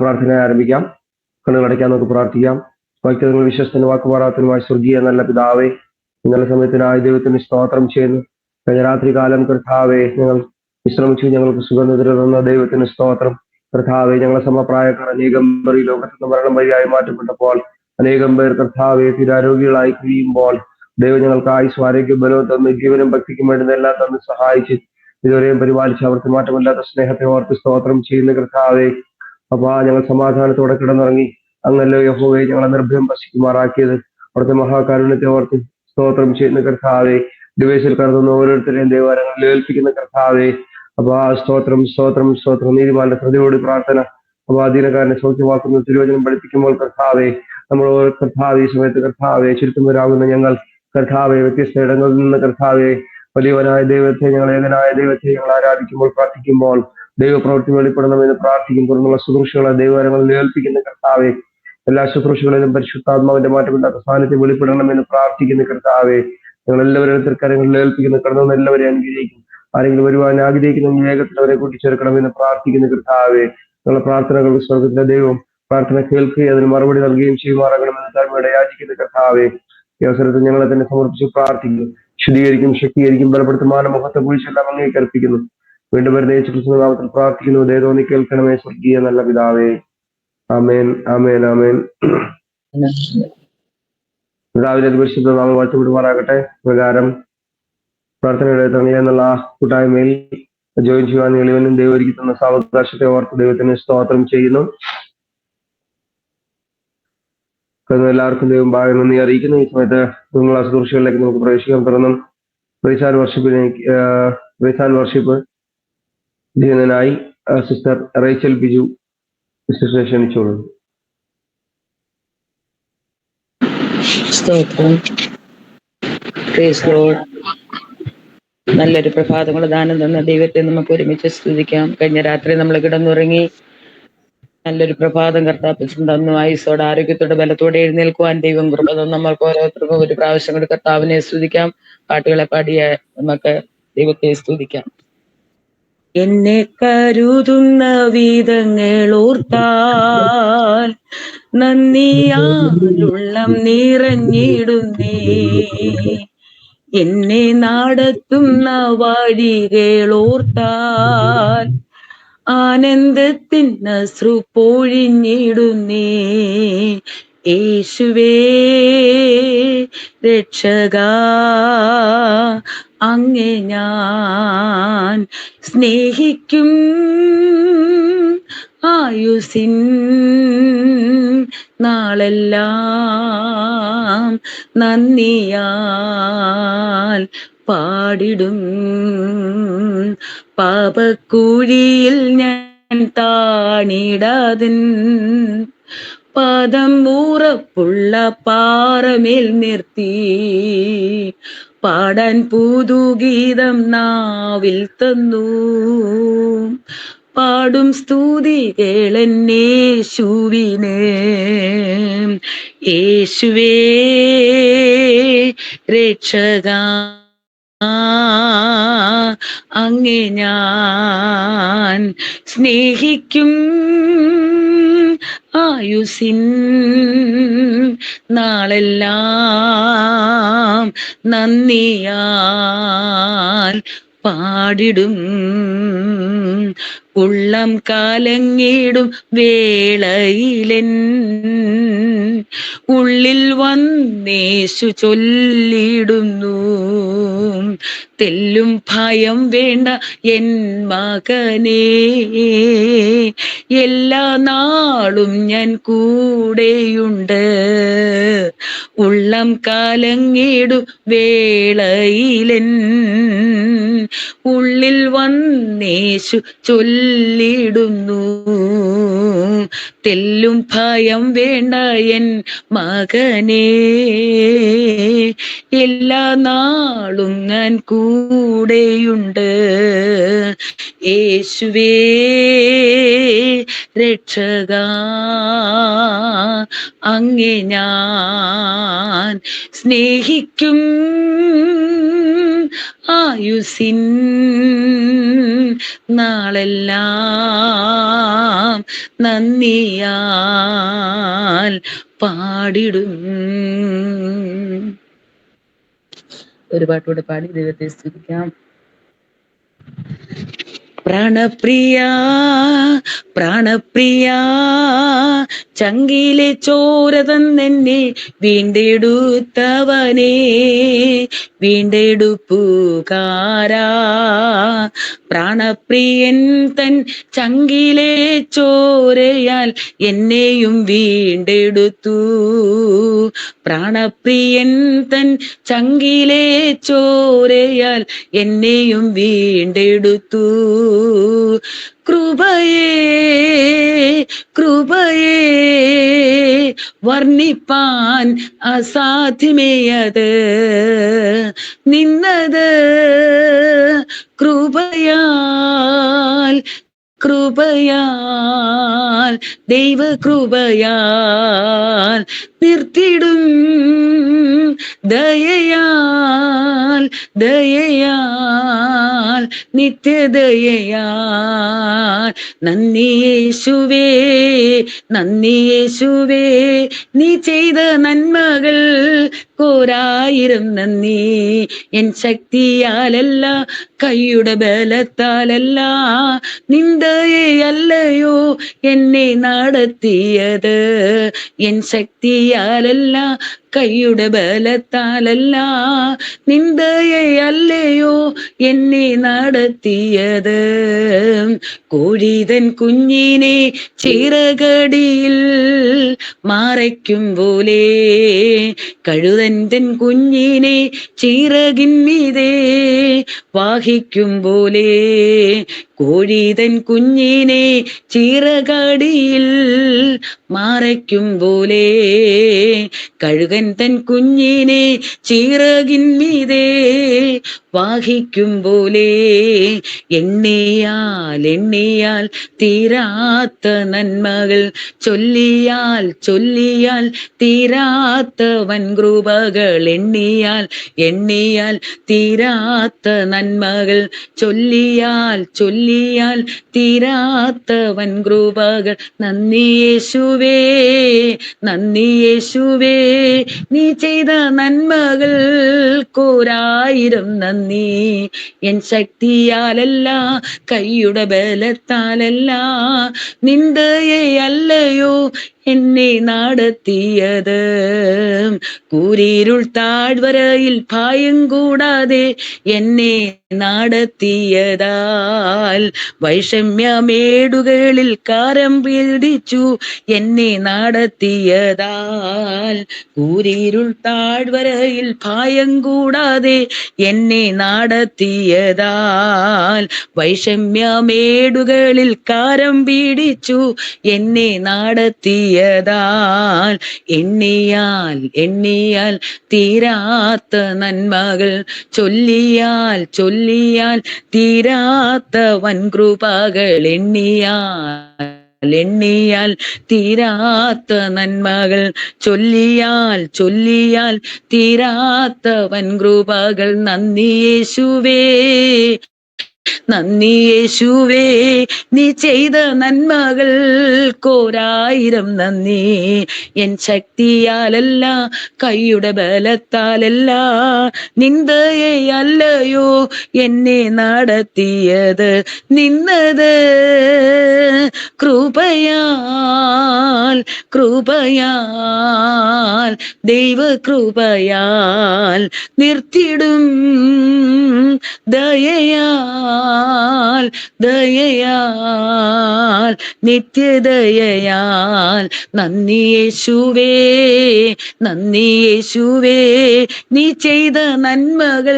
പ്രാർത്ഥന ആരംഭിക്കാം. കണ്ണുകളടയ്ക്കാൻ നമുക്ക് പ്രാർത്ഥിക്കാം. വാക്യങ്ങൾ വിശ്വസ്തനും വാക്കുമാറാത്തനുമായ സ്വർഗീയ നല്ല പിതാവേ, നിങ്ങളുടെ സമയത്തിനായ ദൈവത്തിന് സ്തോത്രം ചെയ്യുന്നു. കഴിഞ്ഞ രാത്രി കാലം കർത്താവെ ഞങ്ങൾ വിശ്രമിച്ചു, ഞങ്ങൾക്ക് സുഖം തരുന്ന ദൈവത്തിന് സ്തോത്രം. കർത്താവെ, ഞങ്ങളെ സമപ്രായക്കാർ അനേകം പേർ ഈ ലോകത്ത് മരണം വഴിയായി മാറ്റപ്പെട്ടപ്പോൾ അനേകം പേർ കർത്താവെ തിരാരോഗ്യങ്ങളായി കഴിയുമ്പോൾ ദൈവം ഞങ്ങൾക്ക് ആയുസ് ആരോഗ്യ ബലവും തന്ന് ജീവനും ഭക്തിക്കും വേണ്ടുന്നതെല്ലാം തന്ന് സഹായിച്ച് ഇതുവരെയും പരിപാലിച്ച് അവർക്ക് മാറ്റമില്ലാത്ത സ്നേഹത്തെ ഓർത്ത് സ്തോത്രം ചെയ്യുന്ന കർത്താവെ, അപ്പൊ ഞങ്ങൾ സമാധാനത്തോടെ കിടന്നുറങ്ങി അങ്ങല്ലോ യഹോവയെ ഞങ്ങളെ നിർഭയം വസിക്കുമാറാക്കിയത്. അവിടുത്തെ മഹാകാരുണ്യത്തെ ഓർത്ത് സ്തോത്രം ചെയ്യുന്ന കർത്താവെ, ഡിവൈസിൽ കടന്നുന്ന ഓരോരുത്തരെയും ദൈവകാര്യങ്ങളിൽ ഏൽപ്പിക്കുന്ന കർത്താവെ, അപ്പൊ സ്തോത്രം സ്തോത്രം സ്തോത്രം. നീതിമാന്റെ ഹൃദയോട് പ്രാർത്ഥന അപ്പൊ അധീനക്കാരനെ സൗഖ്യമാക്കുന്ന തിരുവചനം പഠിപ്പിക്കുമ്പോൾ കർത്താവെ, നമ്മൾ കർത്താവ് ഈ സമയത്ത് കർത്താവെ ചുരുത്തുന്നവരാകുന്ന ഞങ്ങൾ കർത്താവെ വ്യത്യസ്ത ഇടങ്ങളിൽ നിന്ന് കർത്താവെ വലിയവനായ ദൈവത്തെ ഞങ്ങൾ ഏകനായ ദൈവത്തെ ഞങ്ങൾ ആരാധിക്കുമ്പോൾ പ്രാർത്ഥിക്കുമ്പോൾ ദൈവപ്രവൃത്തി വെളിപ്പെടണമെന്ന് പ്രാർത്ഥിക്കും. തുടർന്നുള്ള ശുശ്രൂഷകളെ ദൈവകരങ്ങളിൽ ഏൽപ്പിക്കുന്ന കർത്താവെ, എല്ലാ ശുശ്രൂഷകളിലും പരിശുദ്ധാത്മാവിന്റെ മാറ്റമില്ലാത്ത സ്ഥാനത്തെ വെളിപ്പെടണമെന്ന് പ്രാർത്ഥിക്കുന്ന കർത്താവെ, ഞങ്ങൾ എല്ലാവരും തൃക്കാര്യങ്ങളിൽ ഏൽപ്പിക്കുന്ന കടന്നു എല്ലാവരെയും അനുഗ്രഹിക്കും. ആരെങ്കിലും വരുവാൻ ആഗ്രഹിക്കുന്ന വേഗത്തിൽ അവരെ കൂട്ടിച്ചേർക്കണമെന്ന് പ്രാർത്ഥിക്കുന്ന കർത്താവെ, ഞങ്ങളുടെ പ്രാർത്ഥനകൾ സ്വർഗത്തിലെ ദൈവം പ്രാർത്ഥന കേൾക്കുകയും അതിന് മറുപടി നൽകുകയും ചെയ്യുമാറാകണമെന്ന് താഴ്മയോടെ യാചിക്കുന്ന കർത്താവെ, ഈ അവസരത്തിൽ ഞങ്ങളെ തന്നെ സമർപ്പിച്ച് പ്രാർത്ഥിക്കുന്നു. ശുദ്ധീകരിക്കും, ശക്തീകരിക്കും, ബലപ്പെടുത്തും, മാനമുഖത്തെ കുറിച്ചെല്ലാം അങ്ങേക്ക് അർപ്പിക്കുന്നു. വീണ്ടും വരുന്ന യേശുക്രിസ്തുവിന്റെ നാമത്തിൽ പ്രാർത്ഥിക്കുന്നു. ദയതോന്നി കേൾക്കണമേ സ്വർഗീയ നല്ല പിതാവേ. ആമേൻ ആമേൻ ആമേൻ. പിതാവിന്റെ പരിശുദ്ധ നാമം വാഴ്ത്തപ്പെടുമാറാകട്ടെ. പ്രകാരം പ്രാർത്ഥനയുടെ തങ്ങിയ എന്നുള്ള കൂട്ടായ്മയിൽ ജോയിൻ ചെയ്യുവാൻ എളിവനും ദൈവം ഒരുക്കി തന്ന സാവകാശത്തെ ഓർത്ത് ദൈവത്തിന് സ്തോത്രം ചെയ്യുന്നു. എല്ലാവർക്കും ദൈവം ഭാഗം നന്ദി അറിയിക്കുന്നു. ഈ സമയത്ത് നിങ്ങളുടെ ശുശ്രൂഷകളിലേക്ക് നമുക്ക് പ്രവേശിക്കാൻ തുറന്നും പ്രൈസ് ആൻഡ് വർഷിപ്പ് ായി സിസ്റ്റർ റേച്ചൽ ബിജു സിസ്റ്റർ ക്ഷണിച്ചോളൂ. നല്ലൊരു പ്രഭാതങ്ങൾ ദാനം തന്ന ദൈവത്തെ നമുക്ക് ഒരുമിച്ച് സ്തുതിക്കാം. കഴിഞ്ഞ രാത്രി നമ്മൾ കിടന്നുറങ്ങി നല്ലൊരു പ്രഭാതം കർത്താവ് തന്നു. ആയുസോടെ ആരോഗ്യത്തോടെ ബലത്തോടെ എഴുന്നേൽക്കുവാൻ ദൈവം കൃപ തന്നു. നമ്മൾക്ക് ഓരോരുത്തർക്കും ഒരു പ്രാവശ്യം കൂടി കർത്താവിനെ സ്തുതിക്കാം. പാട്ടുകളെ പാടിയ നമുക്ക് ദൈവത്തെ സ്തുതിക്കാം. എന്നെ കരുതുന്ന വിധങ്ങൾ ഓർത്താൽ നന്ദിയാലുള്ളം നിറഞ്ഞിടുന്നേ. എന്നെ നടത്തുന്ന വഴികൾ ഓർത്താൽ ആനന്ദത്തിൻ അശ്രു പൊഴിഞ്ഞിടുന്നേ. യേശുവേ രക്ഷകാ, അങ്ങേ ഞാൻ സ്നേഹിക്കും. ആയുസിൻ നാളെല്ലാം നന്ദിയാൽ പാടിടും. പാപക്കുഴിയിൽ ഞാൻ താണിടാതിൻ പദം ഉറപ്പുള്ള പാറമേൽ നിർത്തി പാടാൻ പുതുഗീതം നാവിൽ തന്നു. പാടും സ്തുതികളെന്നേശുവിനെ. യേശുവേ രക്ഷകാ, അങ്ങേ ഞാൻ സ്നേഹിക്കും. ആയുസിൻ നാളെല്ലാം നന്ദിയാൽ പാടിടും. ഉള്ളം കാലങ്ങിടും വേളയിലെൻ ഉള്ളിൽ വന്നേശു ചൊല്ലിടുന്നു, തെല്ലും ഭയം വേണ്ട എൻ മകനേ, എല്ലാ നാളും ഞാൻ കൂടെയുണ്ട്. ഉള്ളം കലങ്ങിടു വേളയിലെൻ ഉള്ളിൽ വന്നേശു ചൊല്ലിടുന്നു, തെല്ലും ഭയം വേണ്ട എൻ മകനേ, എല്ലാ നാളും ഞാൻ കൂടെയുണ്ട്. യേശുവേ രക്ഷകാ, അങ്ങേ ഞാൻ സ്നേഹിക്കും, ആയുസിൻ നാളെല്ലാം നന്ദിയാൽ പാടിടും. ഒരു പാട്ടുകൂടെ പാടി ദൈവത്തെ സ്തുതിക്കാം. പ്രാണപ്രിയ പ്രാണപ്രിയ, ചങ്കിലെ ചോര തന്നെന്നെ വീണ്ടെടുത്തവനേ, വീണ്ടെടുപ്പുകാരാ. പ്രാണപ്രിയൻ തൻ ചങ്കിലെ ചോരയാൽ എന്നെയും വീണ്ടെടുത്തു. പ്രാണപ്രിയൻ തൻ ചങ്കിലെ ചോരയാൽ എന്നെയും വീണ്ടെടുത്തു. കൃപയേ കൃപയേ വർണ്ണിപ്പാൻ അസാധ്യമേയത്, നിന്നത് കൃപയാൽ കൃപയാൽ ദൈവകൃപയാൽ നിർത്തിടും, ദയയാൽ ദയയാൽ നിത്യദയയാൽ. നന്ദി യേശുവേ നന്ദി യേശുവേ, നീ ചെയ്ത നന്മകൾ കോരായിരം നന്ദി. എൻ ശക്തിയാലല്ല, കൈയുടെ ബലത്താലല്ല, നിന്ദയല്ലയോ എന്നെ നടത്തിയത്. എൻ ശക്തിയാലല്ല, കൈയുടെ ബലത്താലല്ല, നിന്ദയല്ലയോ എന്നെ നടത്തിയത്. കോഴിതൻ കുഞ്ഞിനെ ചിറകടിയിൽ മറയ്ക്കും പോലെ, കഴുതൻ കുഞ്ഞിനെ ചിറകിന്മീതെ വാഹിക്കും പോലെ, കോഴിതൻ കുഞ്ഞിനെ ചിറകടിയിൽ മറയ്ക്കും പോലെ, കഴുകൻ തൻ കുഞ്ഞിനെ ചിറകിന്മീതെ വാഹിക്കും പോലെ, എണ്ണിയാൽ എണ്ണിയാൽ തീരാത്ത നന്മകൾ, ചൊല്ലിയാൽ ചൊല്ലിയാൽ തീരാത്ത വൻകൃപകൾ. എണ്ണിയാൽ എണ്ണിയാൽ തീരാത്ത നന്മകൾ, ചൊല്ലിയാൽ ചൊല്ലിയാൽ തീരാത്ത വൻകൃപകൾ. നന്ദി യേശുവേ നന്ദി യേശുവേ, നീ ചെയ്ത നന്മകൾ കോരായിരം നന്ദി. എൻ ശക്തിയാലല്ല, കൈയുടെ ബലത്താലല്ല, നിന്ദയല്ലയോ എന്നെ നടത്തിയത്. കൂരിരുൾ താഴ്വരയിൽ ഭയം കൂടാതെ എന്നെ നടത്തിയതാൽ, വൈഷമ്യമേടുകളിൽ കരം പിടിച്ചു എന്നെ നടത്തിയതാൽ, കൂരിരുൾ താഴ്വരയിൽ ഭയം കൂടാതെ എന്നെ നടത്തിയതാൽ, വൈഷമ്യമേടുകളിൽ കരം പിടിച്ചു എന്നെ നടത്തിയതാൽ, എണ്ണിയാൽ എണ്ണിയാൽ തീരാത്ത നന്മകൾ, ചൊല്ലിയാൽ ചൊല്ലിയാൽ തീരാത്ത വൻകൃപകൾ. എണ്ണിയാൽ തീരാത്ത നന്മകൾ, ചൊല്ലിയാൽ ചൊല്ലിയാൽ തീരാത്ത വൻകൃപകൾ. നന്ദി യേശുവേ നന്ദി യേശുവേ, നീ ചെയ്ത നന്മകൾക്കോരായിരം നന്ദി. എൻ ശക്തിയാലല്ല, കൈയുടെ ബലത്താലല്ല, നിന്ദയല്ലയോ എന്നെ നടത്തിയത്. നിന്നത് കൃപയാൽ, കൃപയാൽ, ദൈവകൃപയാൽ, നിർത്തിടും ദയയാൽ, ദയയാൽ, നിത്യദയയാൽ. നന്ദി യേശുവേ, നന്ദി യേശുവേ, നീ ചെയ്ത നന്മകൾക്കോരായിരം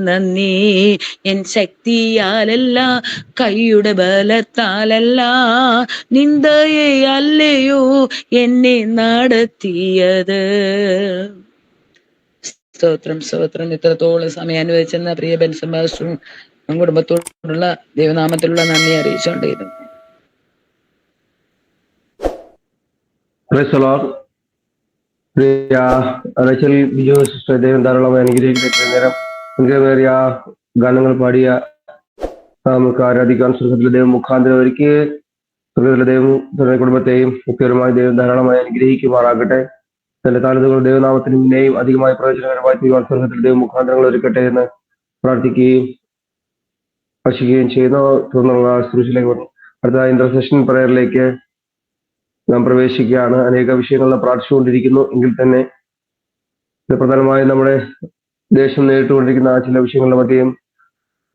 നന്ദി. എൻ ശക്തിയാലല്ല, കൈയുടെ ബലത്താലല്ല, നിന്ദയല്ലയോ എന്നെ നടത്തിയത്. സ്തോത്രം, സ്തോത്രം. ഇത്രത്തോളം സമയം അനുവദിച്ചെന്ന പ്രിയ ബെൻസൺ മാസ്റ്ററും കുടുംബത്തോടുള്ള ദൈവനാമത്തിലുള്ള നന്ദി അറിയിച്ചുകൊണ്ടിരുന്നു. റച്ചൽ ബിജു സിസ്റ്റർ, ദൈവം ധാരാളമായി അനുഗ്രഹിക്കുന്ന നേരം അനുഗ്രഹമേറിയ ഗാനങ്ങൾ പാടിയ നമുക്ക് ആരാധിക്കാൻ സ്വർഗത്തിലെ ദൈവം മുഖാന്തരം ഒരുക്കി. സ്വർഗത്തിലെ ദൈവം കുടുംബത്തെയും മുഖ്യപരമായി ദൈവം ധാരാളമായി അനുഗ്രഹിക്കുമാറാകട്ടെ. തന്റെ താലന്തുകൾ ദൈവനാമത്തിന് മുന്നേയും അധികമായി പ്രയോജനകരമായി തീരുവാൻ സ്വർഗത്തിൽ ദൈവം മുഖാന്തരങ്ങൾ ഒരുക്കട്ടെ എന്ന് പ്രാർത്ഥിക്കുകയും വശിക്കുകയും ചെയ്യുന്നു. തുടർന്നുള്ള ശുശ്രൂഷയിലേക്ക് അടുത്ത ഇന്റർസെഷൻ പ്രയറിലേക്ക് നാം പ്രവേശിക്കുകയാണ്. അനേക വിഷയങ്ങൾ പ്രാർത്ഥിച്ചുകൊണ്ടിരിക്കുന്നു. എങ്കിൽ തന്നെ പ്രധാനമായും നമ്മുടെ ദേശം നേരിട്ടുകൊണ്ടിരിക്കുന്ന ചില വിഷയങ്ങളുടെ മധ്യയും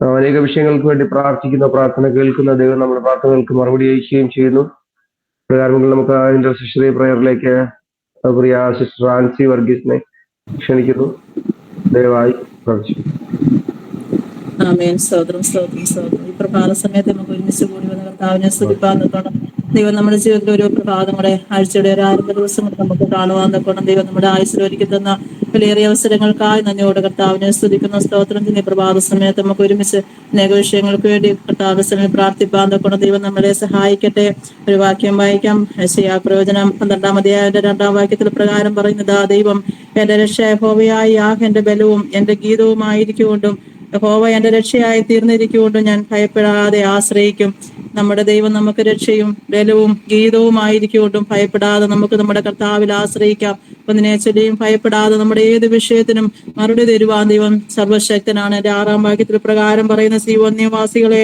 അനേക വിഷയങ്ങൾക്ക് വേണ്ടി പ്രാർത്ഥിക്കുന്ന, പ്രാർത്ഥന കേൾക്കുന്ന ദൈവം നമ്മുടെ പ്രാർത്ഥനകൾക്ക് മറുപടി അയക്കുകയും ചെയ്യുന്നു. പ്രകാരമെങ്കിൽ നമുക്ക് ഇന്റർസെഷണറി പ്രയറിലേക്ക് പ്രിയ സിസ്റ്റർ ആൻസി വർഗീസിനെ ക്ഷണിക്കുന്നു. ദയവായി പ്രാർത്ഥിച്ചു. ആമേൻ. സ്തോത്രം, സ്തോത്രം, സ്തോത്രം. ഈ പ്രഭാത സമയത്ത് നമുക്ക് ഒരുമിച്ച് കൂടി വന്ന കർത്താവിനെ സ്തുതിപ്പാൻ നിൽക്കണം. ദൈവം നമ്മുടെ ജീവിതത്തിൽ ഓരോ പ്രഭാതം കൂടെ, ആഴ്ചയുടെ ഒരു ആരംഭ ദിവസം കൂടെ നമുക്ക് കാണുവാൻ നിൽക്കണം. ദൈവം നമ്മുടെ ആയുസ്സിൽ ഒരുക്കി തന്ന വിലയേറിയ അവസരങ്ങൾക്കായി നന്ദിയോടെ കർത്താവിനെ സ്തുതിക്കുന്ന സ്തോത്രം. ഈ പ്രഭാത സമയത്ത് നമുക്ക് ഒരുമിച്ച് അനേക വിഷയങ്ങൾക്ക് വേണ്ടി കർത്താവിന്റെ സമയം പ്രാർത്ഥിപ്പാൻ നിൽക്കണം. ദൈവം നമ്മളെ സഹായിക്കട്ടെ. ഒരു വാക്യം വായിക്കാം. യെശയ്യാ പ്രവചനം 12-ാം അധ്യായത്തിന്റെ 2-ാം വാക്യത്തിൽ പ്രകാരം പറയുന്നത്, ദൈവം എന്റെ രക്ഷ യഹോവയായി എന്റെ ബലവും എന്റെ ഗീതവുമായിരിക്കൊണ്ടും യഹോവ എന്റെ രക്ഷയായി തീർന്നിരിക്കൊണ്ടും ഞാൻ ഭയപ്പെടാതെ ആശ്രയിക്കും. നമ്മുടെ ദൈവം നമുക്ക് രക്ഷയും ബലവും ഗീതവുമായിരിക്കൊണ്ടും ഭയപ്പെടാതെ നമുക്ക് നമ്മുടെ കർത്താവിൽ ആശ്രയിക്കാം. ഒന്നിനെ ചൊല്ലിയും ഭയപ്പെടാതെ നമ്മുടെ ഏത് വിഷയത്തിനും മറുപടി തരുവാൻ ദൈവം സർവശക്തനാണ്. 6-ാം വാക്യത്തിൽ പ്രകാരം പറയുന്ന, സീയോൻ നിവാസികളെ,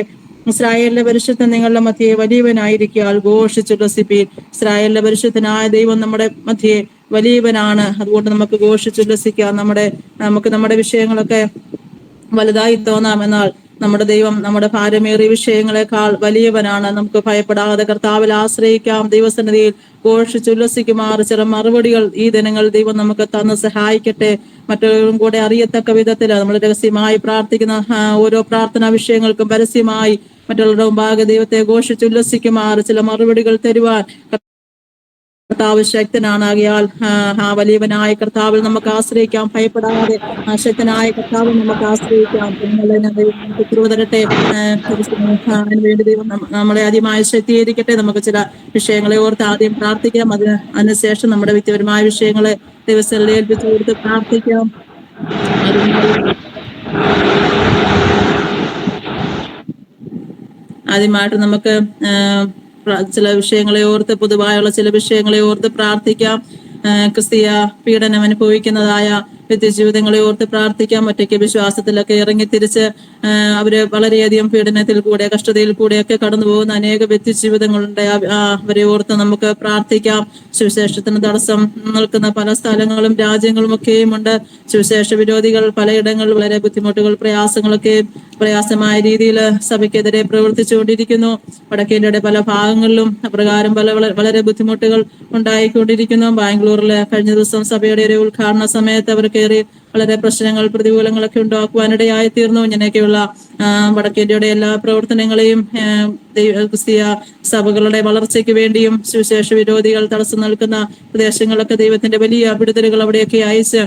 ഇസ്രായേലിന്റെ പരിശുദ്ധൻ നിങ്ങളുടെ മധ്യേ വലിയവനായിരിക്കാൽ ഘോഷിച്ചുല്ലസിപ്പീൻ. ഇസ്രായേലിന്റെ പരിശുദ്ധനായ ദൈവം നമ്മുടെ മധ്യേ വലിയവനാണ്. അതുകൊണ്ട് നമുക്ക് ഘോഷിച്ചുല്ലസിക്കാം. നമുക്ക് നമ്മുടെ വിഷയങ്ങളൊക്കെ വലുതായി തോന്നാം, എന്നാൽ നമ്മുടെ ദൈവം നമ്മുടെ ഭാരമേറിയ വിഷയങ്ങളെക്കാൾ വലിയവനാണ്. നമുക്ക് ഭയപ്പെടാതെ കർത്താവിൽ ആശ്രയിക്കാം. ദൈവസന്നിധിയിൽ ഘോഷിച്ചുല്ലസിക്കുമാർ ചില മറുപടികൾ ഈ ദിനങ്ങൾ ദൈവം നമുക്ക് തന്ന് സഹായിക്കട്ടെ. മറ്റുള്ളവരും കൂടെ അറിയത്തക്ക വിധത്തിൽ നമ്മൾ രഹസ്യമായി പ്രാർത്ഥിക്കുന്ന ഓരോ പ്രാർത്ഥനാ വിഷയങ്ങൾക്കും പരസ്യമായി മറ്റുള്ളവരുടെ മുമ്പാകെ ദൈവത്തെ ഘോഷിച്ചുല്ലസിക്കുമാർ ചില മറുപടികൾ തരുവാൻ കർത്താവ് ശക്തനാണ്. ആകയാൽ വലിയവനായ കർത്താവിൽ നമുക്ക് ആശ്രയിക്കാം. ഭയപ്പെടാതെ ശക്തനായ കർത്താവിൽ നമുക്ക് ആശ്രയിക്കാം. തരട്ടെ. അതിനുവേണ്ടി ദൈവം നമ്മളെ ആദ്യമായി ശക്തീകരിക്കട്ടെ. നമുക്ക് ചില വിഷയങ്ങളെ ഓർത്ത് ആദ്യം പ്രാർത്ഥിക്കാം. അതിനുശേഷം നമ്മുടെ വ്യക്തിപരമായ വിഷയങ്ങളെ ദിവസങ്ങളിൽ ഏൽപ്പിച്ചു കൊടുത്ത് പ്രാർത്ഥിക്കാം. ആദ്യമായിട്ട് നമുക്ക് ചില വിഷയങ്ങളെ ഓർത്ത്, പൊതുവായുള്ള ചില വിഷയങ്ങളെ ഓർത്ത് പ്രാർത്ഥിക്കാം. ക്രിസ്തീയ പീഡനം അനുഭവിക്കുന്നതായ വ്യക്തിജീവിതങ്ങളെ ഓർത്ത് പ്രാർത്ഥിക്കാം. ഒറ്റയ്ക്ക് വിശ്വാസത്തിലൊക്കെ ഇറങ്ങി തിരിച്ച് അവര് വളരെയധികം പീഡനത്തിൽ കൂടെ, കഷ്ടതയിൽ കൂടെയൊക്കെ കടന്നു പോകുന്ന അനേക വ്യക്തിജീവിതങ്ങളുണ്ട്. അവരെ ഓർത്ത് നമുക്ക് പ്രാർത്ഥിക്കാം. സുവിശേഷത്തിന് തടസ്സം നിൽക്കുന്ന പല സ്ഥലങ്ങളും രാജ്യങ്ങളും ഒക്കെയും ഉണ്ട്. സുവിശേഷ വിരോധികൾ പലയിടങ്ങളിൽ വളരെ ബുദ്ധിമുട്ടുകൾ, പ്രയാസമായ രീതിയിൽ സഭയ്ക്കെതിരെ പ്രവർത്തിച്ചുകൊണ്ടിരിക്കുന്നു. വടക്കേന്ത്യയുടെ പല ഭാഗങ്ങളിലും അപ്രകാരം വളരെ ബുദ്ധിമുട്ടുകൾ ഉണ്ടായിക്കൊണ്ടിരിക്കുന്നു. ബാംഗ്ലൂരിൽ കഴിഞ്ഞ ദിവസം സഭയുടെ ഒരു ഉദ്ഘാടന സമയത്ത് അവർ കയറി വളരെ പ്രശ്നങ്ങൾ, പ്രതികൂലങ്ങളൊക്കെ ഉണ്ടാക്കുവാനിടയായി തീർന്നു. ഇങ്ങനെയൊക്കെയുള്ള വടക്കേന്ത്യയുടെ എല്ലാ പ്രവർത്തനങ്ങളെയും ക്രിസ്തീയ സഭകളുടെ വളർച്ചയ്ക്ക് വേണ്ടിയും സുവിശേഷ വിരോധികൾ തടസ്സം നിൽക്കുന്ന പ്രദേശങ്ങളൊക്കെ ദൈവത്തിന്റെ വലിയ വിടുതലുകൾ അവിടെയൊക്കെ അയച്ച്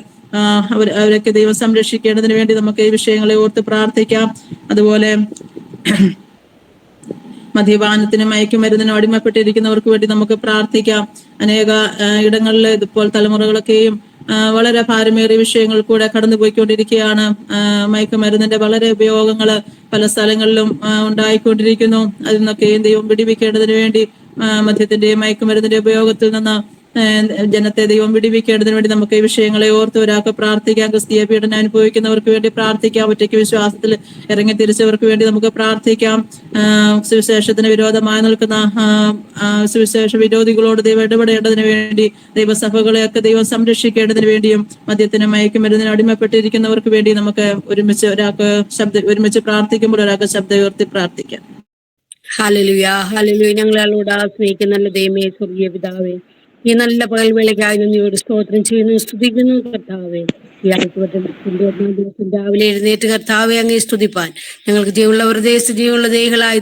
അവരൊക്കെ ദൈവം സംരക്ഷിക്കേണ്ടതിന് വേണ്ടി നമുക്ക് ഈ വിഷയങ്ങളെ ഓർത്ത് പ്രാർത്ഥിക്കാം. അതുപോലെ മദ്യപാനത്തിനും മയക്കുമരുന്നിനും അടിമപ്പെട്ടിരിക്കുന്നവർക്ക് വേണ്ടി നമുക്ക് പ്രാർത്ഥിക്കാം. അനേക ഇടങ്ങളിൽ ഇപ്പോൾ തലമുറകളൊക്കെയും വളരെ ഭാരമേറിയ വിഷയങ്ങൾ കൂടെ കടന്നുപോയിക്കൊണ്ടിരിക്കുകയാണ്. മയക്കുമരുന്നിന്റെ വളരെ ഉപയോഗങ്ങള് പല സ്ഥലങ്ങളിലും ഉണ്ടായിക്കൊണ്ടിരിക്കുന്നു. അതിൽ നിന്നൊക്കെയും ദൈവം വിടിവിക്കേണ്ടതിന് വേണ്ടി മദ്യത്തിന്റെയും മയക്കുമരുന്നിന്റെ ഉപയോഗത്തിൽ നിന്ന് ജനത്തെ ദൈവം വിടിവിക്കേണ്ടതിന് വേണ്ടി നമുക്ക് ഈ വിഷയങ്ങളെ ഓർത്ത് ഒരാൾക്ക് പ്രാർത്ഥിക്കാം. ക്രിസ്തീയ പീഡനം അനുഭവിക്കുന്നവർക്ക് വേണ്ടി പ്രാർത്ഥിക്കാം. ഒറ്റയ്ക്ക് വിശ്വാസത്തിൽ ഇറങ്ങി തിരിച്ചവർക്ക് വേണ്ടി നമുക്ക് പ്രാർത്ഥിക്കാം. സുവിശേഷത്തിന് വിരോധമായി നിൽക്കുന്ന സുവിശേഷ വിരോധികളോട് ദൈവം ഇടപെടേണ്ടതിന് വേണ്ടി, ദൈവസഭകളെയൊക്കെ ദൈവം സംരക്ഷിക്കേണ്ടതിന് വേണ്ടിയും, മദ്യത്തിനും മയക്കുമരുന്നിനും അടിമപ്പെട്ടിരിക്കുന്നവർക്ക് വേണ്ടി നമുക്ക് ഒരുമിച്ച് പ്രാർത്ഥിക്കുമ്പോൾ ഒരാൾക്ക് ശബ്ദം ഉയർത്തി പ്രാർത്ഥിക്കാം. Hallelujah, hallelujah. ഞങ്ങളോട് സ്നേഹിക്കുന്ന നല്ല ദൈവമേ, സ്വർഗീയ പിതാവേ, ഈ നല്ല പകൽവേളയ്ക്കായി നന്ദിയോട് സ്തോത്രം ചെയ്യുന്നു, സ്തുതിക്കുന്നു കർത്താവേ. ഈ ദിവസം രാവിലെ എഴുന്നേറ്റ് കർത്താവെ അങ്ങേ സ്തുതിപ്പാൻ, ഞങ്ങൾക്ക് ജീവനുള്ള ദേഹികളായി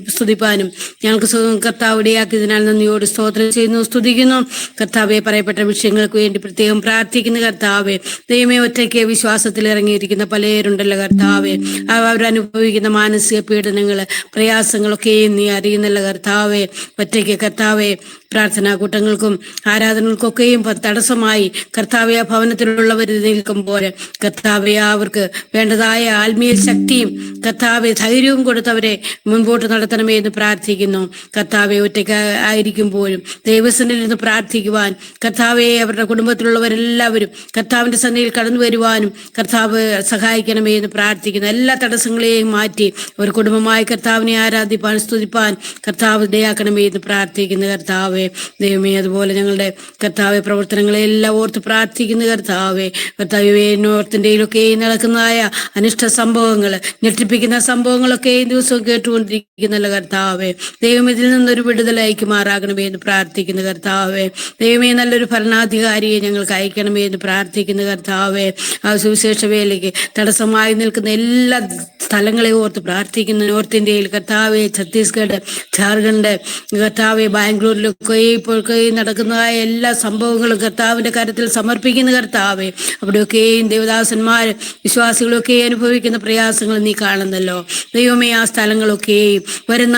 സ്തുതിപ്പാനും ഞങ്ങൾക്ക് കർത്താവ് ഇടയാക്കിയതിനാൽ നന്ദിയോട് സ്തോത്രം ചെയ്യുന്നു, സ്തുതിക്കുന്നു കർത്താവെ. പറയപ്പെട്ട വിഷയങ്ങൾക്ക് വേണ്ടി പ്രത്യേകം പ്രാർത്ഥിക്കുന്ന കർത്താവെ. ദൈവമേ, ഒറ്റയ്ക്ക് വിശ്വാസത്തിൽ ഇറങ്ങിയിരിക്കുന്ന പലരുണ്ടല്ലോ കർത്താവെ. അവരനുഭവിക്കുന്ന മാനസിക പീഡനങ്ങള്, പ്രയാസങ്ങളൊക്കെയും നീ അറിയുന്നല്ല കർത്താവെ. ഒറ്റയ്ക്ക് കർത്താവെ പ്രാർത്ഥനാ കൂട്ടങ്ങൾക്കും ആരാധനകൾക്കൊക്കെയും തടസ്സമായി കർത്താവെ ആ ഭവനത്തിലുള്ളവർ നിൽക്കുമ്പോൾ കർത്താവെ അവർക്ക് വേണ്ടതായ ആത്മീയ ശക്തിയും കർത്താവെ ധൈര്യവും കൊടുത്തവരെ മുൻപോട്ട് നടത്തണമേ എന്ന് പ്രാർത്ഥിക്കുന്നു കർത്താവെ. ഒറ്റയ്ക്ക് ആയിരിക്കുമ്പോഴും ദൈവസന്നിധിയിൽ നിന്ന് പ്രാർത്ഥിക്കുവാൻ കർത്താവെ, അവരുടെ കുടുംബത്തിലുള്ളവരെല്ലാവരും കർത്താവിന്റെ സന്നിധിയിൽ കടന്നു വരുവാനും കർത്താവ് സഹായിക്കണമേ എന്ന് പ്രാർത്ഥിക്കുന്നു. എല്ലാ തടസ്സങ്ങളെയും മാറ്റി ഒരു കുടുംബമായി കർത്താവിനെ ആരാധിപ്പാൻ, സ്തുതിപ്പാൻ കർത്താവ് ഇടയാക്കണമേ എന്ന് പ്രാർത്ഥിക്കുന്നു കർത്താവെ. ദൈവമേ, അതുപോലെ ഞങ്ങളുടെ കർത്താവെ പ്രവർത്തനങ്ങളെല്ലാം ഓർത്ത് പ്രാർത്ഥിക്കുന്ന കർത്താവെ. കർത്താവെ, നോർത്തിന്റെയിലൊക്കെ നടക്കുന്നതായ അനിഷ്ട സംഭവങ്ങൾ, ഞെട്ടിപ്പിക്കുന്ന സംഭവങ്ങളൊക്കെ ദിവസവും കേട്ടുകൊണ്ടിരിക്കുന്നല്ലോ കർത്താവെ. ദൈവം ഇതിൽ നിന്നൊരു വിടുതൽ അയക്കുമാറാകണമേ എന്ന് പ്രാർത്ഥിക്കുന്ന കർത്താവെ. ദൈവമേ, നല്ലൊരു ഭരണാധികാരിയെ ഞങ്ങൾക്ക് അയക്കണമേ എന്ന് പ്രാർത്ഥിക്കുന്ന കർത്താവെ. ആ സുവിശേഷ വേലയ്ക്ക് തടസ്സമായി നിൽക്കുന്ന എല്ലാ സ്ഥലങ്ങളെ ഓർത്ത് പ്രാർത്ഥിക്കുന്നു. നോർത്ത് ഇന്ത്യയിൽ കർത്താവെ, ഛത്തീസ്ഗഡ്, ജാർഖണ്ഡ് കർത്താവെ, ബാംഗ്ലൂരിലൊക്കെ ഇപ്പോൾ നടക്കുന്നതായ എല്ലാ സംഭവങ്ങളും കർത്താവിന്റെ കാര്യത്തിൽ സമർപ്പിക്കുന്ന കർത്താവെ. അവിടെയൊക്കെയും ദേവദാസന്മാർ, വിശ്വാസികളൊക്കെ അനുഭവിക്കുന്ന പ്രയാസങ്ങൾ നീ കാണുന്നല്ലോ ദൈവമേ. ആ സ്ഥലങ്ങളൊക്കെയും വരുന്ന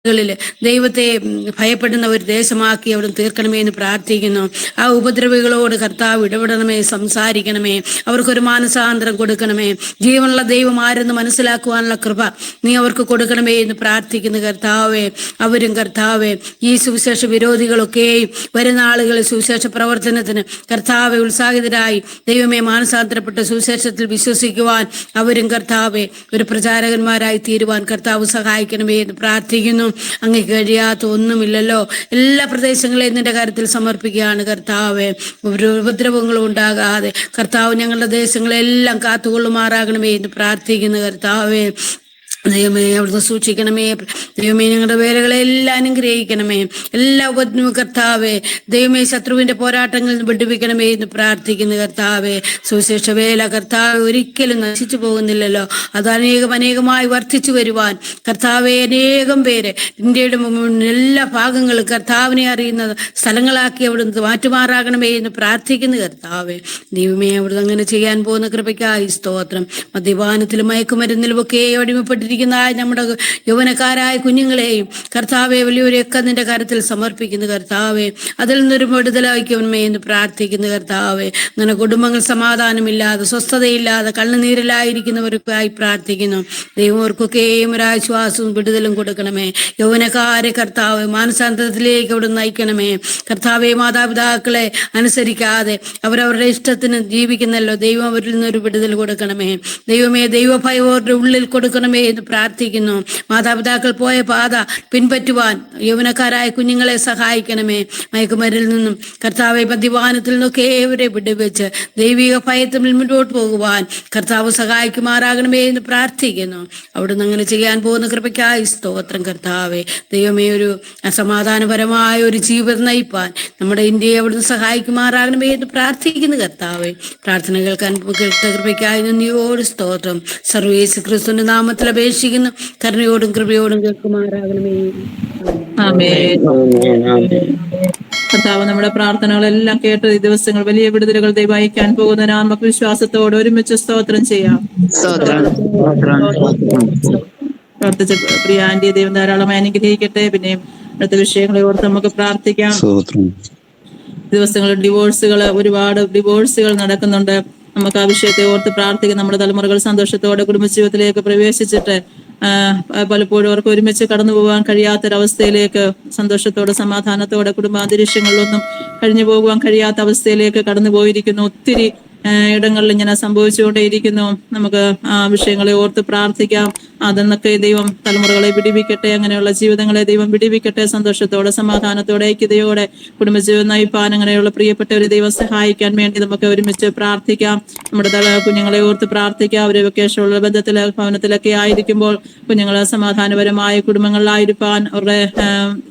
ില് ദൈവത്തെ ഭയപ്പെടുന്ന ഒരു ദേശമാക്കി അവിടെ തീർക്കണമേ എന്ന് പ്രാർത്ഥിക്കുന്നു. ആ ഉപദ്രവികളോട് കർത്താവ് ഇടപെടണമേ, സംസാരിക്കണമേ, അവർക്കൊരു മാനസാന്തരം കൊടുക്കണമേ. ജീവനുള്ള ദൈവം ആരെന്ന് മനസ്സിലാക്കുവാനുള്ള കൃപ നീ അവർക്ക് കൊടുക്കണമേ എന്ന് പ്രാർത്ഥിക്കുന്നു കർത്താവെ. അവരും കർത്താവെ, ഈ സുവിശേഷ വിരോധികളൊക്കെയും വരുന്ന ആളുകളെ സുവിശേഷ പ്രവർത്തനത്തിന് കർത്താവെ ഉത്സാഹിതരായി ദൈവമേ മാനസാന്തരപ്പെട്ട് സുവിശേഷത്തിൽ വിശ്വസിക്കുവാൻ അവരും കർത്താവെ ഒരു പ്രചാരകന്മാരായി തീരുവാൻ കർത്താവ് സഹായിക്കണമേ എന്ന് പ്രാർത്ഥിക്കുന്നു. അങ്ങ് കഴിയാത്ത ഒന്നുമില്ലല്ലോ. എല്ലാ പ്രദേശങ്ങളെയും നിന്റെ കാര്യത്തിൽ സമർപ്പിക്കുകയാണ് കർത്താവെ. ഒരു ഉപദ്രവങ്ങളും ഉണ്ടാകാതെ കർത്താവ് ഞങ്ങളുടെ ദേശങ്ങളെല്ലാം കാത്തുകൊള്ളുമാറാകണമേ എന്ന് പ്രാർത്ഥിക്കുന്നു കർത്താവെ. ദൈവമേ, അവിടുന്ന് സൂക്ഷിക്കണമേ. ദൈവമേ, ഞങ്ങളുടെ വേലകളെല്ലാം അനുഗ്രഹിക്കണമേ. എല്ലാ കർത്താവെ, ദൈവമേ, ശത്രുവിന്റെ പോരാട്ടങ്ങളിൽ നിന്ന് വിടുവിക്കണമേ എന്ന് പ്രാർത്ഥിക്കുന്നു കർത്താവെ. സുവിശേഷ വേല കർത്താവ് ഒരിക്കലും നശിച്ചു പോകുന്നില്ലല്ലോ. അത് അനേകമായി വർദ്ധിച്ചു വരുവാൻ കർത്താവെ അനേകം പേര് ഇന്ത്യയുടെ എല്ലാ ഭാഗങ്ങളും കർത്താവിനെ അറിയുന്ന സ്ഥലങ്ങളാക്കി അവിടുന്ന് മാറ്റുമാറാകണമേ എന്ന് പ്രാർത്ഥിക്കുന്നു കർത്താവെ. ദൈവമേ, അവിടുന്ന് അങ്ങനെ ചെയ്യാൻ പോകുന്ന കൃപയ്ക്കായി സ്തോത്രം. മദ്യപാനത്തിലും മയക്കുമരുന്നിലും ഒക്കെ അടിമപ്പെട്ടിരിക്കുന്ന നമ്മുടെ യൗവനക്കാരായ കുഞ്ഞുങ്ങളെയും കർത്താവെ വലിയവരെയൊക്കെ നിന്റെ കാര്യത്തിൽ സമർപ്പിക്കുന്നു കർത്താവെ. അതിൽ നിന്നൊരു വിടുതലായിക്കണമേ എന്ന് പ്രാർത്ഥിക്കുന്നു കർത്താവെ. അങ്ങനെ കുടുംബങ്ങൾ സമാധാനമില്ലാതെ, സ്വസ്ഥതയില്ലാതെ, കണ്ണുനീരിലായിരിക്കുന്നവർക്കായി പ്രാർത്ഥിക്കുന്നു. ദൈവവർക്കൊക്കെയും ഒരാശ്വാസവും വിടുതലും കൊടുക്കണമേ. യൗവനക്കാരെ കർത്താവ് മാനസാന്തരത്തിലേക്ക് അവിടെ നയിക്കണമേ കർത്താവെ. മാതാപിതാക്കളെ അനുസരിക്കാതെ അവരവരുടെ ഇഷ്ടത്തിന് ജീവിക്കുന്നല്ലോ ദൈവം, അവരിൽ നിന്നൊരു വിടുതൽ കൊടുക്കണമേ ദൈവമേ. ദൈവഭയം അവരുടെ ഉള്ളിൽ കൊടുക്കണമേ എന്ന് പ്രാർത്ഥിക്കുന്നു. മാതാപിതാക്കൾ പോയ പാത പിൻപറ്റുവാൻ യൗവനക്കാരായ കുഞ്ഞുങ്ങളെ സഹായിക്കണമേ. മയക്കുമരിൽ നിന്നും കർത്താവെ, മദ്യപാനത്തിൽ നിന്നൊക്കെ ഇവരെ വിടുവെച്ച് ദൈവിക ഭയത്തിൽ മുന്നോട്ട് പോകുവാൻ കർത്താവ് സഹായിക്കുമാറാകണമേ എന്ന് പ്രാർത്ഥിക്കുന്നു. അവിടുന്ന് അങ്ങനെ ചെയ്യാൻ പോകുന്ന കൃപയ്ക്കായി സ്തോത്രം കർത്താവെ. ദൈവമേ, ഒരു അസമാധാനപരമായ ഒരു ജീവിതം നയിപ്പാൻ നമ്മുടെ ഇന്ത്യയെ അവിടുന്ന് സഹായിക്കുമാറാകണമേ എന്ന് പ്രാർത്ഥിക്കുന്നു കർത്താവെ. പ്രാർത്ഥന കേൾക്കാൻ കൃപയ്ക്കായി നന്ദിയോട് സ്തോത്രം. സർവേശു ക്രിസ്തുവിന്റെ നാമത്തിൽ അപേക്ഷിക്കുന്നു. കരുണയോടും കൃപയോടും കേൾക്കുമാറാകണമേ. കർത്താവ് നമ്മുടെ പ്രാർത്ഥനകളെല്ലാം കേട്ട് ഈ ദിവസങ്ങൾ വലിയ വിടുതലുകൾ ദൈവം പോകുന്ന നമുക്ക് വിശ്വാസത്തോടെ ഒരുമിച്ച് സ്തോത്രം ചെയ്യാം. പ്രാർത്ഥിച്ച പ്രിയ ആന്റിയെ ദൈവം ധാരാളമായി അനുഗ്രഹിക്കട്ടെ. പിന്നെ അടുത്ത വിഷയങ്ങളെ ഓർത്ത് നമുക്ക് പ്രാർത്ഥിക്കാം. ദിവസങ്ങളിൽ ഒരുപാട് ഡിവോഴ്സുകൾ നടക്കുന്നുണ്ട്. നമുക്ക് ആ വിഷയത്തെ ഓർത്ത് പ്രാർത്ഥിക്കും. നമ്മുടെ തലമുറകൾ സന്തോഷത്തോടെ കുടുംബജീവിതത്തിലേക്ക് പ്രവേശിച്ചിട്ട് പലപ്പോഴും അവർക്ക് ഒരുമിച്ച് കടന്നു പോകാൻ കഴിയാത്തൊരവസ്ഥയിലേക്ക്, സന്തോഷത്തോടെ സമാധാനത്തോടെ കുടുംബാന്തരീക്ഷങ്ങളിലൊന്നും കഴിഞ്ഞു പോകുവാൻ കഴിയാത്ത അവസ്ഥയിലേക്ക് കടന്നു പോയിരിക്കുന്നു. ഒത്തിരി ഇടങ്ങളിൽ ഇങ്ങനെ സംഭവിച്ചുകൊണ്ടേയിരിക്കുന്നു. നമുക്ക് ആ വിഷയങ്ങളെ ഓർത്ത് പ്രാർത്ഥിക്കാം. അതെന്നൊക്കെ ദൈവം തലമുറകളെ വിടിവിക്കട്ടെ. അങ്ങനെയുള്ള ജീവിതങ്ങളെ ദൈവം വിടിവിക്കട്ടെ. സന്തോഷത്തോടെ സമാധാനത്തോടെ ഐക്യതയോടെ കുടുംബജീവിതം നയിപ്പാൻ അങ്ങനെയുള്ള പ്രിയപ്പെട്ടവരെ ദൈവം സഹായിക്കാൻ വേണ്ടി നമുക്ക് ഒരുമിച്ച് പ്രാർത്ഥിക്കാം. നമ്മുടെ കുഞ്ഞുങ്ങളെ ഓർത്ത് പ്രാർത്ഥിക്കാം. അവരെ വെക്കേഷനുള്ള ഭവനത്തിലൊക്കെ ആയിരിക്കുമ്പോൾ കുഞ്ഞുങ്ങളെ സമാധാനപരമായ കുടുംബങ്ങളിലായിരിക്കാൻ, അവരുടെ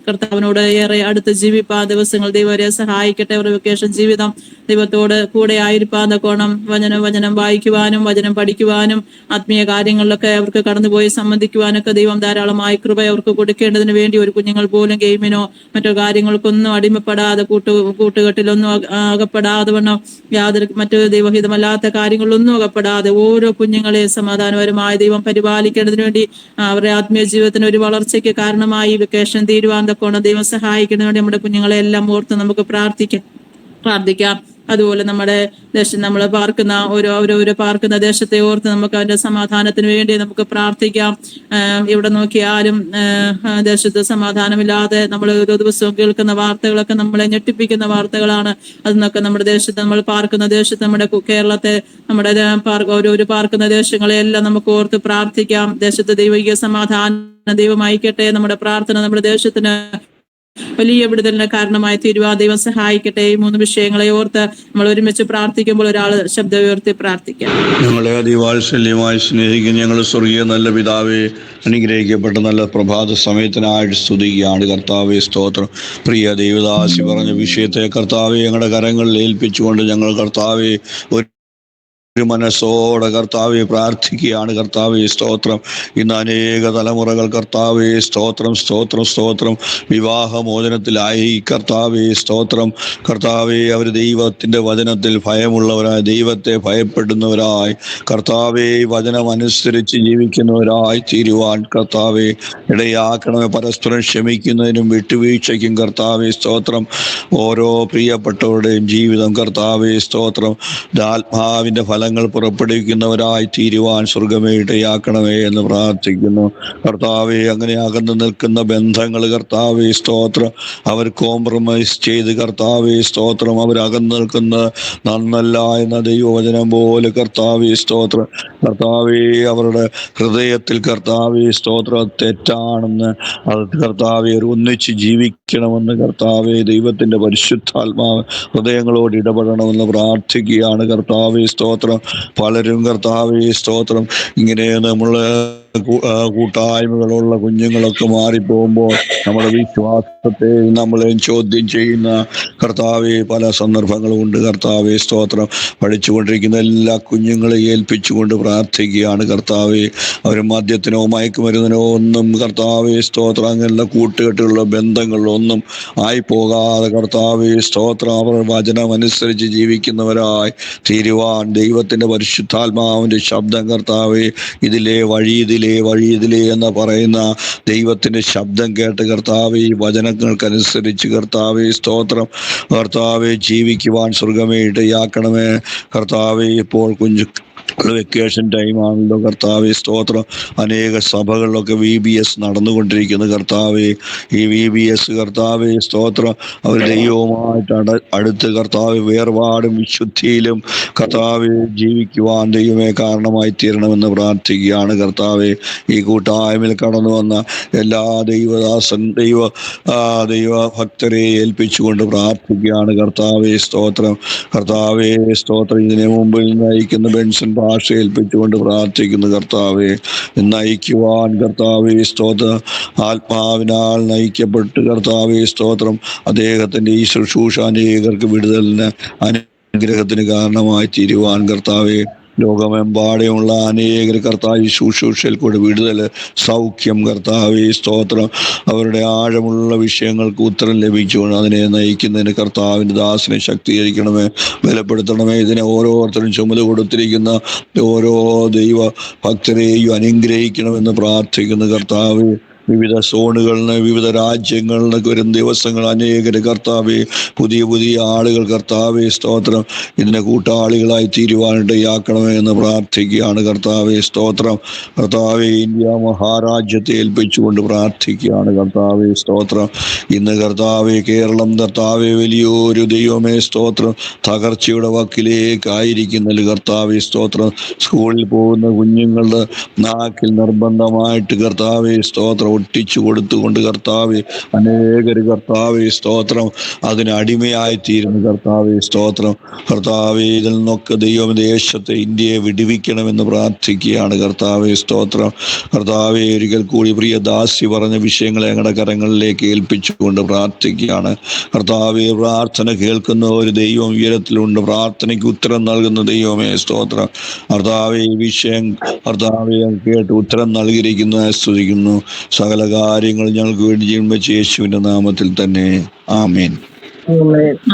കർത്താവിനോട് ഏറെ അടുത്ത് ജീവിപ്പാൻ ദിവസങ്ങൾ ദൈവം അവരെ സഹായിക്കട്ടെ. അവരുടെ വെക്കേഷൻ ജീവിതം ദൈവത്തോട് കൂടെ ആയിരിക്കാൻ തക്കോണം വചനം വായിക്കുവാനും വചനം പഠിക്കുവാനും ആത്മീയ കാര്യങ്ങളിലൊക്കെ അവർക്ക് കടന്നുപോയി സംബന്ധിക്കുവാനൊക്കെ ദൈവം ധാരാളമായി കൃപ അവർക്ക് കൊടുക്കേണ്ടതിന് വേണ്ടി ഒരു കുഞ്ഞുങ്ങൾ പോലും ഗെയിമിനോ മറ്റോ കാര്യങ്ങൾക്കൊന്നും അടിമപ്പെടാതെ കൂട്ടുകെട്ടിലൊന്നും അകപ്പെടാതെ വണ്ണം യാതൊരു മറ്റു ദൈവഹിതമല്ലാത്ത കാര്യങ്ങളിലൊന്നും അകപ്പെടാതെ ഓരോ കുഞ്ഞുങ്ങളെ സമാധാനപരമായ ദൈവം പരിപാലിക്കേണ്ടതിന് വേണ്ടി അവരുടെ ആത്മീയ ജീവിതത്തിന് ഒരു വളർച്ചയ്ക്ക് കാരണമായി വെക്കേഷൻ തീരുവാൻ തക്കോണം ദൈവം സഹായിക്കുന്നതിന് വേണ്ടി നമ്മുടെ കുഞ്ഞുങ്ങളെ എല്ലാം ഓർത്ത് നമുക്ക് പ്രാർത്ഥിക്കാം. അതുപോലെ നമ്മുടെ ദേശം നമ്മൾ പാർക്കുന്ന ഓരോ പാർക്കുന്ന ദേശത്തെ ഓർത്ത് നമുക്ക് അതിന്റെ സമാധാനത്തിന് വേണ്ടി നമുക്ക് പ്രാർത്ഥിക്കാം. എവിടെ നോക്കിയാലും ദേശത്ത് സമാധാനമില്ലാതെ നമ്മൾ ഓരോ ദിവസവും കേൾക്കുന്ന വാർത്തകളൊക്കെ നമ്മളെ ഞെട്ടിപ്പിക്കുന്ന വാർത്തകളാണ്. അതിനൊക്കെ നമ്മുടെ ദേശത്ത്, നമ്മൾ പാർക്കുന്ന ദേശത്ത്, നമ്മുടെ കേരളത്തെ, നമ്മുടെ ഓരോ പാർക്കുന്ന ദേശങ്ങളെല്ലാം നമുക്ക് ഓർത്ത് പ്രാർത്ഥിക്കാം. ദേശത്ത് ദൈവിക സമാധാന ദൈവം അയക്കട്ടെ. നമ്മുടെ പ്രാർത്ഥന നമ്മുടെ ദേശത്തിന് വലിയ വിടുതലിന് കാരണമായി തീരുവാൻ ദൈവം സഹായിക്കട്ടെ. ഈ 3 വിഷയങ്ങളെ ഓർത്ത് നമ്മൾ ഒരുമിച്ച് പ്രാർത്ഥിക്കുമ്പോൾ ഒരാൾ ശബ്ദം ഉയർത്തി പ്രാർത്ഥിക്കാം. ഞങ്ങളെ അതിവാത്സല്യമായി സ്നേഹിക്കുന്ന ഞങ്ങൾ സ്വർഗീയ നല്ല പിതാവേ, അനുഗ്രഹിക്കപ്പെട്ട നല്ല പ്രഭാത സമയത്തിനായിട്ട് സ്തുതിക്കുകയാണ് കർത്താവേ. സ്തോത്രം. പ്രിയ ദേവദാസി പറഞ്ഞ വിഷയത്തെ കർത്താവേ ഞങ്ങളുടെ കരങ്ങളിൽ ഏൽപ്പിച്ചുകൊണ്ട് ഞങ്ങൾ കർത്താവേ ഒരു മനസ്സോടെ കർത്താവെ പ്രാർത്ഥിക്കുകയാണ് കർത്താവെ. സ്തോത്രം. ഇന്ന് അനേക തലമുറകൾ കർത്താവെ സ്തോത്രം വിവാഹമോചനത്തിലായി കർത്താവെ. സ്തോത്രം. കർത്താവെ അവർ ദൈവത്തിൻ്റെ വചനത്തിൽ ഭയമുള്ളവരായി, ദൈവത്തെ ഭയപ്പെടുന്നവരായി കർത്താവെ, വചനം അനുസരിച്ച് ജീവിക്കുന്നവരായി തീരുവാൻ കർത്താവെ ഇടയാക്കണമേ. പരസ്പരം ക്ഷമിക്കുന്നതിനും വിട്ടുവീഴ്ചയ്ക്കും കർത്താവെ സ്തോത്രം. ഓരോ പ്രിയപ്പെട്ടവരുടെയും ജീവിതം കർത്താവെ സ്തോത്രം ആത്മാവിൻ്റെ ഫലങ്ങൾ പുറപ്പെടുവിക്കുന്നവരായി തീരുവാൻ സ്വർഗമേ ഇടയാക്കണമേ എന്ന് പ്രാർത്ഥിക്കുന്നു കർത്താവെ. അങ്ങനെ അകന്നു നിൽക്കുന്ന ബന്ധങ്ങൾ കർത്താവെ സ്തോത്രം അവർ കോംപ്രമൈസ് ചെയ്ത് കർത്താവെ സ്തോത്രം അവർ അകന്നു നിൽക്കുന്ന നന്നല്ല എന്ന ദൈവവചനം പോലെ കർത്താവെ സ്തോത്രം. കർത്താവെ അവരുടെ ഹൃദയത്തിൽ കർത്താവെ സ്തോത്രം തെറ്റാണെന്ന്, അത് കർത്താവെ ഒന്നിച്ച് ജീവിക്കണമെന്ന് കർത്താവെ ദൈവത്തിൻ്റെ പരിശുദ്ധാത്മാവ് ഹൃദയങ്ങളോട് ഇടപെടണമെന്ന് പ്രാർത്ഥിക്കുകയാണ് കർത്താവെ സ്തോത്രം. പലരും കർത്താവേ സ്തോത്രം ഇങ്ങനെ നമ്മൾ കൂട്ടായ്മകളുള്ള കുഞ്ഞുങ്ങളൊക്കെ മാറിപ്പോകുമ്പോൾ നമ്മുടെ വിശ്വാസത്തെ നമ്മളെ ചോദ്യം ചെയ്യുന്ന കർത്താവെ പല സന്ദർഭങ്ങളും ഉണ്ട് കർത്താവെ സ്തോത്രം. പഠിച്ചുകൊണ്ടിരിക്കുന്ന എല്ലാ കുഞ്ഞുങ്ങളെ ഏൽപ്പിച്ചുകൊണ്ട് പ്രാർത്ഥിക്കുകയാണ് കർത്താവെ. അവർ മദ്യത്തിനോ മയക്കുമരുന്നിനോ ഒന്നും കർത്താവെ സ്തോത്രം അങ്ങനെയുള്ള കൂട്ടുകെട്ടുള്ള ബന്ധങ്ങളിലൊന്നും ആയിപ്പോകാതെ കർത്താവെ സ്തോത്രം അവർ വചനം അനുസരിച്ച് ജീവിക്കുന്നവരായി തീരുവാൻ ദൈവത്തിൻ്റെ പരിശുദ്ധാത്മാവിൻ്റെ ശബ്ദം കർത്താവെ ഇതിലേ വഴി എന്ന് പറയുന്ന ദൈവത്തിൻ്റെ ശബ്ദം കേട്ട് കർത്താവെ ഈ വചനങ്ങൾക്കനുസരിച്ച് കർത്താവെ സ്തോത്രം കർത്താവെ ജീവിക്കുവാൻ സ്വർഗമേ ഇടയാക്കണമേ കർത്താവെ. ഇപ്പോൾ വെക്കേഷൻ ടൈമാണല്ലോ കർത്താവെ സ്തോത്രം. അനേക സഭകളിലൊക്കെ VBS നടന്നുകൊണ്ടിരിക്കുന്നു കർത്താവെ. ഈ VBS കർത്താവെ സ്തോത്രം അവർ ദൈവവുമായിട്ട് അടുത്ത് കർത്താവ് വേർപാടും വിശുദ്ധിയിലും കർത്താവെ ജീവിക്കുവാൻ ദൈവമേ കാരണമായി തീരണമെന്ന് പ്രാർത്ഥിക്കുകയാണ് കർത്താവെ. ഈ കൂട്ടായ്മയിൽ കടന്നു വന്ന എല്ലാ ദൈവഭക്തരെ ഏൽപ്പിച്ചുകൊണ്ട് പ്രാർത്ഥിക്കുകയാണ് കർത്താവെ സ്തോത്രം. കർത്താവെ സ്തോത്രം. ഇതിനു മുമ്പിൽ നയിക്കുന്ന ബെൻസൺ ഭാഷ ഏൽപ്പിച്ചുകൊണ്ട് പ്രാർത്ഥിക്കുന്നു കർത്താവെ. നയിക്കുവാൻ കർത്താവെ സ്തോത്രം ആത്മാവിനാൽ നയിക്കപ്പെട്ട് കർത്താവെ സ്തോത്രം അദ്ദേഹത്തിൻ്റെ ഈ ശുശ്രൂഷ അനേകർക്ക് വിടുതലിന് അനുഗ്രഹത്തിന് കാരണമായി തീരുവാൻ കർത്താവെ ലോകമെമ്പാടെയുള്ള അനേകർ കർത്താവ് ശുശ്രൂഷയിൽ കൂടെ വിടുതൽ സൗഖ്യം കർത്താവെ സ്തോത്രം അവരുടെ ആഴമുള്ള വിഷയങ്ങൾക്ക് ഉത്തരം ലഭിച്ചുകൊണ്ട് അതിനെ നയിക്കുന്നതിന് കർത്താവിൻ്റെ ദാസനെ ശക്തീകരിക്കണമേ, ബലപ്പെടുത്തണമേ. ഇതിനെ ഓരോരുത്തരും ചുമതല കൊടുത്തിരിക്കുന്ന ഓരോ ദൈവ ഭക്തരെയും അനുഗ്രഹിക്കണമെന്ന് പ്രാർത്ഥിക്കുന്ന കർത്താവ്. വിവിധ സോണുകളിൽ നിന്ന്, വിവിധ രാജ്യങ്ങളിൽ നിന്നൊക്കെ വരും ദിവസങ്ങൾ അനേകര് കർത്താവെ, പുതിയ പുതിയ ആളുകൾ കർത്താവെ സ്തോത്രം ഇതിന്റെ കൂട്ടാളികളായി തീരുവാനിടയാക്കണമേ എന്ന് പ്രാർത്ഥിക്കുകയാണ് കർത്താവെ സ്തോത്രം. കർത്താവെ, ഇന്ത്യ മഹാരാജ്യത്തെ ഏൽപ്പിച്ചുകൊണ്ട് പ്രാർത്ഥിക്കുകയാണ് കർത്താവെ സ്തോത്രം. ഇന്ന് കർത്താവെ കേരളം കർത്താവെ വലിയൊരു ദൈവമേ സ്തോത്രം തകർച്ചയുടെ വക്കിലേക്കായിരിക്കുന്നതിൽ കർത്താവെ സ്തോത്രം. സ്കൂളിൽ പോകുന്ന കുഞ്ഞുങ്ങളുടെ നാക്കിൽ നിർബന്ധമായിട്ട് കർത്താവെ സ്തോത്രം ഒട്ടിച്ചു കൊടുത്തുകൊണ്ട് കർത്താവെ അനേകര് കർത്താവെ സ്തോത്രം അതിന് അടിമയായിത്തീരുന്നു കർത്താവെ സ്തോത്രം. കർത്താവെ, ഇതിൽ നിന്നൊക്കെ ദൈവം ദേശത്തെ ഇന്ത്യയെ വിടുവിക്കണമെന്ന് പ്രാർത്ഥിക്കുകയാണ് കർത്താവെ സ്തോത്രം. കർത്താവെ, ഒരിക്കൽ കൂടി പ്രിയ ദാസി പറഞ്ഞ വിഷയങ്ങളെ ഞങ്ങളുടെ കരങ്ങളിലേക്ക് ഏൽപ്പിച്ചുകൊണ്ട് പ്രാർത്ഥിക്കുകയാണ് കർത്താവെ. പ്രാർത്ഥന കേൾക്കുന്ന ഒരു ദൈവം ഉയരത്തിലുണ്ട്, പ്രാർത്ഥനയ്ക്ക് ഉത്തരം നൽകുന്ന ദൈവമേ സ്തോത്രം. കർത്താവെ, ഈ വിഷയം കർത്താവെ കേട്ട് ഉത്തരം നൽകിയിരിക്കുന്ന സ്തുതിക്കുന്നു. സകല കാര്യങ്ങൾ ഞങ്ങൾക്ക് വേണ്ടി ചെയ്യുന്ന യേശുവിന്റെ നാമത്തിൽ തന്നെ ആമേൻ.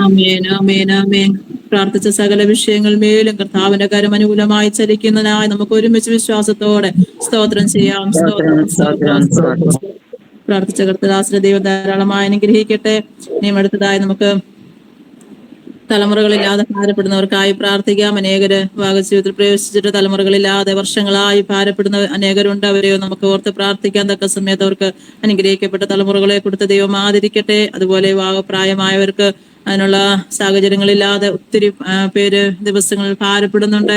ആമേൻ ആമേൻ ആമേൻ. പ്രാർത്ഥിച്ച സകല വിഷയങ്ങൾ മേലും കർത്താവിന്റെ കരം അനുകൂലമായി ചലിക്കുന്നതിനായി നമുക്ക് ഒരുമിച്ച് വിശ്വാസത്തോടെ സ്തോത്രം ചെയ്യാം. പ്രാർത്ഥിച്ച കർത്തദാസന്റെ ദൈവം ധാരാളമായി അനുഗ്രഹിക്കട്ടെ. ഇനിയും അടുത്തതായി നമുക്ക് തലമുറകളില്ലാതെ ഭാരപ്പെടുന്നവർക്കായി പ്രാർത്ഥിക്കാം. അനേകര് ഭാഗജീവിതത്തിൽ പ്രവേശിച്ചിട്ട് തലമുറകളില്ലാതെ വർഷങ്ങളായി ഭാരപ്പെടുന്ന അനേകരുണ്ട്. അവരെയോ നമുക്ക് ഓർത്ത് പ്രാർത്ഥിക്കാൻ തക്ക സമയത്ത് അവർക്ക് അനുഗ്രഹിക്കപ്പെട്ട തലമുറകളെ കൊടുത്ത് ദൈവം ആദരിക്കട്ടെ. അതുപോലെ വിവാഹപ്രായമായവർക്ക് അതിനുള്ള സാഹചര്യങ്ങളില്ലാതെ ഒത്തിരി പേര് ദിവസങ്ങളിൽ ഭാരപ്പെടുന്നുണ്ട്.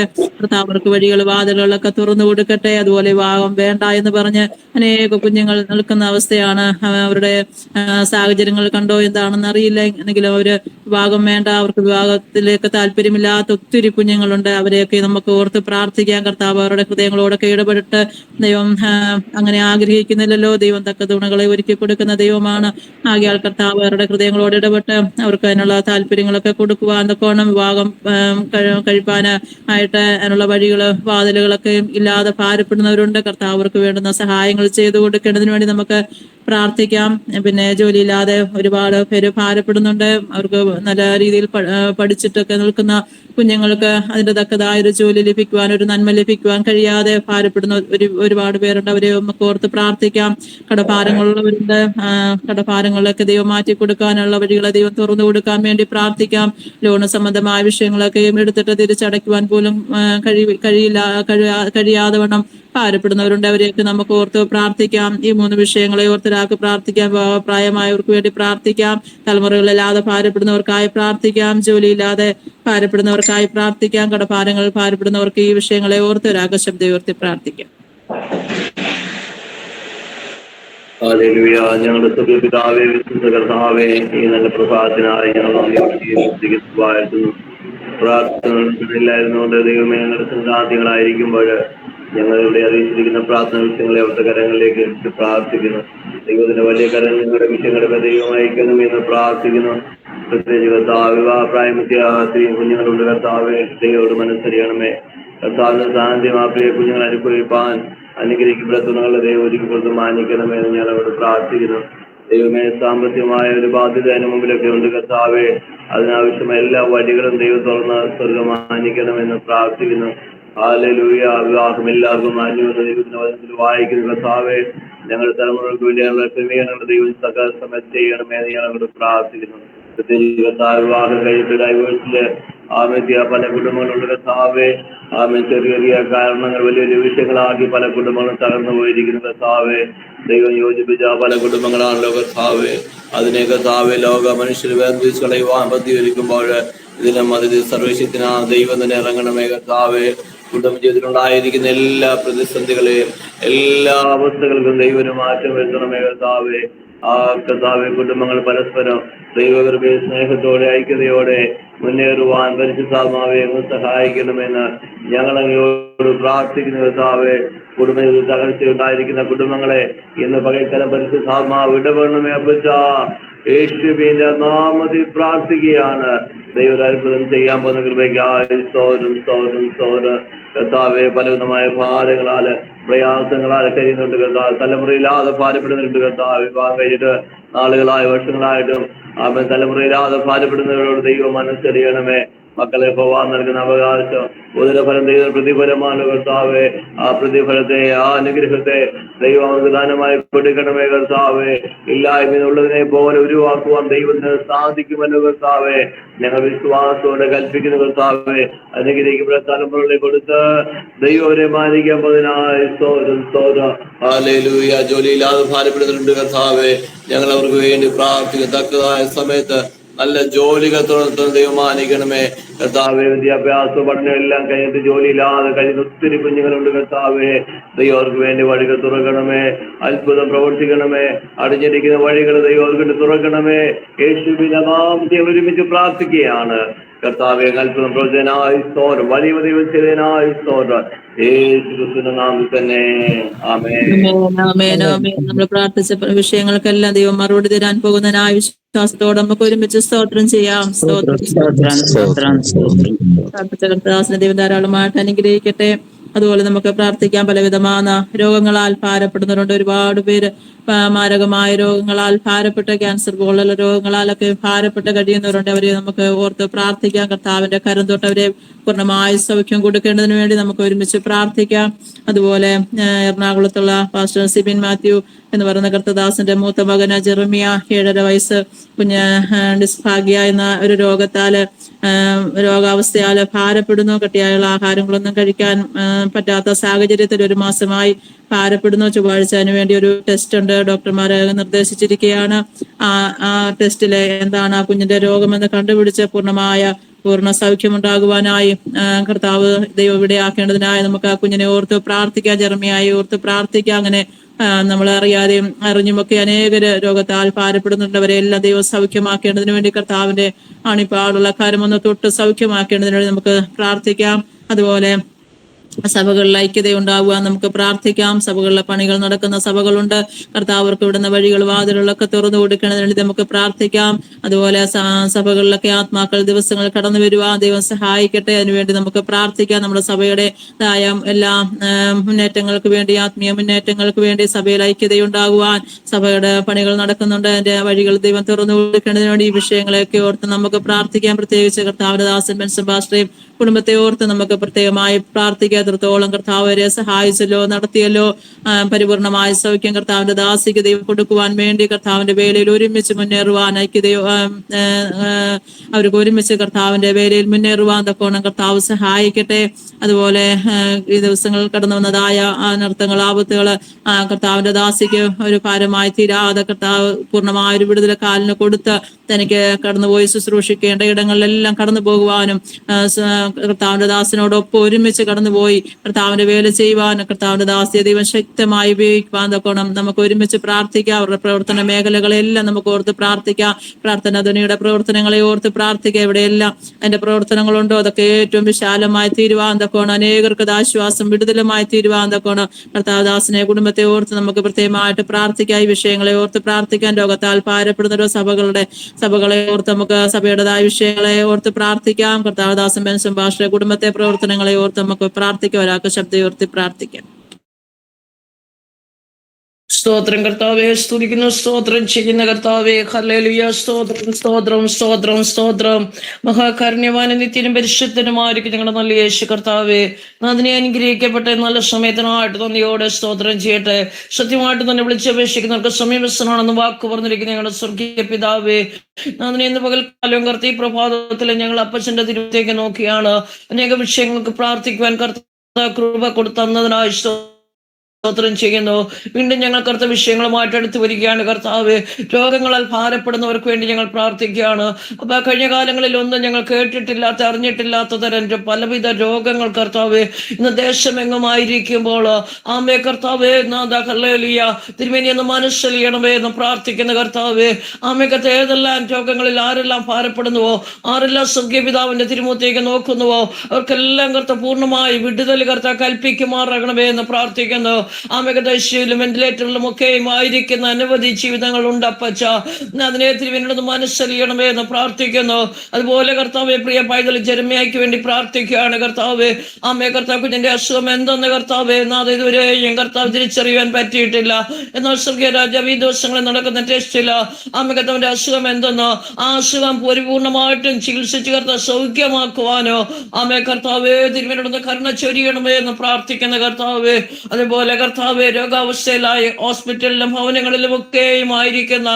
അവർക്ക് വഴികൾ വാതിലുകളൊക്കെ തുറന്നു കൊടുക്കട്ടെ. അതുപോലെ വിവാഹം വേണ്ട എന്ന് പറഞ്ഞ് അനേക കുഞ്ഞുങ്ങൾ നിൽക്കുന്ന അവസ്ഥയാണ്. അവരുടെ സാഹചര്യങ്ങൾ കണ്ടോ എന്താണെന്ന് അറിയില്ല, എന്നെങ്കിലും അവര് വിവാഹം വേണ്ട, അവർക്ക് വിവാഹത്തിലേക്ക് താല്പര്യമില്ലാത്ത ഒത്തിരി കുഞ്ഞുങ്ങളുണ്ട്. അവരെയൊക്കെ നമുക്ക് ഓർത്ത് പ്രാർത്ഥിക്കാം. കർത്താവ് അവരുടെ ഹൃദയങ്ങളോടൊക്കെ ഇടപെട്ട്, ദൈവം അങ്ങനെ ആഗ്രഹിക്കുന്നില്ലല്ലോ, ദൈവം തക്ക തുണകളെ ഒരുക്കി കൊടുക്കുന്ന ദൈവമാണ്. ആകയാൽ കർത്താവ് അവരുടെ ഹൃദയങ്ങളോട് ഇടപെട്ട് അവർക്ക് അതിനുള്ള താല്പര്യങ്ങളൊക്കെ കൊടുക്കുവാൻ തക്കോണം വിവാഹം കഴിപ്പാനായിട്ട് അതിനുള്ള വഴികള് വാതിലുകളൊക്കെ ഇല്ലാതെ ഭാരപ്പെടുന്നവരുണ്ട്. കർത്താവ് അവർക്ക് വേണ്ടുന്ന സഹായങ്ങൾ ചെയ്തു കൊടുക്കേണ്ടതിന് വേണ്ടി നമുക്ക് പ്രാർത്ഥിക്കാം. പിന്നെ ജോലിയില്ലാതെ ഒരുപാട് പേര് ഭാരപ്പെടുന്നുണ്ട്. അവർക്ക് നല്ല രീതിയിൽ പഠിച്ചിട്ടൊക്കെ നിൽക്കുന്ന കുഞ്ഞുങ്ങൾക്ക് അതിന്റെ തക്കതായ ഒരു ജോലി ലഭിക്കുവാൻ, ഒരു നന്മ ലഭിക്കുവാൻ കഴിയാതെ ഭാരപ്പെടുന്ന ഒരുപാട് പേരുണ്ട്. അവരെ നമുക്ക് ഓർത്ത് പ്രാർത്ഥിക്കാം. കടഭാരങ്ങളുള്ളവരുണ്ട്. കടഭാരങ്ങളിലൊക്കെ ദൈവം മാറ്റി കൊടുക്കാനുള്ള വഴികളെ ദൈവം തുറന്നു കൊടുക്കാൻ വേണ്ടി പ്രാർത്ഥിക്കാം. ലോണ് സംബന്ധമായ വിഷയങ്ങളൊക്കെ എടുത്തിട്ട് തിരിച്ചടയ്ക്കുവാൻ പോലും കഴിയാതെ വണ്ണം ഭാരപ്പെടുന്നവരുണ്ട്. അവരെയൊക്കെ നമുക്ക് ഓർത്ത് പ്രാർത്ഥിക്കാം. ഈ 3 വിഷയങ്ങളെ ഓർത്തൊരാൾക്ക് പ്രാർത്ഥിക്കാം. പ്രായമായവർക്ക് വേണ്ടി പ്രാർത്ഥിക്കാം. തലമുറകളില്ലാതെ ഭാരപ്പെടുന്നവർക്കായി പ്രാർത്ഥിക്കാം. ജോലിയില്ലാതെ ഭാരപ്പെടുന്നവർക്കായി പ്രാർത്ഥിക്കാം. കടഭാരങ്ങൾ ഭാരപ്പെടുന്നവർക്ക് ഈ വിഷയങ്ങളെ ഓർത്ത് ഒരാൾക്ക് ശബ്ദം ഉയർത്തി പ്രാർത്ഥിക്കാം. ഞങ്ങളുടെ പിതാവേ, വിശുദ്ധ കർത്താവേ, ഈ നല്ല പ്രസാദത്തിനായി ഞങ്ങൾ വാഴ്ത്തുന്നു. പ്രാർത്ഥനയില്ലായിരുന്നുകൊണ്ട് ദൈവമേ, ഞങ്ങളുടെ സംക്രാന്തികളായിരിക്കുമ്പോൾ ഞങ്ങളുടെ അറിയിച്ചിരിക്കുന്ന പ്രാർത്ഥന വിഷയങ്ങളെ അവിടുത്തെ കരങ്ങളിലേക്ക് എടുത്ത് പ്രാർത്ഥിക്കുന്നു. ദൈവത്തിന്റെ വലിയ കരം നിങ്ങളുടെ വിഷയങ്ങളുടെ ദൈവം അയക്കണം എന്ന് പ്രാർത്ഥിക്കുന്നു. പ്രത്യേകിച്ച് കർത്താവ് വിവാഹപ്രായമെത്തിയ സ്ത്രീ കുഞ്ഞുങ്ങളുണ്ട്. കർത്താവെ, ദൈവത്തോട് മനസ്സറിയണമേ. കർത്താവിന്റെ സാന്നിധ്യം ആ പ്രിയ കുഞ്ഞുങ്ങൾ അനുഭവിപ്പാൻ അനുഗ്രഹിക്കപ്പെട്ട തുണകളുടെ ദൈവം ഒരുക്കി മാനിക്കണമെന്ന് ഞാൻ അവിടെ പ്രാർത്ഥിക്കുന്നു. ദൈവമേ, സാമ്പത്തികമായ ഒരു ബാധ്യത അതിന് മുമ്പിലൊക്കെ ഉണ്ട്. കർത്താവെ, അതിനാവശ്യമായ എല്ലാ വഴികളും ദൈവം തുറന്ന് സ്വർഗം മാനിക്കണമെന്ന് പ്രാർത്ഥിക്കുന്നു. ഹല്ലേലൂയ. വിവാഹം എല്ലാവർക്കും മാന്യമെന്ന് ദൈവത്തിന്റെ വചനത്തിൽ വായിക്കുന്നു. കർത്താവെ, ഞങ്ങളുടെ തലമുറകൾക്ക് വേണ്ടി ഞങ്ങളുടെ ക്രമീകരണങ്ങളുടെ ദൈവം സകല സമയത്ത് ചെയ്യണമെന്ന് ഞാൻ അവിടെ പ്രാർത്ഥിക്കുന്നു. പ്രത്യേകിച്ച് കർത്താവ് വിവാഹം കഴിച്ച് ഡൈവേഴ്സില് ആമെത്തിയ പല കുടുംബങ്ങളുണ്ട്. കർത്താവെ, ചെറിയ ചെറിയ കാരണങ്ങൾ വലിയ വലിയ വിഷയങ്ങളാക്കി പല കുടുംബങ്ങളും തകർന്നു പോയിരിക്കുന്നു. കർത്താവെ, ദൈവം യോജിപ്പിച്ച പല കുടുംബങ്ങളാണല്ലോ കർത്താവെ. അതിനെ കർത്താവെ, ലോക മനുഷ്യർ വേർതിരിച്ച് കളയുവാൻ പദ്ധതിയൊരുക്കുമ്പോൾ ഇതിനും അതിഥി സർവശക്തിനാ ദൈവം തന്നെ ഇറങ്ങണമേ. കർത്താവെ, കുടുംബ ജീവിതത്തിലുണ്ടായിരിക്കുന്ന എല്ലാ പ്രതിസന്ധികളെയും എല്ലാ അവസ്ഥകൾക്കും ദൈവം ഒരു മാറ്റം വരുത്തണമേ. കർത്താവെ, കർത്താവെ, കുടുംബങ്ങൾ പരസ്പരം ദൈവകൃപയെ സ്നേഹത്തോടെ ഐക്യതയോടെ മുന്നേറുവാൻ പരിശുദ്ധാത്മാവെ സഹായിക്കണമെന്ന് ഞങ്ങൾ അങ്ങയോട് പ്രാർത്ഥിക്കുന്നു. കർത്താവെ, കുടുംബത്തിൽ തകർച്ചയുണ്ടായിരിക്കുന്ന കുടുംബങ്ങളെ ഇന്ന് പകൽക്കാലം പരിശുദ്ധാത്മാവ് ഇടപെടണമേ. അപ്പച്ച, യേശുവിന്റെ നാമത്തിൽ പ്രാർത്ഥിക്കുകയാണ്. ദൈവം അത്ഭുതം ചെയ്യാൻ പോകുന്ന കൃപയ്ക്കായി സ്തോത്രം. കർത്താവെ, പലവിധമായ ഭാരങ്ങളാല് പ്രയാസങ്ങളാൽ കഴിയുന്നുണ്ട്. കർത്താവ്, തലമുറയില്ലാതെ ഭാരപ്പെടുന്നുണ്ട്. കർത്താവ്, വിവാഹം കഴിഞ്ഞിട്ട് നാളുകളായി വർഷങ്ങളായിട്ടും അവൻ തലമുറയില്ലാതെ ഭാരപ്പെടുന്നവരോട് ദൈവം മനസ്സറിയണമേ. മക്കളെ പോവാൻ നൽകുന്ന അവകാശം ഉദരഫലം ദൈവം പ്രതിഫലമാണ് കർത്താവെ. ആ പ്രതിഫലത്തെ, ആ അനുഗ്രഹത്തെ ദൈവം ദാനമായി കൊടുക്കണമേ കർത്താവെ. ഇല്ലായ്മയുള്ളതിനെ പോലെ ഉരുവാക്കുവാൻ ദൈവത്തിന് സാധിക്കുമല്ലോ കർത്താവെ. ഞങ്ങൾ വിശ്വാസത്തോടെ കൽപ്പിക്കുന്ന കർത്താവെ, അനുഗ്രഹിക്കപ്പെട്ട തലമുറകളെ കൊടുത്ത് ദൈവം അവരെ മാനിക്കാൻ പോകുന്നതിനായി സ്തോത്രം സ്തോത്രം. ഹല്ലേലൂയ. ജോലിയില്ലാതെ ഭാരപ്പെടുന്നുണ്ട് കർത്താവെ, ഞങ്ങൾ അവർക്ക് വേണ്ടി പ്രാർത്ഥിക്കുക. തക്കതായ സമയത്ത് നല്ല ജോലികൾ തുടർന്ന് ദൈവം മാനിക്കണമേ കർത്താവെ. വിദ്യാഭ്യാസ പഠനം എല്ലാം കഴിഞ്ഞിട്ട് ജോലിയില്ലാതെ കഴിയുന്ന ഒത്തിരി കുഞ്ഞുങ്ങളുണ്ട് കർത്താവെ. ദൈവം അവർക്ക് വേണ്ടി വഴികൾ തുറക്കണമേ, അത്ഭുതം പ്രവർത്തിക്കണമേ. അടിഞ്ഞിരിക്കുന്ന വഴികൾ ദൈവം അവർക്ക് തുറക്കണമേ. യേശുവിന്റെ നാമത്തിൽ ഒരുമിച്ച് പ്രാർത്ഥിക്കുകയാണ് കർത്താവെ. അത്ഭുതം പ്രവചനായി സ്തോത്രം, വലിയ ദൈവം ചെയ്തതിനായി സ്തോത്രം. യേശു ക്രിസ്തുവിന്റെ നാമത്തിൽ തന്നെ ആമേൻ. നമ്മൾ പ്രാർത്ഥിച്ച വിഷയങ്ങൾക്കെല്ലാം ദൈവം മറുപടി തരാൻ പോകുന്നതിനായ വിശ്വാസത്തോടെ നമുക്ക് ഒരുമിച്ച് സ്തോത്രം ചെയ്യാം. പ്രാർത്ഥിച്ച കർത്താവിനെ ദൈവം ധാരാളമായിട്ട് അനുഗ്രഹിക്കട്ടെ. അതുപോലെ നമുക്ക് പ്രാർത്ഥിക്കാം. പലവിധமான രോഗങ്ങളാൽ ഭാരപ്പെടുന്നവരുണ്ട്. ഒരുപാട് പേര് മാരകമായ രോഗങ്ങളാൽ ഭാരപ്പെട്ട്, ക്യാൻസർ പോലുള്ള രോഗങ്ങളാലൊക്കെ ഭാരപ്പെട്ട് കഴിയുന്നവരുണ്ട്. അവരെ നമുക്ക് ഓർത്ത് പ്രാർത്ഥിക്കാം. കർത്താവിന്റെ കരം തൊട്ട് അവരെ പൂർണ്ണമായ സൗഖ്യം കൊടുക്കേണ്ടതിന് വേണ്ടി നമുക്ക് ഒരുമിച്ച് പ്രാർത്ഥിക്കാം. അതുപോലെ എറണാകുളത്തുള്ള പാസ്റ്റർ സിബിൻ മാത്യു എന്ന് പറയുന്ന കർത്തദാസിന്റെ മൂത്ത മകന് ജെറമിയ 7.5 വയസ്സ്, കുഞ്ഞ് ഡിസ്ഫാഗിയ എന്ന ഒരു രോഗാവസ്ഥയാല് ഭാരപ്പെടുന്നു. കട്ടിയായുള്ള ആഹാരങ്ങളൊന്നും കഴിക്കാൻ പറ്റാത്ത സാഹചര്യത്തിൽ 1 മാസമായി ഭാരപ്പെടുന്നു. ചൊവ്വാഴ്ച അതിനു വേണ്ടി ഒരു ടെസ്റ്റ് ഉണ്ട്, ഡോക്ടർമാരെ നിർദ്ദേശിച്ചിരിക്കുകയാണ്. ആ ടെസ്റ്റില് എന്താണ് ആ കുഞ്ഞിന്റെ രോഗമെന്ന് കണ്ടുപിടിച്ച് പൂർണ്ണ സൗഖ്യമുണ്ടാകുവാനായി കർത്താവ് ദൈവം ഇവിടെ ആക്കേണ്ടതിനായി നമുക്ക് ആ കുഞ്ഞിനെ ഓർത്ത് പ്രാർത്ഥിക്കാം. ജെറമിയായി ഓർത്ത് പ്രാർത്ഥിക്കാം. അങ്ങനെ നമ്മൾ അറിയാതെയും അറിഞ്ഞുമൊക്കെ അനേകര് രോഗത്താൽ ഭാരപ്പെടുന്നുണ്ടവരെ എല്ലാം ദൈവം സൗഖ്യമാക്കേണ്ടതിന് വേണ്ടി കർത്താവിന്റെ ആണിപ്പാടുള്ള കരമൊന്ന് തൊട്ട് സൗഖ്യമാക്കേണ്ടതിന് വേണ്ടി നമുക്ക് പ്രാർത്ഥിക്കാം. അതുപോലെ സഭകളിൽ ഐക്യതയുണ്ടാകുവാൻ നമുക്ക് പ്രാർത്ഥിക്കാം. സഭകളിലെ പണികൾ നടക്കുന്ന സഭകളുണ്ട്. കർത്താവർക്ക് ഇവിടുന്ന വഴികൾ വാതിലുകളൊക്കെ തുറന്നു കൊടുക്കുന്നതിന് വേണ്ടി നമുക്ക് പ്രാർത്ഥിക്കാം. അതുപോലെ സഭകളിലൊക്കെ ആത്മാക്കൾ ദിവസങ്ങൾ കടന്നു വരുവാൻ ദൈവം സഹായിക്കട്ടെ. അതിനുവേണ്ടി നമുക്ക് പ്രാർത്ഥിക്കാം. നമ്മുടെ സഭയുടേതായ എല്ലാ മുന്നേറ്റങ്ങൾക്ക് വേണ്ടി, ആത്മീയ മുന്നേറ്റങ്ങൾക്ക് വേണ്ടി സഭയിൽ ഐക്യതയുണ്ടാകുവാൻ സഭയുടെ പണികൾ നടക്കുന്നുണ്ട്. അതിന്റെ വഴികൾ ദൈവം തുറന്നു കൊടുക്കുന്നതിന് വേണ്ടി ഈ വിഷയങ്ങളെയൊക്കെ ഓർത്ത് നമുക്ക് പ്രാർത്ഥിക്കാം. പ്രത്യേകിച്ച് കർത്താവിന്റെ ദാസൻ ബെൻസൺ പാസ്റ്ററേയും കുടുംബത്തെ ഓർത്ത് നമുക്ക് പ്രത്യേകമായി പ്രാർത്ഥിക്കാം. എത്രത്തോളം കർത്താവ് അവരെ സഹായിച്ചല്ലോ, നടത്തിയല്ലോ. പരിപൂർണമായ സൗഖ്യം കർത്താവിന്റെ ദാസിക്ക് ദൈവം കൊടുക്കുവാൻ വേണ്ടി കർത്താവിന്റെ വേലയിൽ ഒരുമിച്ച് മുന്നേറുവാൻ, ഐക്യതയോ അവർക്ക് ഒരുമിച്ച് കർത്താവിന്റെ വേലയിൽ മുന്നേറുവാൻ തക്കോണം കർത്താവ് സഹായിക്കട്ടെ. അതുപോലെ ഈ ദിവസങ്ങൾ കടന്നു വന്നതായ അനർത്ഥങ്ങൾ, ആപത്തുകൾ കർത്താവിന്റെ ദാസിക്ക് ഒരു ഭാരമായി തീരാതെ കർത്താവ് പൂർണ്ണമായ ഒരു വിടുതൽ കാലിന് കൊടുത്ത് തനിക്ക് കടന്നുപോയി ശുശ്രൂഷിക്കേണ്ട ഇടങ്ങളിലെല്ലാം കടന്നു പോകുവാനും കർത്താവിന്റെ ദാസിനോടൊപ്പം ഒരുമിച്ച് കടന്നുപോയി കർത്താവിന്റെ വേല ചെയ്യുവാനും കർത്താവിന്റെ ദാസിയെ ദൈവം ശക്തമായി ഉപയോഗിക്കുവാൻ തക്കോണം നമുക്ക് ഒരുമിച്ച് പ്രാർത്ഥിക്കാം. അവരുടെ പ്രവർത്തന മേഖലകളെല്ലാം നമുക്ക് ഓർത്ത് പ്രാർത്ഥിക്കാം. പ്രാർത്ഥന ധ്വനിയുടെ പ്രവർത്തനങ്ങളെ ഓർത്ത് പ്രാർത്ഥിക്കാം. എവിടെയെല്ലാം അതിന്റെ പ്രവർത്തനങ്ങളുണ്ടോ അതൊക്കെ ഏറ്റവും വിശാലമായി തീരുവാൻ തക്കോണം, അനേകർക്ക് ആശ്വാസം വിടുതലുമായി തീരുവാൻ തക്കോണം കർത്താവ് ദാസിനെ കുടുംബത്തെ ഓർത്ത് നമുക്ക് പ്രത്യേകമായിട്ട് പ്രാർത്ഥിക്കാം. ഈ വിഷയങ്ങളെ ഓർത്ത് പ്രാർത്ഥിക്കാൻ. രോഗത്താൽ ഭാരപ്പെടുന്ന സഭകളെ ഓർത്ത് നമുക്ക് സഭയുടേതായ വിഷയങ്ങളെ ഓർത്ത് പ്രാർത്ഥിക്കാം. കർത്താവ് ദാസൻ ബെൻസൺ പാസ്റ്ററുടെ കുടുംബത്തെ പ്രവർത്തനങ്ങളെ ഓർത്ത് നമുക്ക് പ്രാർത്ഥിക്കാം. ഒരാൾക്ക് ശബ്ദം ഉയർത്തി പ്രാർത്ഥിക്കാം. സ്തോത്രം കർത്താവേ, സ്തുതിക്കുന്നു, സ്തോത്രം ചെയ്യുന്ന കർത്താവേ. ഹല്ലേലൂയ. സ്തോത്രം സ്തോത്രം സ്തോത്രം സ്തോത്രം. മഹാകാരുണ്യവാനും നിത്യനും പരിശുദ്ധനുമായിരിക്കും ഞങ്ങളുടെ നല്ല യേശു കർത്താവേ. അതിനെ അനുഗ്രഹിക്കപ്പെട്ട നല്ല സമയത്തിനായിട്ട് നന്ദിയോടെ സ്തോത്രം ചെയ്യട്ടെ. സത്യമായിട്ട് തന്നെ വിളിച്ചപേക്ഷിക്കുന്നവർക്ക് സമീപസ്ഥനാണെന്ന് വാക്ക് പറഞ്ഞിരിക്കുന്ന ഞങ്ങളുടെ സ്വർഗീയ പിതാവേ, അതിനെ ഇന്ന് പകൽക്കാലം കർത്തി പ്രഭാതത്തിൽ ഞങ്ങൾ അപ്പച്ചന്റെ തിരുവത്തേക്ക് നോക്കിയാണ് അനേക വിഷയങ്ങൾക്ക് പ്രാർത്ഥിക്കുവാൻ കർത്താവ് കൃപ കൊടുത്തന്നതിനായി സ്തോത്രം ചെയ്യുന്നു. വീണ്ടും ഞങ്ങൾ കർത്ത വിഷയങ്ങളുമായിട്ട് അടുത്ത് വരികയാണ് കർത്താവ്. രോഗങ്ങളാൽ ഭാരപ്പെടുന്നവർക്ക് വേണ്ടി ഞങ്ങൾ പ്രാർത്ഥിക്കുകയാണ്. അപ്പൊ കഴിഞ്ഞ കാലങ്ങളിൽ ഒന്നും ഞങ്ങൾ കേട്ടിട്ടില്ലാത്ത, അറിഞ്ഞിട്ടില്ലാത്ത തരം പലവിധ രോഗങ്ങൾ കർത്താവ് ഇന്ന് ദേശമെങ്ങുമായിരിക്കുമ്പോൾ ആമേ കർത്താവേ ഹല്ലേലൂയ തിരുമേനി എന്ന് മനസ്സലിയണമേ എന്ന് പ്രാർത്ഥിക്കുന്ന കർത്താവ്. ആമേക്കത്തെ ഏതെല്ലാം രോഗങ്ങളിൽ ആരെല്ലാം ഭാരപ്പെടുന്നുവോ, ആരെല്ലാം സ്വർഗീയ പിതാവിന്റെ തിരുമുഖത്തേക്ക് നോക്കുന്നുവോ അവർക്കെല്ലാം കർത്ത പൂർണ്ണമായി വിടുതൽ കർത്ത കൽപ്പിക്കുമാറാകണമേ എന്ന് പ്രാർത്ഥിക്കുന്നു. ആമേ കർത്താവ് വെന്റിലേറ്ററിലും ഒക്കെയും ആയിരിക്കുന്ന അനവധി ജീവിതങ്ങളുണ്ട് അപ്പച്ച. അതിനെ തിരുവേനോട് മനസ്സറിയണമേ എന്ന് പ്രാർത്ഥിക്കുന്നു. അതുപോലെ കർത്താവെ പ്രിയ പൈതൽ ജെറമ്യായ്ക്ക് വേണ്ടി പ്രാർത്ഥിക്കുകയാണ് കർത്താവെ. ആമേ കർത്താവ് കുഞ്ഞിന്റെ അസുഖം എന്തെന്ന് കർത്താവെ എന്നാത് ഇതുവരെയും കർത്താവ് തിരിച്ചറിയാൻ പറ്റിയിട്ടില്ല. എന്നാൽ സ്വർഗീയ രാജാവ് ഈ ദിവസങ്ങളിൽ നടക്കുന്ന ടെസ്റ്റില്ല ആമേ കർത്താവിന്റെ അസുഖം എന്തെന്നോ ആ അസുഖം പരിപൂർണമായിട്ടും ചികിത്സിച്ച് കർത്താവ് സൗഖ്യമാക്കുവാനോ ആമേ കർത്താവെ തിരുവേനോട് കരുണ ചൊരിയണമേ എന്ന് പ്രാർത്ഥിക്കുന്ന കർത്താവെ. അതുപോലെ കർത്താവെ രോഗാവസ്ഥയിലായി ഹോസ്പിറ്റലിലും ഭവനങ്ങളിലും ഒക്കെയും ആയിരിക്കുന്ന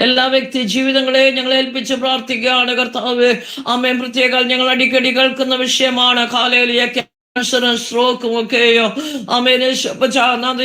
എല്ലാ വ്യക്തി ജീവിതങ്ങളെ ഞങ്ങൾ ഏൽപ്പിച്ച് പ്രാർത്ഥിക്കുകയാണ് കർത്താവ്. ആമേൻ. പ്രത്യേക ഞങ്ങൾ അടിക്കടി കേൾക്കുന്ന വിഷയമാണ് കാലയിലേക്ക് സ്ട്രോക്കും ഒക്കെയോ ആമേനെ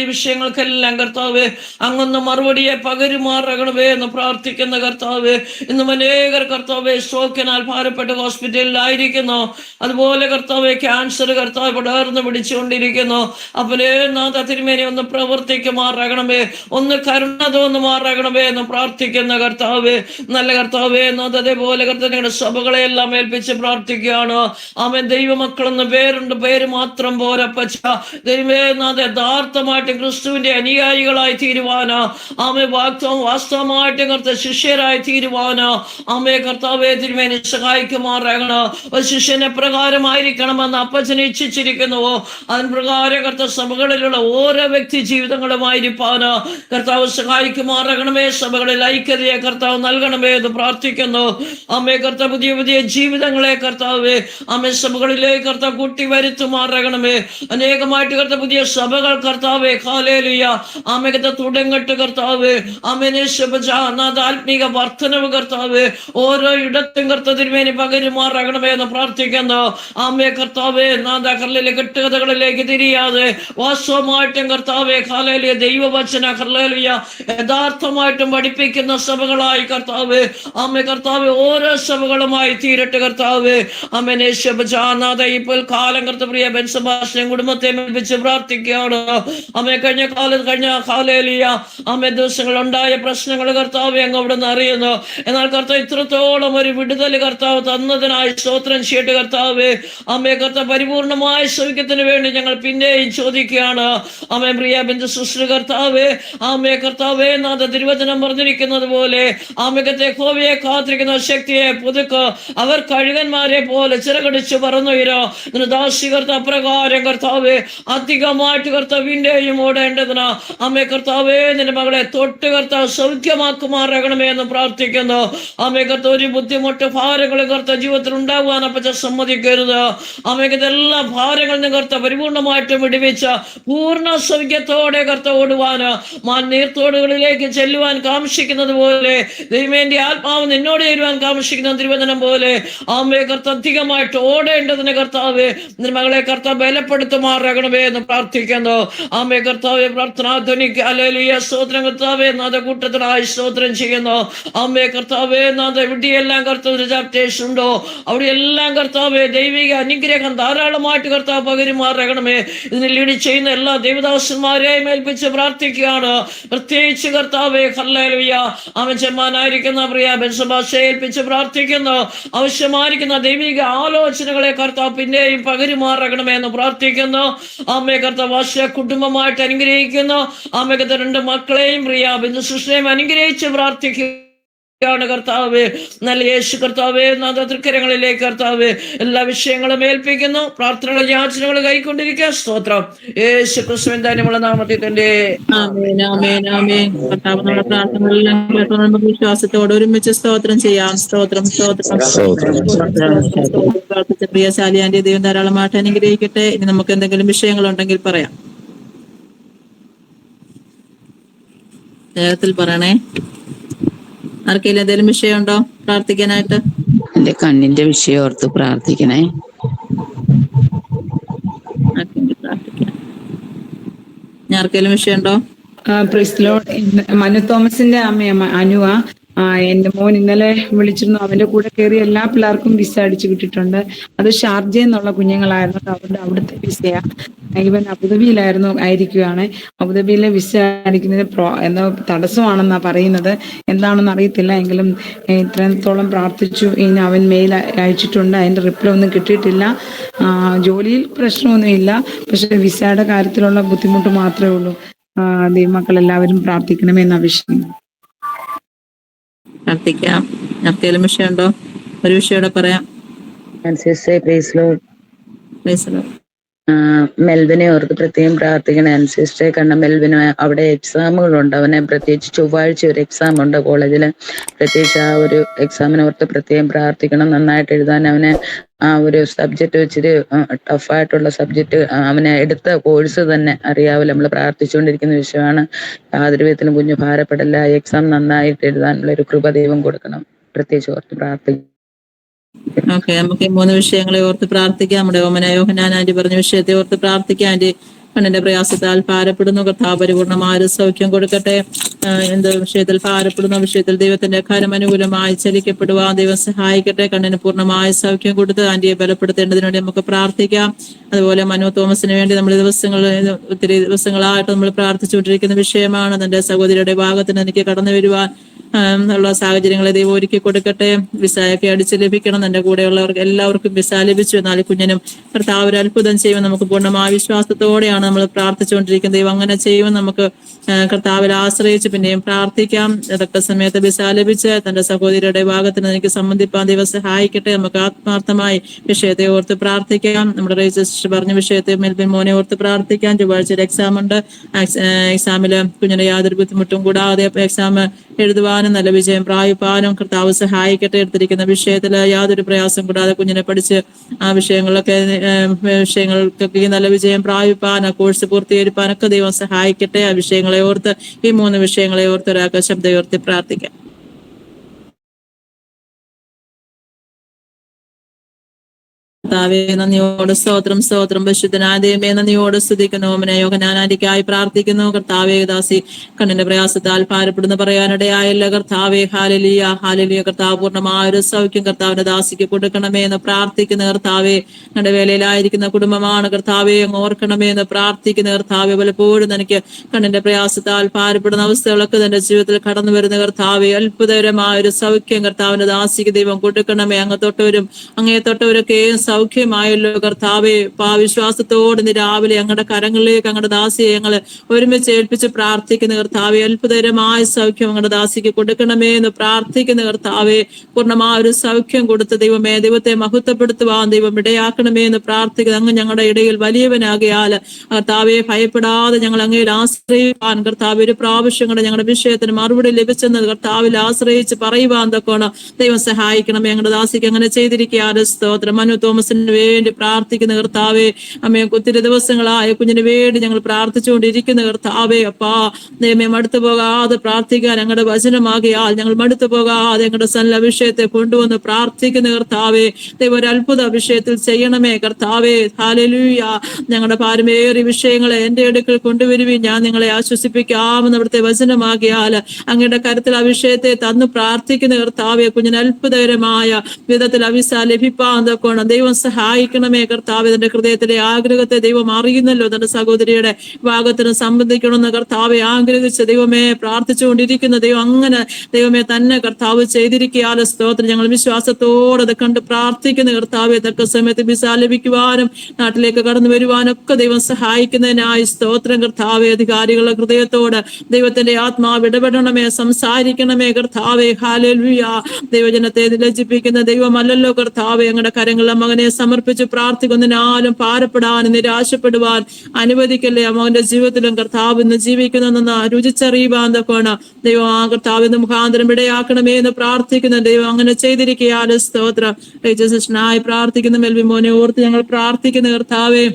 ഈ വിഷയങ്ങൾക്കെല്ലാം കർത്താവ് അങ്ങൊന്ന് മറുപടിയെ പകരുമാറണമേ എന്ന് പ്രാർത്ഥിക്കുന്ന കർത്താവ്. ഇന്നും അനേകർ കർത്താവ് സ്ട്രോക്കിനാൽ ഭാരപ്പെട്ട് ഹോസ്പിറ്റലിലായിരിക്കുന്നു. അതുപോലെ കർത്താവ് ക്യാൻസർ കർത്താവ് പടർന്ന് പിടിച്ചുകൊണ്ടിരിക്കുന്നു. അപ്പനെ നാഥ തിരുമേനി ഒന്ന് പ്രവർത്തിക്കുമാറാകണമേ, ഒന്ന് കരുണ തോന്നുമാറാകണമേ എന്ന് പ്രാർത്ഥിക്കുന്ന കർത്താവ്. നല്ല കർത്താവേ നാഥ അതേപോലെ കർത്താവ് ഞങ്ങളുടെ സഭകളെല്ലാം ഏൽപ്പിച്ച് പ്രാർത്ഥിക്കുകയാണ്. ആമേൻ. ദൈവമക്കളെന്ന് പേരുണ്ട്, പേര് മാത്രം പോരപ്പച്ച. ദൈവമേ നാഥ യഥാർത്ഥമായിട്ട് ക്രിസ്തുവിന്റെ അനുയായികളായി തീരുവാനോ ആമേ വാസ്തവമായിട്ട് കർത്താവ് ശിഷ്യരായി തീരുവാനോ ആമേ കർത്താവേ തിരുമേനി സഹായിക്കുമാറാകണോ. ഒരു ശിഷ്യനെ പ്രകാരമായിരിക്കണമെന്ന് അപ്പച്ചനെ ഇച്ഛിച്ചിരിക്കുന്നുവോ അതിന് പ്രകാരം കർത്താവ് സഭകളിലുള്ള ഓരോ വ്യക്തി ജീവിതങ്ങളുമായിരിക്കാനോ കർത്താവ് സഹായിക്കുമാറാകണമേ. സഭകളിൽ ഐക്യതയെ കർത്താവ് നൽകണമേ എന്ന് പ്രാർത്ഥിക്കുന്നു. ആമേ കർത്താവ് പുതിയ പുതിയ ജീവിതങ്ങളെ കർത്താവ് ആമേ സഭകളിലേക്ക് കർത്താവ് കൂട്ടി വരുത്തുമാറാകണമേ. അനേകമായിട്ട് കർത്താവ് പുതിയ സഭകൾ കർത്താവേ ഹല്ലേലൂയ ആമേ കർത്താവ് തുടങ്ങട്ട് കർത്താവ് ആമേനെ ആത്മീക വർധനവ് കർത്താവ് ഓരോ ഇടത്തും കർത്താവ് തിരുമേനി പകരുമാറാകണമേ എന്ന് പ്രാർത്ഥിക്കുന്നു. ആമേ കർത്താവേ നാഥ കർലയിലെ കെട്ടുകഥകളിലേക്ക് തിരിയാതെ വാസ്തവമായിട്ടും കർത്താവേ ഹല്ലേലൂയ ദൈവവചന ഹല്ലേലൂയ യഥാർത്ഥമായിട്ടും പഠിപ്പിക്കുന്ന സഭകളായി കർത്താവ് ആമേ കർത്താവ് ഓരോ സഭകളുമായി തീരട്ടെ കർത്താവ്. ആമേനെ നാഥ ഇപ്പോൾ കാലം കർത്തപ്രിയ ബെൻസബാസിനെ കുടുംബത്തെ ഏൽപ്പിച്ച് പ്രാർത്ഥിക്കുകയാണ്. ആമേ കഴിഞ്ഞ ഹല്ലേലൂയ ആമേ ദിവസങ്ങൾ ഉണ്ടായ പ്രശ്നങ്ങൾ കർത്താവ് അങ്ങ് അവിടെ നിന്ന് അറിയുന്നു. എന്നാൽ കർത്താവ് ഇത്രത്തോളം ഒരു വിടുതൽ കർത്താവ് തന്നതിനായി സ്തോത്രം ചെയ്യട്ടെ കർത്താവ്. ആമേ കർത്താവ് പരിപൂർണമായ സൗഖ്യത്തിന് വേണ്ടി ഞങ്ങൾ പിന്നെയും ചോദിക്കുകയാണ്. ആമേ പ്രിയ ബിന്ദു സുശ്രീ കർത്താവ് ആമേ കർത്താവേ നാഥ തിരുവചനം പറഞ്ഞിരിക്കുന്നത് പോലെ ആമേക്കത്തെ യഹോവയെ കാത്തിരിക്കുന്ന ശക്തിയെ പുതുക്ക് അവർ കഴുകന്മാരെ പോലെ ചിറകടിച്ച് പറന്നുയരോ. ദാസി കർത്താവ് അപ്രകാരം കർത്താവേ അധികമായിട്ട് കർത്താവിന്റെയും ഓടേണ്ടതിന് ആമേ കർത്താവേ നിന്റെ മകളെ തൊട്ട് കർത്താവ് സൗഖ്യമാക്കുമാറാകണമേ എന്ന് പ്രാർത്ഥിക്കുന്നു. ആമേ കർത്താവ് ഒരു ബുദ്ധിമുട്ട് ഭാരങ്ങളും കർത്താവ് ജീവിതത്തിൽ ഉണ്ടാകുവാൻ അപ്പച്ച സമ്മതിക്കരുത്. ആമേക്കത്തെ എല്ലാ ഭാരങ്ങളും കർത്താവ് പരിപൂർണമായിട്ടും വിടുവിച്ച പൂർണ്ണ സൗഖ്യത്തോടെ കർത്താവ് ഓടുവാന് നീർത്തോടുകളിലേക്ക് ചെല്ലുവാൻ കാംക്ഷിക്കുന്നത് പോലെ ദൈവമേന്റെ ആത്മാവ് നിന്നോട് ചേരുവാൻ കാംക്ഷിക്കുന്ന തിരുവചനം പോലെ ആമേ കർത്താവ് അധികമായിട്ട് ഓടേണ്ടതിന് കർത്താവ് നിന്റെ മകളെ കർത്താവ് ബലപ്പെടുത്തുമാറാകണമേ എന്ന് പ്രാർത്ഥിക്കുന്നു. ആമേ കർത്താവെ പ്രാർത്ഥനാധ്വനിക്ക് ഹല്ലേലൂയ സ്തോത്രം കർത്താവേ നാഥ കൂട്ടത്തിനായി സ്തോത്രം ചെയ്യുന്നു. ആമേ കർത്താവേ നാഥ എവിടെയെല്ലാം കർത്താവ് ചാപ്റ്റേഴ്സ് ഉണ്ടോ അവിടെയെല്ലാം കർത്താവേ ദൈവിക അനുഗ്രഹം ധാരാളമായിട്ട് കർത്താവ് പകരുമാറാകണമേ. ഇതിന് ലീഡ് ചെയ്യുന്ന എല്ലാ ദേവദാസന്മാരെയും ഏൽപ്പിച്ച് പ്രാർത്ഥിക്കുകയാണ്. പ്രത്യേകിച്ച് കർത്താവേ ഹല്ലേലൂയ ആമേ ചെമ്മാനായിരിക്കുന്ന പ്രിയ ബെൻസബാസയെ ഏൽപ്പിച്ച് പ്രാർത്ഥിക്കുന്നു. ആവശ്യമായിരിക്കുന്ന ദൈവിക ആലോചനകളെ കർത്താവ് പിന്നെയും പകരുമാറാകണമേ എന്ന് പ്രാർത്ഥിക്കുന്നു. ആമേ കർത്താവ് വാസ്യ കുടുംബമായിട്ട് അനുഗ്രഹിക്കുന്നു. ആമേ കർത്താവ് 2 മക്കളെയും പ്രിയ ബിന്ദു സൃഷ്ടിയെയും അനുഗ്രഹിച്ച് പ്രാർത്ഥിക്കുകയാണ് കർത്താവ്. നല്ല യേശു കർത്താവേ നാഥ തൃക്കരങ്ങളിലേക്ക് കർത്താവ് എല്ലാ വിഷയങ്ങളും ഏൽപ്പിക്കുന്നു. പ്രാർത്ഥനകളും യാചനകളും കൈക്കൊണ്ടിരിക്കുക. സ്തോത്രം യേശു ക്രിസ്തുവിൻ ധന്യമുള്ള നാമത്തിൽ തന്നെ ആമേൻ ആമേൻ ആമേൻ. കർത്താവ് നമ്മുടെ പ്രാർത്ഥനകളെല്ലാം കേട്ടോ. നമുക്ക് വിശ്വാസത്തോടെ ഒരുമിച്ച് സ്തോത്രം ചെയ്യാം. സ്തോത്രം പ്രാർത്ഥിച്ച പ്രിയ ശാലിയാന്റെ ദൈവം ധാരാളമായിട്ട് അനുഗ്രഹിക്കട്ടെ. ഇനി നമുക്ക് എന്തെങ്കിലും വിഷയങ്ങളുണ്ടെങ്കിൽ പറയാം. വേഗത്തിൽ പറയണേ. ആർക്കെങ്കിലും എന്തെങ്കിലും വിഷയമുണ്ടോ പ്രാർത്ഥിക്കാനായിട്ട്? എന്റെ കണ്ണിന്റെ വിഷയം ഓർത്ത് പ്രാർത്ഥിക്കണേ. ആർക്കെങ്കിലും വിഷയമുണ്ടോ? മനു തോമസിന്റെ അമ്മ അനുവ. എന്റെ മോൻ ഇന്നലെ വിളിച്ചിരുന്നു. അവന്റെ കൂടെ കയറി എല്ലാ പിള്ളേർക്കും വിസ അടിച്ചു കിട്ടിയിട്ടുണ്ട്. അത് ഷാർജ എന്നുള്ള കുഞ്ഞുങ്ങളായിരുന്നു. അവിടുത്തെ വിസയാ. ഇവൻ അബുദാബിയിലായിരുന്നു ആയിരിക്കുകയാണ്. അബുദാബിയിലെ വിസ അടിക്കുന്നതിന് എന്തോ തടസ്സമാണെന്നാ പറയുന്നത്. എന്താണെന്ന് അറിയത്തില്ല. എങ്കിലും ഇത്രത്തോളം പ്രാർത്ഥിച്ചു. ഇനി അവൻ മെയിൽ അയച്ചിട്ടുണ്ട്, അതിന്റെ റിപ്ലൈ ഒന്നും കിട്ടിയിട്ടില്ല. ജോലിയിൽ പ്രശ്നമൊന്നുമില്ല, പക്ഷെ വിസയുടെ കാര്യത്തിലുള്ള ബുദ്ധിമുട്ട് മാത്രമേ ഉള്ളൂ. ദൈവമക്കൾ എല്ലാവരും പ്രാർത്ഥിക്കണമെന്ന് അപേക്ഷിക്കുന്നു. പ്രാർത്ഥിക്കാം. ആർക്കെങ്കിലും വിഷയമുണ്ടോ? ഒരു വിഷയം പറയാം. മെൽവിനെ ഓർത്ത് പ്രത്യേകം പ്രാർത്ഥിക്കണേ. സിസ്റ്ററെ കണ്ട മെൽവിന് അവിടെ എക്സാമുകളുണ്ട്. അവനെ പ്രത്യേകിച്ച് ചൊവ്വാഴ്ച ഒരു എക്സാം ഉണ്ട് കോളേജിൽ. പ്രത്യേകിച്ച് ആ ഒരു എക്സാമിനെ ഓർത്ത് പ്രത്യേകം പ്രാർത്ഥിക്കണം. നന്നായിട്ട് എഴുതാൻ അവനെ ആ ഒരു സബ്ജക്റ്റ് വെച്ചിട്ട് ടഫായിട്ടുള്ള സബ്ജക്റ്റ് അവനെ എടുത്ത കോഴ്സ് തന്നെ അറിയാവില്ല. നമ്മൾ പ്രാർത്ഥിച്ചുകൊണ്ടിരിക്കുന്ന വിഷയമാണ്. യാതൊരു വിധത്തിലും കുഞ്ഞു ഭാരപ്പെടില്ല. എക്സാം നന്നായിട്ട് എഴുതാനുള്ള ഒരു കൃപ ദൈവം കൊടുക്കണം. പ്രത്യേകിച്ച് ഓർത്ത് പ്രാർത്ഥിക്കും. ഓക്കെ, നമുക്ക് ഈ 3 വിഷയങ്ങളെ ഓർത്ത് പ്രാർത്ഥിക്കാം. നമ്മുടെ ഓമന യോഹന്നാൻ ആന്റി പറഞ്ഞ വിഷയത്തെ ഓർത്ത് പ്രാർത്ഥിക്കാം. ആന്റി കണ്ണിന്റെ പ്രയാസത്താൽ ഭാരപ്പെടുന്നു. കർത്താവ് പരിപൂർണമായ ഒരു സൗഖ്യം കൊടുക്കട്ടെ. എന്ത് വിഷയത്തിൽ ഭാരപ്പെടുന്ന വിഷയത്തിൽ ദൈവത്തിന്റെ കാര്യം അനുകൂലമായി ചലിക്കപ്പെടുവാൻ ദൈവം സഹായിക്കട്ടെ. കണ്ണിന് പൂർണ്ണമായ സൗഖ്യം കൊടുത്ത് ആന്റിയെ ബലപ്പെടുത്തേണ്ടതിന് വേണ്ടി നമുക്ക് പ്രാർത്ഥിക്കാം. അതുപോലെ മനു തോമസിന് വേണ്ടി നമ്മൾ ഒത്തിരി ദിവസങ്ങളായിട്ട് നമ്മൾ പ്രാർത്ഥിച്ചുകൊണ്ടിരിക്കുന്ന വിഷയമാണ്. തന്റെ സഹോദരിയുടെ ഭാഗത്തിന് എനിക്ക് കടന്നു വരുവാൻ ഉള്ള സാഹചര്യങ്ങളെ ദൈവം ഒരുക്കി കൊടുക്കട്ടെ. വിസയൊക്കെ അടിച്ച് ലഭിക്കണം. തന്റെ കൂടെയുള്ളവർക്ക് എല്ലാവർക്കും വിസ ലഭിച്ചു. എന്നാൽ കുഞ്ഞിനും കർത്താവ് ഒരു അത്ഭുതം ചെയ്യുമെന്ന് നമുക്ക് പൂർണ്ണമായ വിശ്വാസത്തോടെയാണ് നമ്മൾ പ്രാർത്ഥിച്ചുകൊണ്ടിരിക്കുന്നത്. ദൈവം അങ്ങനെ ചെയ്യുമെന്ന് നമുക്ക് കർത്താവിൽ ആശ്രയിച്ച് പിന്നെയും പ്രാർത്ഥിക്കാം. ഇതൊക്കെ സമയത്ത് വിസ ലഭിച്ച് തന്റെ സഹോദരിയുടെ ഭാഗത്തിന് എനിക്ക് സംബന്ധിപ്പാൻ ദൈവം സഹായിക്കട്ടെ. നമുക്ക് ആത്മാർത്ഥമായി വിഷയത്തെ ഓർത്ത് പ്രാർത്ഥിക്കാം. നമ്മുടെ രജിസ്റ്റർ പറഞ്ഞ വിഷയത്തെ മെൽബിൻ മോനെ ഓർത്ത് പ്രാർത്ഥിക്കാം. ചൊവ്വാഴ്ച ഒരു എക്സാം ഉണ്ട്. എക്സാമില് കുഞ്ഞിന് യാതൊരു ബുദ്ധിമുട്ടും കൂടാതെ എക്സാം എഴുതുവാനും നല്ല വിജയം പ്രാപിപ്പാനും കർത്താവ് സഹായിക്കട്ടെ. എടുത്തിരിക്കുന്ന വിഷയത്തിൽ യാതൊരു പ്രയാസം കൂടാതെ കുഞ്ഞിനെ പഠിച്ച് ആ വിഷയങ്ങൾക്കൊക്കെ നല്ല വിജയം പ്രാപിപ്പാൻ, ആ കോഴ്സ് പൂർത്തീകരിപ്പാനൊക്കെ ദൈവം സഹായിക്കട്ടെ. ആ വിഷയങ്ങളെ ഓർത്ത് ഈ 3 വിഷയങ്ങളെ ഓർത്ത് ഒരാൾക്ക് ശബ്ദയോർത്തി പ്രാർത്ഥിക്കാം. കർത്താവേ നന്ദിയോട് സ്തോത്രം. പരിശുദ്ധനായ ദൈവമേ നന്ദിയോട് സ്തുതിക്കുന്നു. ഓമന യോഹന്നാനാന്റിക്കായി പ്രാർത്ഥിക്കുന്നു. കർത്താവേ ദാസി കണ്ണിന്റെ പ്രയാസത്താൽ ഭാരപ്പെടുന്ന പറയാനിടയായല്ല. കർത്താവേ ഹാലലിയ ഹാലലിയ. കർത്താവ് പൂർണ്ണമായ ഒരു സൗഖ്യം കർത്താവിന്റെ ദാസിക്ക് കൊടുക്കണമേ എന്ന് പ്രാർത്ഥിക്കുന്ന കർത്താവേ. ഞങ്ങളുടെ വേലയിലായിരിക്കുന്ന കുടുംബമാണ് കർത്താവെ അങ്ങ് ഓർക്കണമേ എന്ന് പ്രാർത്ഥിക്കുന്ന കർത്താവെ. പലപ്പോഴും എനിക്ക് കണ്ണിന്റെ പ്രയാസത്താൽ ഭാരപ്പെടുന്ന അവസ്ഥകളൊക്കെ തന്റെ ജീവിതത്തിൽ കടന്നു വരുന്ന കർത്താവെ. അത്ഭുതകരമായ ഒരു സൗഖ്യം കർത്താവിന്റെ ദാസിക്ക് ദൈവം കൊടുക്കണമേ. അങ്ങേ തൊട്ടവരൊക്കെ സൗഖ്യമായല്ലോ കർത്താവെ. വിശ്വാസത്തോടെ ഇന്ന് രാവിലെ ഞങ്ങളുടെ കരങ്ങളിലേക്ക് ഞങ്ങളുടെ ദാസിയെ ഞങ്ങൾ ഒരുമിച്ച് ഏൽപ്പിച്ച് പ്രാർത്ഥിക്കുന്ന കർത്താവെ. അത്ഭുതകരമായ സൗഖ്യം ഞങ്ങളുടെ ദാസിക്ക് കൊടുക്കണമേ എന്ന് പ്രാർത്ഥിക്കുന്ന കർത്താവെ. പൂർണ്ണമായ ഒരു സൗഖ്യം കൊടുത്ത ദൈവമേ, ദൈവത്തെ മഹത്വപ്പെടുത്തുവാൻ ദൈവം ഇടയാക്കണമേ എന്ന് പ്രാർത്ഥിക്കുന്നത്. അങ്ങ് ഞങ്ങളുടെ ഇടയിൽ വലിയവനാകിയാൽ കർത്താവെ ഭയപ്പെടാതെ ഞങ്ങൾ അങ്ങയിൽ ആശ്രയിപ്പാൻ കർത്താവ് ഒരു പ്രാവശ്യം കൂടെ ഞങ്ങളുടെ വിഷയത്തിന് മറുപടി ലഭിച്ചെന്ന് കർത്താവിൽ ആശ്രയിച്ച് പറയുവാൻ തക്കോണം ദൈവം സഹായിക്കണമേ. ഞങ്ങളുടെ ദാസിക്ക് അങ്ങനെ ചെയ്തിരിക്കുകയാണ്. സ്തോത്രം. മനു തോമസിന് വേണ്ടി പ്രാർത്ഥിക്കുന്ന കർത്താവെ. അമ്മയെ ഒത്തിരി ദിവസങ്ങളായ കുഞ്ഞിന് വേണ്ടി ഞങ്ങൾ പ്രാർത്ഥിച്ചുകൊണ്ടിരിക്കുന്ന കർത്താവെ. അപ്പാ ദൈവമേ മടുത്തു പോകാതെ പ്രാർത്ഥിക്കാൻ ഞങ്ങളുടെ വചനമാകിയാൽ ഞങ്ങൾ മടുത്തു പോകാതെ ഞങ്ങളുടെ സല്ല വിഷയത്തെ കൊണ്ടുവന്ന് പ്രാർത്ഥിക്കുന്ന കർത്താവെ. ദൈവം ഒരു അത്ഭുത വിഷയത്തിൽ ചെയ്യണമേ കർത്താവെ. ഹല്ലേലൂയ. ഞങ്ങളുടെ ഭാരമേറിയ വിഷയങ്ങളെ എന്റെ അടുക്കൽ കൊണ്ടുവരുവിൻ, ഞാൻ നിങ്ങളെ ആശ്വസിപ്പിക്കാമെന്ന് അവിടുത്തെ വചനമാകിയാൽ അങ്ങയുടെ കരുത്തിൽ ആ വിഷയത്തെ തന്നു പ്രാർത്ഥിക്കുന്ന കർത്താവെ. കുഞ്ഞിന് അത്ഭുതകരമായ വിധത്തിൽ അവിസ ലഭിപ്പാൻ തക്കോണം ദൈവം സഹായിക്കണമേ കർത്താവ്. തന്റെ ഹൃദയത്തിലെ ആഗ്രഹത്തെ ദൈവം അറിയുന്നല്ലോ. തന്റെ സഹോദരിയുടെ ഭാഗത്തിന് സംബന്ധിക്കണമെന്ന് കർത്താവെ ആഗ്രഹിച്ച് ദൈവമേ പ്രാർത്ഥിച്ചുകൊണ്ടിരിക്കുന്ന ദൈവം അങ്ങനെ ദൈവമേ തന്നെ കർത്താവ് ചെയ്തിരിക്കുകയാണ്. സ്തോത്രം. ഞങ്ങൾ വിശ്വാസത്തോടെ അത് കണ്ട് പ്രാർത്ഥിക്കുന്ന കർത്താവെ. തക്ക സമയത്ത് വിസ ലഭിക്കുവാനും നാട്ടിലേക്ക് കടന്നു വരുവാനൊക്കെ ദൈവം സഹായിക്കുന്നതിനായി സ്തോത്രം കർത്താവെ. അധികാരികളുടെ ഹൃദയത്തോട് ദൈവത്തിന്റെ ആത്മാവ് ഇടപെടണമേ, സംസാരിക്കണമേ കർത്താവെ. ഹല്ലേലൂയ. ദൈവജനത്തെ ലജ്ജിപ്പിക്കുന്ന ദൈവമല്ലല്ലോ കർത്താവെ. ഞങ്ങളുടെ കരങ്ങളിലെ മകനെ സമർപ്പിച്ച് പ്രാർത്ഥിക്കുന്നതിനാലും ഭാരപ്പെടാനും നിരാശപ്പെടുവാൻ അനുവദിക്കല്ലേ. മകന്റെ ജീവിതത്തിലും കർത്താവ് ഇന്ന് ജീവിക്കുന്ന രുചിച്ചറിയുവാൻ തക്കോണം ദൈവം ആ കർത്താവിന്റെ മുഖാന്തരം ഇടയാക്കണമേ എന്ന് പ്രാർത്ഥിക്കുന്ന ദൈവം അങ്ങനെ ചെയ്തിരിക്കുകയാണ്. സ്തോത്രം. രജിസ്ട്രേഷനായി പ്രാർത്ഥിക്കുന്ന മെൽവി മോനെ ഓർത്ത് ഞങ്ങൾ പ്രാർത്ഥിക്കുന്ന കർത്താവെ.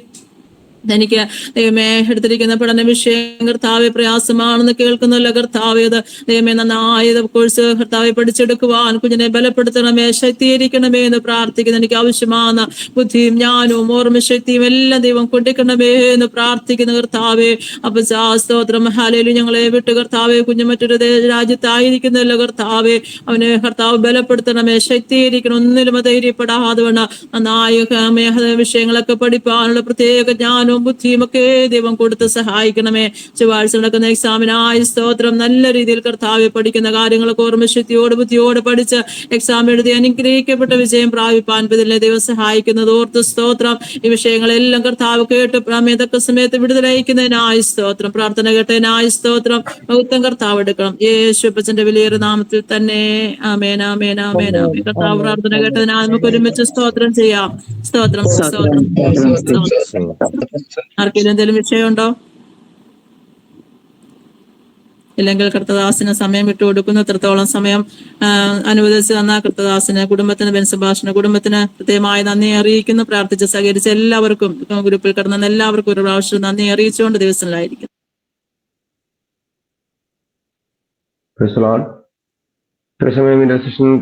എനിക്ക് ദൈവമേ എടുത്തിരിക്കുന്ന പഠന വിഷയം കർത്താവെ പ്രയാസമാണെന്ന് കേൾക്കുന്നല്ലോ കർത്താവെ. അത് ദൈവമേ നന്നായത് കോഴ്സ് കർത്താവെ പഠിച്ചെടുക്കുവാൻ കുഞ്ഞിനെ ബലപ്പെടുത്തണമേ, ശക്തീകരിക്കണമേ എന്ന് പ്രാർത്ഥിക്കുന്നു. എനിക്ക് ആവശ്യമാണ് ബുദ്ധിയും ജ്ഞാനവും ഓർമ്മശക്തിയും എല്ലാം ദൈവം കൊടുക്കണമേ എന്ന് പ്രാർത്ഥിക്കുന്ന കർത്താവെ. അപ്പൊ സ്തോത്രം. ഹല്ലേലൂയ. ഞങ്ങളെ വിട്ട് കർത്താവെ കുഞ്ഞു മറ്റൊരു രാജ്യത്തായിരിക്കുന്നല്ലോ കർത്താവെ. അവനെ കർത്താവ് ബലപ്പെടുത്തണമേ, ശക്തീകരിക്കണം. ഒന്നിലും ധൈര്യപ്പെടാതെ വേണം നന്നായി വിഷയങ്ങളൊക്കെ പഠിപ്പാനുള്ള പ്രത്യേക ജ്ഞാനവും ജ്ഞാനവും ബുദ്ധിയും ഒക്കെ ദൈവം കൊടുത്ത് സഹായിക്കണമേ. ചൊവ്വാഴ്ച നടക്കുന്ന എക്സാമിനായി സ്തോത്രം. നല്ല രീതിയിൽ കർത്താവെ പഠിക്കുന്ന കാര്യങ്ങളൊക്കെ ഓർമ്മശക്തിയോട് ബുദ്ധിയോട് പഠിച്ച് എക്സാം എഴുതി അനുഗ്രഹിക്കപ്പെട്ട വിജയം പ്രാപിപ്പാൻ ഇതിലെ ദൈവം സഹായിക്കുന്നത് ഓർത്ത് സ്തോത്രം. ഈ വിഷയങ്ങളെല്ലാം കർത്താവ് കേട്ട് തക്ക സമയത്ത് വിടുതലയക്കുന്നതിനായി സ്തോത്രം. പ്രാർത്ഥന കേട്ടതിനായി സ്തോത്രം. മഹത്വം കർത്താവ് എടുക്കണം. യേശുപ്പച്ചന്റെ വലിയൊരു നാമത്തിൽ തന്നെ ആമേൻ ആമേൻ ആമേൻ ആമേൻ. കർത്താവ് പ്രാർത്ഥന കേട്ടതിനായി നമുക്ക് ഒരുമിച്ച് സ്തോത്രം ചെയ്യാം. സ്തോത്രം സ്തോത്രം. ആർക്കെങ്കിലും എന്തെങ്കിലും വിഷയമുണ്ടോ? ഇല്ലെങ്കിൽ കർത്തദാസിന് സമയം വിട്ടുകൊടുക്കുന്നു. എത്രത്തോളം സമയം അനുവദിച്ച് തന്ന കർത്തദാസിന്, കുടുംബത്തിന്, ബെൻസുഭാഷന് കുടുംബത്തിന് പ്രത്യേകമായി നന്ദി അറിയിക്കുന്നു. പ്രാർത്ഥിച്ച് സഹകരിച്ച എല്ലാവർക്കും, ഗ്രൂപ്പിൽ കിടന്ന എല്ലാവർക്കും ഒരു പ്രാവശ്യം നന്ദി അറിയിച്ചുകൊണ്ട് ദിവസങ്ങളിലായിരിക്കും.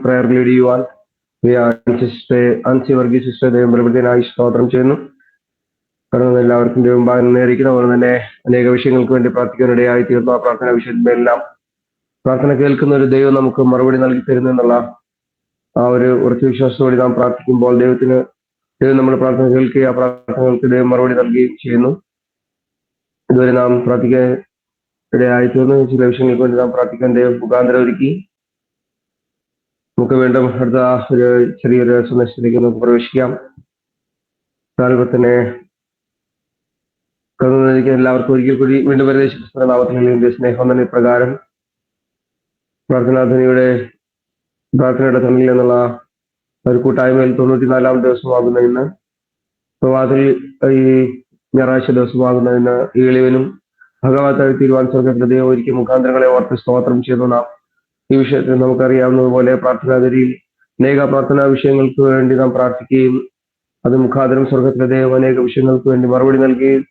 പ്രയർ ലീഡ് ചെയ്യുവാൻ വർഗീസ് സിസ്റ്റർ ദൈവം സ്തോത്രം ചെയ്യുന്നു. കടന്നു എല്ലാവർക്കും ദൈവം നേരിക്കുന്നു. അതുപോലെ തന്നെ അനേക വിഷയങ്ങൾക്ക് വേണ്ടി പ്രാർത്ഥിക്കാനിടയായി തീർന്നു. ആ പ്രാർത്ഥന വിഷയത്തിലെല്ലാം പ്രാർത്ഥന കേൾക്കുന്ന ഒരു ദൈവം നമുക്ക് മറുപടി നൽകി തരുന്നു എന്നുള്ള ആ ഒരു ഉറച്ച വിശ്വാസത്തോടെ നാം പ്രാർത്ഥിക്കുമ്പോൾ ദൈവം നമ്മൾ പ്രാർത്ഥന കേൾക്കുകയും ആ പ്രാർത്ഥനകൾക്ക് ദൈവം മറുപടി നൽകുകയും ചെയ്യുന്നു. ഇതുവരെ നാം പ്രാർത്ഥിക്കാൻ ഇടയായി തീർന്നു. ചില വിഷയങ്ങൾക്ക് വേണ്ടി നാം പ്രാർത്ഥിക്കാൻ ദൈവം മുഖാന്തരം ഒരുക്കി. നമുക്ക് വീണ്ടും അടുത്ത ഒരു ചെറിയൊരു സന്ദേശത്തിലേക്ക് നമുക്ക് പ്രവേശിക്കാം. അതുപോലെ തന്നെ എല്ലാവർക്കും ഒരിക്കൽ കൂടി വീണ്ടും വരുന്ന നാമത്തിൽ സ്നേഹം തന്നെ പ്രകാരം പ്രാർത്ഥനയുടെ തന്നിൽ എന്നുള്ള ഒരു കൂട്ടായ്മയിൽ 94-ാം ദിവസമാകുന്ന ഇന്ന്, പ്രഭാതത്തിൽ ഈ ഞായറാഴ്ച ദിവസമാകുന്നതിന് ഈ എളിവനും ഭഗവത്തായി തീരുവാൻ സ്വർഗ്ഗത്തിലെ ദൈവം ഒരുക്കിയ മുഖാന്തരങ്ങളെ ഓർത്ത് സ്തോത്രം ചെയ്യുന്നു. നാം ഈ വിഷയത്തിൽ നമുക്കറിയാവുന്നതുപോലെ പ്രാർത്ഥനാഗതിയിൽ അനേക പ്രാർത്ഥനാ വിഷയങ്ങൾക്ക് വേണ്ടി നാം പ്രാർത്ഥിക്കുകയും അത് മുഖാന്തരം സ്വർഗ്ഗത്തിലെ ദൈവം അനേക വിഷയങ്ങൾക്ക് വേണ്ടി മറുപടി നൽകുകയും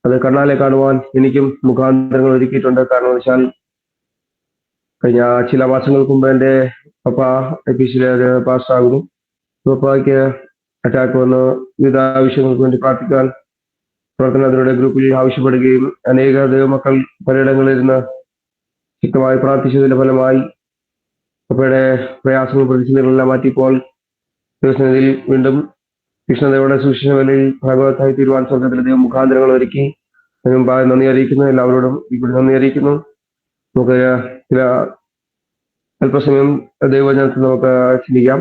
അത് കണ്ണാലെ കാണുവാൻ എനിക്കും മുഖാന്തരങ്ങൾ ഒരുക്കിയിട്ടുണ്ട്. കാരണം വെച്ചാൽ കഴിഞ്ഞ ചില മാസങ്ങൾക്ക് മുമ്പ് എൻ്റെ പപ്പ എപ്പിസിലെ ഒരു പാസ്റ്റാകുന്നു. പപ്പായ്ക്ക് അറ്റാക്ക് വന്ന് വിവിധ വിഷയങ്ങൾക്ക് വേണ്ടി പ്രാർത്ഥിക്കാൻ പ്രാർത്ഥനാതിരുടെ ഗ്രൂപ്പിൽ ആവശ്യപ്പെടുകയും അനേക ദൈവമക്കൾ പലയിടങ്ങളിലിരുന്ന് ശക്തമായി പ്രാർത്ഥിച്ചതിന്റെ ഫലമായി പപ്പയുടെ പ്രയാസങ്ങൾ പ്രതിസന്ധികളെല്ലാം മാറ്റിയപ്പോൾ ദിവസത്തിൽ വീണ്ടും കൃഷ്ണദേവയുടെ സുവിശേഷ വേലയിൽ ഭാഗവത്തായി തീരുവാൻ സ്വർഗ്ഗത്തിലെ ദൈവം മുഖാന്തരങ്ങൾ ഒരുക്കി. അതിന് മുമ്പായി നന്ദി അറിയിക്കുന്നു. എല്ലാവരോടും ഇവിടെ നന്ദി അറിയിക്കുന്നു. നമുക്ക് ചില അല്പസമയം ദൈവവചനത്തിൽ നമുക്ക് ചിന്തിക്കാം.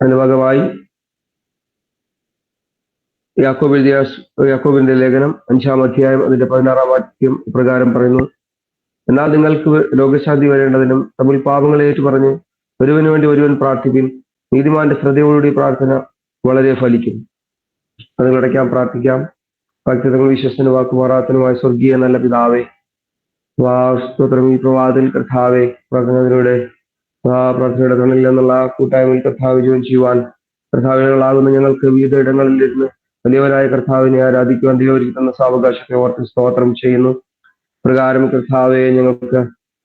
അതിന്റെ ഭാഗമായി യാക്കോബിന്റെ ലേഖനം 5-ാം അധ്യായം അതിന്റെ 16-ാം വാക്യം ഇപ്രകാരം പറയുന്നു: എന്നാൽ നിങ്ങൾക്ക് രോഗശാന്തി വരേണ്ടതിനും തമ്മിൽ പാപങ്ങളെ ഏറ്റുപറഞ്ഞ് ഒരുവന് വേണ്ടി ഒരുവൻ പ്രാർത്ഥിക്കും. നീതിമാന്റെ ശ്രദ്ധയോടുകൂടി പ്രാർത്ഥന വളരെ ഫലിക്കും. അതുകളടയ്ക്കാം, പ്രാർത്ഥിക്കാം. ഭക്തങ്ങൾ വിശ്വസ്തനും വാക്കുമാറാത്തനുമായ സ്വർഗീയ നല്ല പിതാവേ, സ്തോത്രം. ഈ പ്രഭാതത്തിൽ കർത്താവെ പ്രാർത്ഥനയിലൂടെ പ്രാർത്ഥനയുടെ തണലിൽ എന്നുള്ള കൂട്ടായ്മയിൽ കർത്താവ് ജോയിൻ ചെയ്യുവാൻ കർത്താവികളാകുന്ന ഞങ്ങൾക്ക് വിവിധ ഇടങ്ങളിലിരുന്ന് വലിയവരായ കർത്താവിനെ ആരാധിക്കുവാൻ ദൈവം സാവകാശത്തെ ഓർത്ത് സ്തോത്രം ചെയ്യുന്നു. പ്രകാരം കർത്താവെ ഞങ്ങൾക്ക്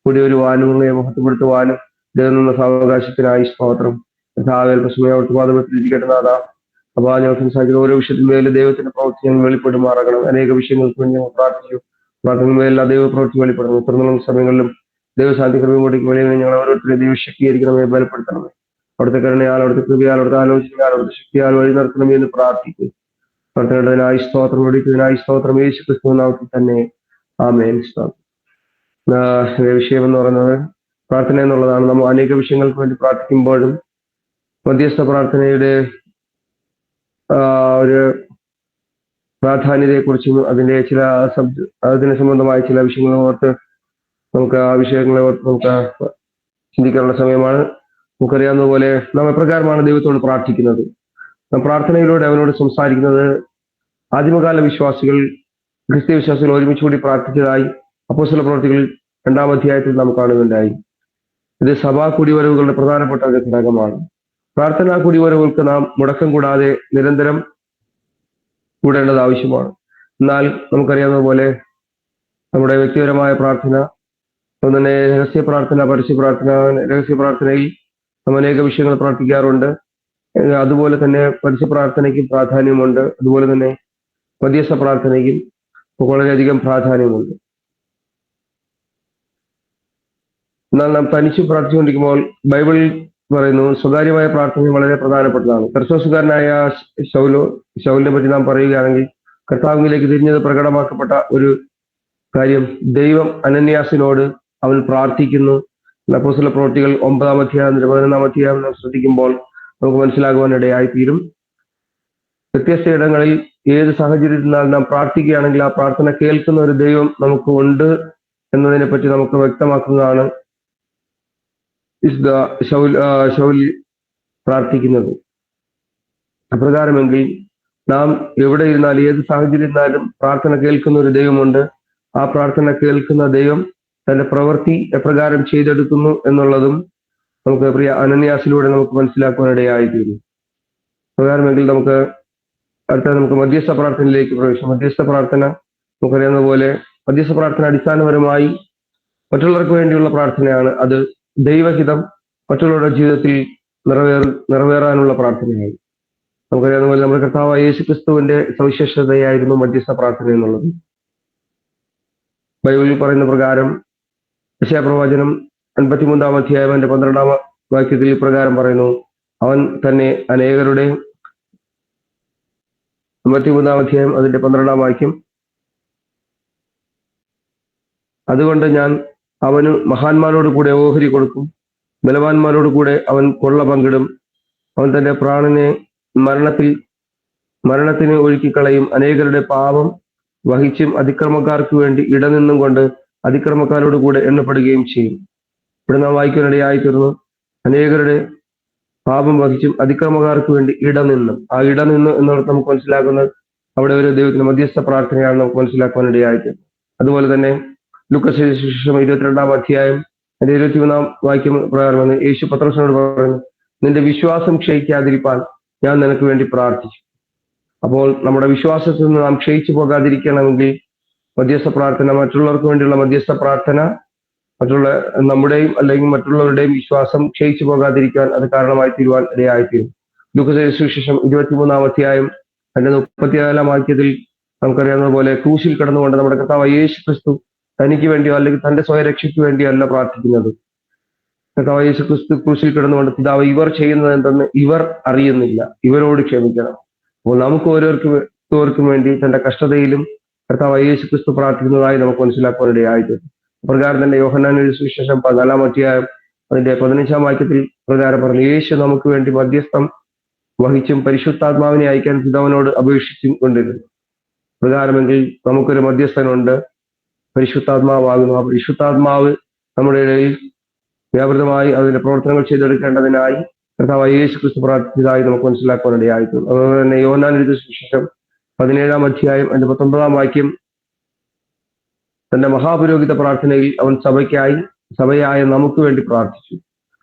കൂടി വരുവാനും നിങ്ങളെ മഹത്വപ്പെടുത്തുവാനും ദൈവം നിന്ന സാവകാശത്തിനായി സ്തോത്രം. കർത്താവെ അല്പസമയം പാദത്തിലിരിക്കട്ടെ നാഥ. അപ്പൊ ഞങ്ങൾ സംസാരിക്കുന്ന ഓരോ വിഷയത്തിന്മേലും ദൈവത്തിന്റെ പ്രവൃത്തി ഞങ്ങൾ വെളിപ്പെടുമാറാകണം. അനേക വിഷയങ്ങൾക്ക് വേണ്ടി ഞങ്ങൾ പ്രാർത്ഥിച്ചു. പ്രാർത്ഥനമേലുള്ള ദൈവ പ്രവൃത്തി വെളിപ്പെടുന്നു. തുടർന്നുള്ള സമയങ്ങളിലും ദൈവശാന്തി കൃപയോടേക്ക് വെളിയിൽ ഞങ്ങൾ ഓരോരുത്തരും ദൈവ ശക്തീകരിക്കണമേ, ബലപ്പെടുത്തണമേ. അവിടുത്തെ കരുണയാൽ, അവിടുത്തെ കൃപയാൽ, അവിടുത്തെ ആലോചനയാൽ, അവിടുത്തെ ശക്തിയാൽ വഴി നടത്തണമേ എന്ന് പ്രാർത്ഥിക്കും. പ്രാർത്ഥനയുടേതിനായി സ്തോത്രം, ഒടിക്കുന്നതിനായി സ്തോത്രം. യേശു ക്രിസ്തു നാമത്തിൽ തന്നെ ആമേൻ. വിഷയം എന്ന് പറയുന്നത് പ്രാർത്ഥന എന്നുള്ളതാണ്. നമ്മൾ അനേക വിഷയങ്ങൾക്ക് വേണ്ടി പ്രാർത്ഥിക്കുമ്പോഴും മധ്യസ്ഥ പ്രാർത്ഥനയുടെ ഒരു പ്രാധാന്യതയെക്കുറിച്ചും അതിന്റെ അതിന് സംബന്ധമായ ചില വിഷയങ്ങളെ ഓർത്ത് നമുക്ക് ആ വിഷയങ്ങളെ ഓർത്ത് നമുക്ക് ചിന്തിക്കാനുള്ള സമയമാണ്. നമുക്കറിയാവുന്ന പോലെ നാം എപ്രകാരമാണ് ദൈവത്തോട് പ്രാർത്ഥിക്കുന്നത്. നാം പ്രാർത്ഥനയിലൂടെ അവനോട് സംസാരിക്കുന്നത് ആദിമകാല വിശ്വാസികൾ, ക്രിസ്ത്യ വിശ്വാസികൾ ഒരുമിച്ച് കൂടി പ്രാർത്ഥിച്ചതായി അപ്പോസ്തല പ്രവൃത്തികൾ 2-ാം അധ്യായത്തിൽ നാം കാണുന്നുണ്ടായി. ഇത് സഭാ കുടിവരവുകളുടെ പ്രധാനപ്പെട്ട ഒരു ഘടകമാണ്. പ്രാർത്ഥനാ കുടിവരവുകൾക്ക് നാം മുടക്കം കൂടാതെ നിരന്തരം കൂടേണ്ടത് ആവശ്യമാണ്. എന്നാൽ നമുക്കറിയാവുന്ന പോലെ നമ്മുടെ വ്യക്തിപരമായ പ്രാർത്ഥന, അതുതന്നെ രഹസ്യ പ്രാർത്ഥന, പരസ്യ പ്രാർത്ഥന. രഹസ്യ പ്രാർത്ഥനയിൽ നാം അനേക വിഷയങ്ങൾ പ്രാർത്ഥിക്കാറുണ്ട്. അതുപോലെ തന്നെ പരസ്യ പ്രാർത്ഥനയ്ക്കും പ്രാധാന്യമുണ്ട്. അതുപോലെ തന്നെ മധ്യസ്ഥ പ്രാർത്ഥനയ്ക്കും വളരെയധികം പ്രാധാന്യമുണ്ട്. എന്നാൽ നാം തനിച്ച് പ്രാർത്ഥിച്ചുകൊണ്ടിരിക്കുമ്പോൾ ബൈബിളിൽ പറയുന്നു സ്വകാര്യമായ പ്രാർത്ഥന വളരെ പ്രധാനപ്പെട്ടതാണ്. തർസോസുകാരനായ ശൗലിനെ പറ്റി നാം പറയുകയാണെങ്കിൽ കർത്താവിലേക്ക് തിരിഞ്ഞത് പ്രകടമാക്കപ്പെട്ട ഒരു കാര്യം, ദൈവം അനന്യാസിനോട് അവൻ പ്രാർത്ഥിക്കുന്നു. അപ്പോസ്തല പ്രവൃത്തികൾ 9-ാം അധ്യായം 11-ാം അധ്യായം നാം ശ്രദ്ധിക്കുമ്പോൾ നമുക്ക് മനസ്സിലാകുവാനിടയായിത്തീരും. വ്യത്യസ്ത ഇടങ്ങളിൽ ഏത് സാഹചര്യത്തിൽ നാം പ്രാർത്ഥിക്കുകയാണെങ്കിൽ ആ പ്രാർത്ഥന കേൾക്കുന്ന ഒരു ദൈവം നമുക്ക് ഉണ്ട് എന്നതിനെ പറ്റി നമുക്ക് വ്യക്തമാക്കുന്നതാണ് ശൗൽ പ്രാർത്ഥിക്കുന്നത്. അപ്രകാരമെങ്കിൽ നാം എവിടെ ഇരുന്നാലും ഏത് സാഹചര്യം ഇരുന്നാലും പ്രാർത്ഥന കേൾക്കുന്ന ഒരു ദൈവമുണ്ട്. ആ പ്രാർത്ഥന കേൾക്കുന്ന ദൈവം തന്റെ പ്രവൃത്തി എപ്രകാരം ചെയ്തെടുക്കുന്നു എന്നുള്ളതും നമുക്ക് പ്രിയ അനന്യാസിലൂടെ നമുക്ക് മനസ്സിലാക്കുവാനിടയായിത്തീരും. പ്രകാരമെങ്കിൽ നമുക്ക് മധ്യസ്ഥ പ്രാർത്ഥനയിലേക്ക് പ്രവേശിക്കാം. മധ്യസ്ഥ പ്രാർത്ഥന നമുക്കറിയാവുന്ന പോലെ മധ്യസ്ഥ പ്രാർത്ഥന അടിസ്ഥാനപരമായി മറ്റുള്ളവർക്ക് വേണ്ടിയുള്ള പ്രാർത്ഥനയാണ്. അത് ദൈവഹിതം മറ്റുള്ളവരുടെ ജീവിതത്തിൽ നിറവേറാനുള്ള പ്രാർത്ഥനയാണ്. നമുക്കറിയാവുന്ന പോലെ നമ്മുടെ കർത്താവായ യേശുക്രിസ്തുവിന്റെ സവിശേഷതയായിരുന്നു മധ്യസ്ഥ പ്രാർത്ഥന എന്നുള്ളത്. ബൈബിളിൽ പറയുന്ന പ്രകാരം യെശയ്യാപ്രവചനം 53-ാം അധ്യായം 12-ാം വാക്യത്തിൽ പ്രകാരം പറയുന്നു, അവൻ തന്നെ അനേകരുടെ 53-ാം അധ്യായം 12-ാം വാക്യം, അതുകൊണ്ട് ഞാൻ അവന് മഹാന്മാരോട് കൂടെ ഓഹരി കൊടുക്കും, ബലവാന്മാരോട് കൂടെ അവൻ കൊള്ള പങ്കിടും, അവൻ തന്റെ പ്രാണനെ മരണത്തിന് ഒഴുക്കിക്കളയും, അനേകരുടെ പാപം വഹിച്ചും അതിക്രമക്കാർക്ക് വേണ്ടി ഇടനിന്നും കൊണ്ട് അതിക്രമക്കാരോട് കൂടെ എണ്ണപ്പെടുകയും ചെയ്യും. ഇവിടെ നാം വായിക്കാനിടയായിത്തീർന്നു, അനേകരുടെ പാപം വഹിച്ചും അതിക്രമക്കാർക്ക് വേണ്ടി ഇടനിന്നും. ആ ഇടനിന്ന് എന്നുള്ളത് നമുക്ക് മനസ്സിലാക്കുന്നത് അവിടെ ഒരു ദൈവത്തിന്റെ മധ്യസ്ഥ പ്രാർത്ഥനയാണ് നമുക്ക് മനസ്സിലാക്കുവാനിടയായിത്തീർന്നു. അതുപോലെ തന്നെ ലൂക്കോസ് സുവിശേഷം 22-ാം അധ്യായം 23-ാം വാക്യം പ്രകാരം യേശു പത്രോസിനോട് പറഞ്ഞു, നിന്റെ വിശ്വാസം ക്ഷയിക്കാതിരിപ്പാൻ ഞാൻ നിനക്ക് വേണ്ടി പ്രാർത്ഥിച്ചു. അപ്പോൾ നമ്മുടെ വിശ്വാസത്തിൽ നിന്ന് നാം ക്ഷയിച്ചു പോകാതിരിക്കണമെങ്കിൽ മധ്യസ്ഥ പ്രാർത്ഥന, മറ്റുള്ളവർക്ക് വേണ്ടിയുള്ള മധ്യസ്ഥ പ്രാർത്ഥന നമ്മുടെയും അല്ലെങ്കിൽ മറ്റുള്ളവരുടെയും വിശ്വാസം ക്ഷയിച്ചു പോകാതിരിക്കാൻ അത് കാരണമായി തീരുവാൻ ഇടയായിത്തീരും. ലൂക്കോസ് സുവിശേഷം 23-ാം അധ്യായം 34-ാം വാക്യത്തിൽ നമുക്കറിയാവുന്ന പോലെ ക്രൂശിൽ കിടന്നുകൊണ്ട് നമ്മുടെ കർത്താവ് യേശു ക്രിസ്തു തനിക്ക് വേണ്ടിയോ അല്ലെങ്കിൽ തന്റെ സ്വയരക്ഷയ്ക്ക് വേണ്ടിയോ അല്ല പ്രാർത്ഥിക്കുന്നത്. കർത്താവ് യേശു ക്രിസ്തു ക്രൂശിൽ കിടന്നുകൊണ്ട് ഇവർ ചെയ്യുന്നത് എന്തെന്ന് ഇവർ അറിയുന്നില്ല, ഇവരോട് ക്ഷമിക്കണം. അപ്പോൾ നമുക്ക് ഓരോരുത്തർക്കും വേണ്ടി തന്റെ കഷ്ടതയിലും കർത്താവ് യേശു ക്രിസ്തു പ്രാർത്ഥിക്കുന്നതായി നമുക്ക് മനസ്സിലാക്കുവാനിടയായിത്തീരും. പ്രകാരം തന്നെ യോഹന്നാൻ എഴുതിയ സുവിശേഷം 14-ാം അധ്യായം 15-ാം വാക്യത്തിൽ പ്രകാരം പറഞ്ഞു, യേശു നമുക്ക് വേണ്ടി മധ്യസ്ഥം വഹിച്ചും പരിശുദ്ധാത്മാവിനെ അയക്കാൻ പിതാവിനോട് അപേക്ഷിച്ചും കൊണ്ടിരുന്നു. പ്രകാരമെങ്കിൽ നമുക്കൊരു മധ്യസ്ഥനുണ്ട്, പരിശുദ്ധാത്മാവാകുന്നു. ആ പരിശുദ്ധാത്മാവ് നമ്മുടെ ഇടയിൽ വ്യാപൃതമായി അതിന്റെ പ്രവർത്തനങ്ങൾ ചെയ്തെടുക്കേണ്ടതിനായി കർത്താവ് യേശു ക്രിസ്തു പ്രാർത്ഥിച്ചതായി നമുക്ക് മനസ്സിലാക്കുവാനിടയായിത്തീരും. അതുപോലെ തന്നെ യോഹന്നാൻ എഴുതിയ സുവിശേഷം 17-ാം അധ്യായം 19-ാം വാക്യം, തന്റെ മഹാപുരോഹിത പ്രാർത്ഥനയിൽ അവൻ സഭയായ നമുക്ക് വേണ്ടി പ്രാർത്ഥിച്ചു.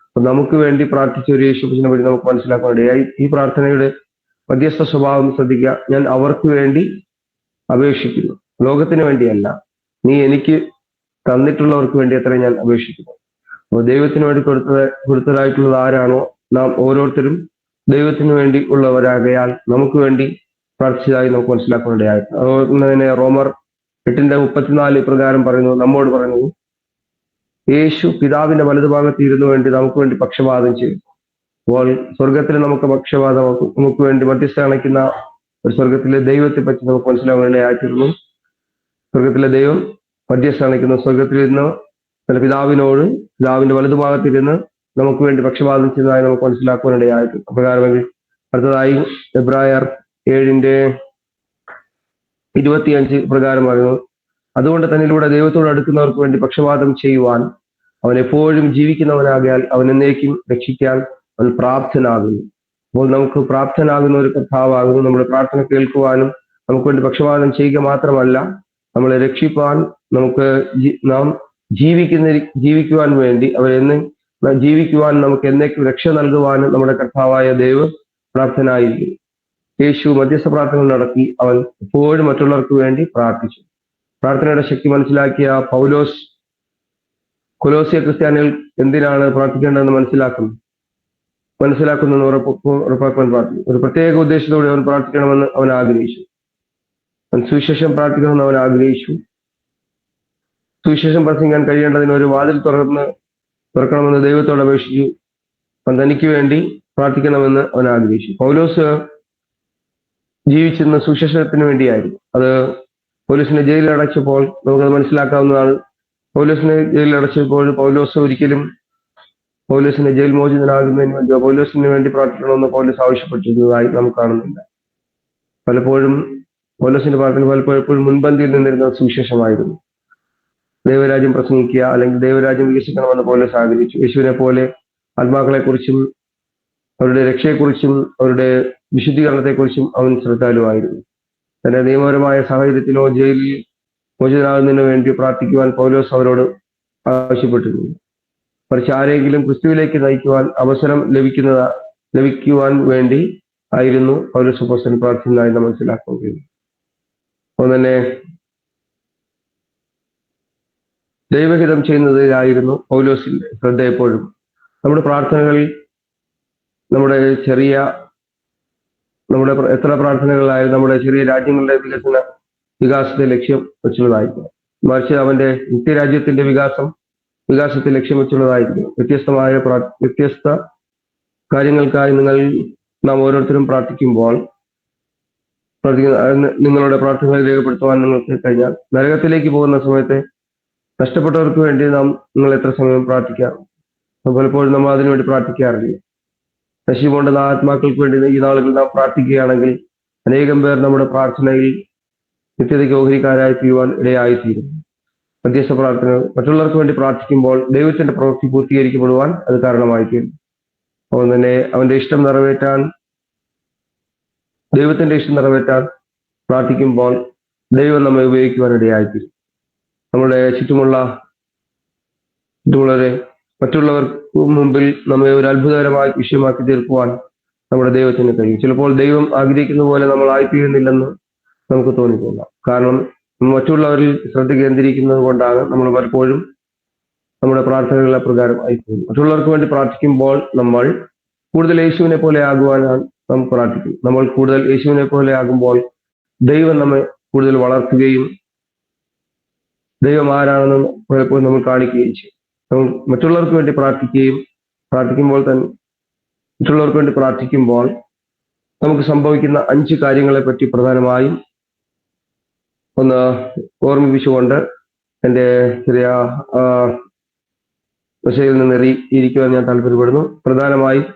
അപ്പൊ നമുക്ക് വേണ്ടി പ്രാർത്ഥിച്ച ഒരു യേശുക്രിസ്തുവിനെ പറ്റി നമുക്ക് മനസ്സിലാക്കാനിടയായി. ഈ പ്രാർത്ഥനയുടെ മധ്യസ്ഥ സ്വഭാവം ശ്രദ്ധിക്കുക. ഞാൻ അവർക്ക് വേണ്ടി അപേക്ഷിക്കുന്നു, ലോകത്തിന് വേണ്ടിയല്ല, നീ എനിക്ക് തന്നിട്ടുള്ളവർക്ക് വേണ്ടി അത്ര ഞാൻ അപേക്ഷിക്കുന്നു. അപ്പോൾ ദൈവത്തിന് വേണ്ടി കൊടുത്തതായിട്ടുള്ളത് ആരാണോ നാം ഓരോരുത്തരും ദൈവത്തിന് വേണ്ടി ഉള്ളവരാകയാൽ നമുക്ക് വേണ്ടി പ്രാർത്ഥിച്ചതായി നമുക്ക് മനസ്സിലാക്കാനിടയായിരുന്നു. അതുപോലെ തന്നെ റോമർ 8:34 പ്രകാരം പറയുന്നു, നമ്മോട് പറയുന്നു, യേശു പിതാവിന്റെ വലതുഭാഗത്ത് ഇരുന്നു വേണ്ടി നമുക്ക് വേണ്ടി പക്ഷപാതം ചെയ്തു. അപ്പോൾ സ്വർഗത്തിൽ നമുക്ക് പക്ഷപാതം, നമുക്ക് വേണ്ടി മധ്യസ്ഥ അണയ്ക്കുന്ന ഒരു സ്വർഗത്തിലെ ദൈവത്തെ പറ്റി നമുക്ക് മനസ്സിലാക്കാനിടയായിത്തീരുന്നു. സ്വർഗത്തിലെ ദൈവം മധ്യസ്ഥ അണയ്ക്കുന്ന സ്വർഗത്തിലിരുന്ന് തന്റെ പിതാവിന്റെ വലതുഭാഗത്തിരുന്ന് നമുക്ക് വേണ്ടി പക്ഷപാതം ചെയ്തതായി നമുക്ക് മനസ്സിലാക്കുവാനിടയായിട്ടുണ്ട്. അപ്രകാരമെങ്കിൽ അടുത്തതായി എബ്രായർ 7:25 പ്രകാരം പറയുന്നു, അതുകൊണ്ട് തന്നിലൂടെ ദൈവത്തോട് അടുക്കുന്നവർക്ക് വേണ്ടി പക്ഷപാതം ചെയ്യുവാൻ അവൻ എപ്പോഴും ജീവിക്കുന്നവനാകിയാൽ അവൻ എന്നേക്കും രക്ഷിക്കാൻ അവൻ പ്രാപ്തനാകുന്നു. അപ്പോൾ നമുക്ക് പ്രാപ്തനാകുന്ന ഒരു കർത്താവാകുന്നു. നമ്മുടെ പ്രാർത്ഥന കേൾക്കുവാനും നമുക്ക് വേണ്ടി പക്ഷപാതം ചെയ്യുക മാത്രമല്ല, നമ്മളെ രക്ഷിപ്പാൻ നാം ജീവിക്കുവാൻ വേണ്ടി ജീവിക്കുവാൻ നമുക്ക് എന്നേക്കും രക്ഷ നൽകുവാനും നമ്മുടെ കർത്താവായ ദൈവം പ്രാപ്തനായിരിക്കും. യേശു മധ്യസ്ഥ പ്രാർത്ഥന നടത്തി അവൻ എപ്പോഴും മറ്റുള്ളവർക്ക് വേണ്ടി പ്രാർത്ഥിച്ചു. പ്രാർത്ഥനയുടെ ശക്തി മനസ്സിലാക്കിയ പൗലോസ് കൊലോസ്യ ക്രിസ്ത്യാനികൾ എന്തിനാണ് പ്രാർത്ഥിക്കേണ്ടതെന്ന് മനസ്സിലാക്കുന്നെന്ന് ഉറപ്പാക്കുവാൻ പ്രാർത്ഥിച്ചു. ഒരു പ്രത്യേക ഉദ്ദേശത്തോടെ അവൻ പ്രാർത്ഥിക്കണമെന്ന് അവൻ ആഗ്രഹിച്ചു. അവൻ സുവിശേഷം പ്രാർത്ഥിക്കണമെന്ന് അവൻ ആഗ്രഹിച്ചു. സുവിശേഷം പ്രസംഗിക്കാൻ കഴിയേണ്ടതിന് ഒരു വാതിൽ തുറക്കണമെന്ന് ദൈവത്തോട് അപേക്ഷിച്ചു. അവൻ തനിക്ക് വേണ്ടി പ്രാർത്ഥിക്കണമെന്ന് അവൻ ആഗ്രഹിച്ചു. പൗലോസ് ജീവിച്ചിരുന്ന സുശേഷത്തിന് വേണ്ടിയായിരുന്നു. അത് പൗലോസിനെ ജയിലിൽ അടച്ചപ്പോൾ നമുക്കത് മനസ്സിലാക്കാവുന്നതാണ്. പൗലോസിനെ ജയിലിൽ അടച്ചപ്പോൾ പൗലോസ് ഒരിക്കലും പൗലോസിനെ ജയിൽ മോചിതനാകുന്നതിന് വേണ്ടി പൗലോസിന് വേണ്ടി പ്രാർത്ഥിക്കണമെന്ന് പൗലോസ് ആവശ്യപ്പെട്ടിരുന്നതായി നമുക്ക് കാണുന്നില്ല. പലപ്പോഴും പൗലോസിന്റെ പ്രാർത്ഥന പലപ്പോഴും മുൻപന്തിയിൽ നിന്നിരുന്ന സുവിശേഷമായിരുന്നു. ദൈവരാജ്യം പ്രസംഗിക്കുക, അല്ലെങ്കിൽ ദൈവരാജ്യം വികസിക്കണമെന്ന് പൗലോസ് ആഗ്രഹിച്ചു. യേശുവിനെ പോലെ ആത്മാക്കളെക്കുറിച്ചും അവരുടെ രക്ഷയെക്കുറിച്ചും അവരുടെ വിശുദ്ധീകരണത്തെക്കുറിച്ചും അവൻ ശ്രദ്ധാലുവായിരുന്നു. തന്റെ നിയമപരമായ സാഹചര്യത്തിലോ ജയിലിൽ മോചിതനാകുന്നതിന് വേണ്ടി പ്രാർത്ഥിക്കുവാൻ പൗലോസ് അവരോട് ആവശ്യപ്പെട്ടിരുന്നു. മറിച്ച് ആരെങ്കിലും ക്രിസ്തുവിലേക്ക് നയിക്കുവാൻ അവസരം ലഭിക്കുവാൻ വേണ്ടി ആയിരുന്നു പൗലോസ് അപ്പോസ്തലൻ പ്രാർത്ഥിക്കുന്നതായി നാം മനസ്സിലാക്കുകയും. അതുകൊണ്ട് തന്നെ ദൈവഹിതം ചെയ്യുന്നതിലായിരുന്നു പൗലോസിന്റെ ശ്രദ്ധ എപ്പോഴും. നമ്മുടെ പ്രാർത്ഥനകളിൽ നമ്മുടെ എത്ര പ്രാർത്ഥനകളായാലും നമ്മുടെ ചെറിയ രാജ്യങ്ങളുടെ വികാസത്തെ ലക്ഷ്യം വെച്ചുള്ളതായിരിക്കും. മറിച്ച് അവന്റെ നിത്യരാജ്യത്തിന്റെ വികാസത്തെ ലക്ഷ്യം വെച്ചുള്ളതായിരിക്കും. വ്യത്യസ്ത കാര്യങ്ങൾക്കായി നാം ഓരോരുത്തരും പ്രാർത്ഥിക്കുമ്പോൾ നിങ്ങളുടെ പ്രാർത്ഥനകൾ രേഖപ്പെടുത്തുവാൻ നിങ്ങൾക്ക് കഴിഞ്ഞാൽ നരകത്തിലേക്ക് പോകുന്ന സമയത്തെ നഷ്ടപ്പെട്ടവർക്ക് വേണ്ടി നിങ്ങൾ എത്ര സമയം പ്രാർത്ഥിക്കാം? പലപ്പോഴും നമ്മൾ അതിനുവേണ്ടി പ്രാർത്ഥിക്കാറില്ല. നശിച്ചുകൊണ്ടുന്ന ആത്മാക്കൾക്ക് വേണ്ടി ഈ നാളുകളിൽ നാം പ്രാർത്ഥിക്കുകയാണെങ്കിൽ അനേകം പേർ നമ്മുടെ പ്രാർത്ഥനയിൽ നിത്യതയ്ക്ക് ഓഹരിക്കാരായി തീരുവാൻ ഇടയായിത്തീരും. മധ്യസ്ഥ പ്രാർത്ഥനകൾ മറ്റുള്ളവർക്ക് വേണ്ടി പ്രാർത്ഥിക്കുമ്പോൾ ദൈവത്തിന്റെ പ്രവൃത്തി പൂർത്തീകരിക്കപ്പെടുവാൻ അത് കാരണമായിത്തീരും. അതുകൊണ്ട് തന്നെ ദൈവത്തിന്റെ ഇഷ്ടം നിറവേറ്റാൻ പ്രാർത്ഥിക്കുമ്പോൾ ദൈവം നമ്മെ ഉപയോഗിക്കുവാൻ ഇടയായിത്തീരും. നമ്മുടെ ചുറ്റുമുള്ളവരെ മറ്റുള്ളവർക്ക് മുമ്പിൽ നമ്മെ ഒരു അത്ഭുതകരമായ വിഷയമാക്കി തീർക്കുവാൻ നമ്മുടെ ദൈവത്തിന് കഴിയും. ചിലപ്പോൾ ദൈവം ആഗ്രഹിക്കുന്ന പോലെ നമ്മൾ ആയിത്തീരുന്നില്ലെന്ന് നമുക്ക് തോന്നിപ്പോകാം. കാരണം മറ്റുള്ളവരിൽ ശ്രദ്ധ കേന്ദ്രീകരിക്കുന്നത് കൊണ്ടാണ് നമ്മൾ പലപ്പോഴും നമ്മുടെ പ്രാർത്ഥനകളെ പ്രകാരം ആയിത്തീരുന്നത്. മറ്റുള്ളവർക്ക് വേണ്ടി പ്രാർത്ഥിക്കുമ്പോൾ നമ്മൾ കൂടുതൽ യേശുവിനെ പോലെ ആകുവാനാണ് നാം പ്രാർത്ഥിക്കും. നമ്മൾ കൂടുതൽ യേശുവിനെ പോലെ ആകുമ്പോൾ ദൈവം നമ്മെ കൂടുതൽ വളർത്തുകയും ദൈവം ആരാണെന്ന് പലപ്പോഴും നമ്മൾ കാണിക്കുകയും ചെയ്യും. നമ്മൾ മറ്റുള്ളവർക്ക് വേണ്ടി പ്രാർത്ഥിക്കുമ്പോൾ നമുക്ക് സംഭവിക്കുന്ന 5 കാര്യങ്ങളെ പറ്റി പ്രധാനമായും ഒന്ന് ഓർമ്മിപ്പിച്ചുകൊണ്ട് എൻ്റെ ചെറിയ വിഷയിൽ നിന്ന് ഇരിക്കുവാൻ ഞാൻ താല്പര്യപ്പെടുന്നു. പ്രധാനമായും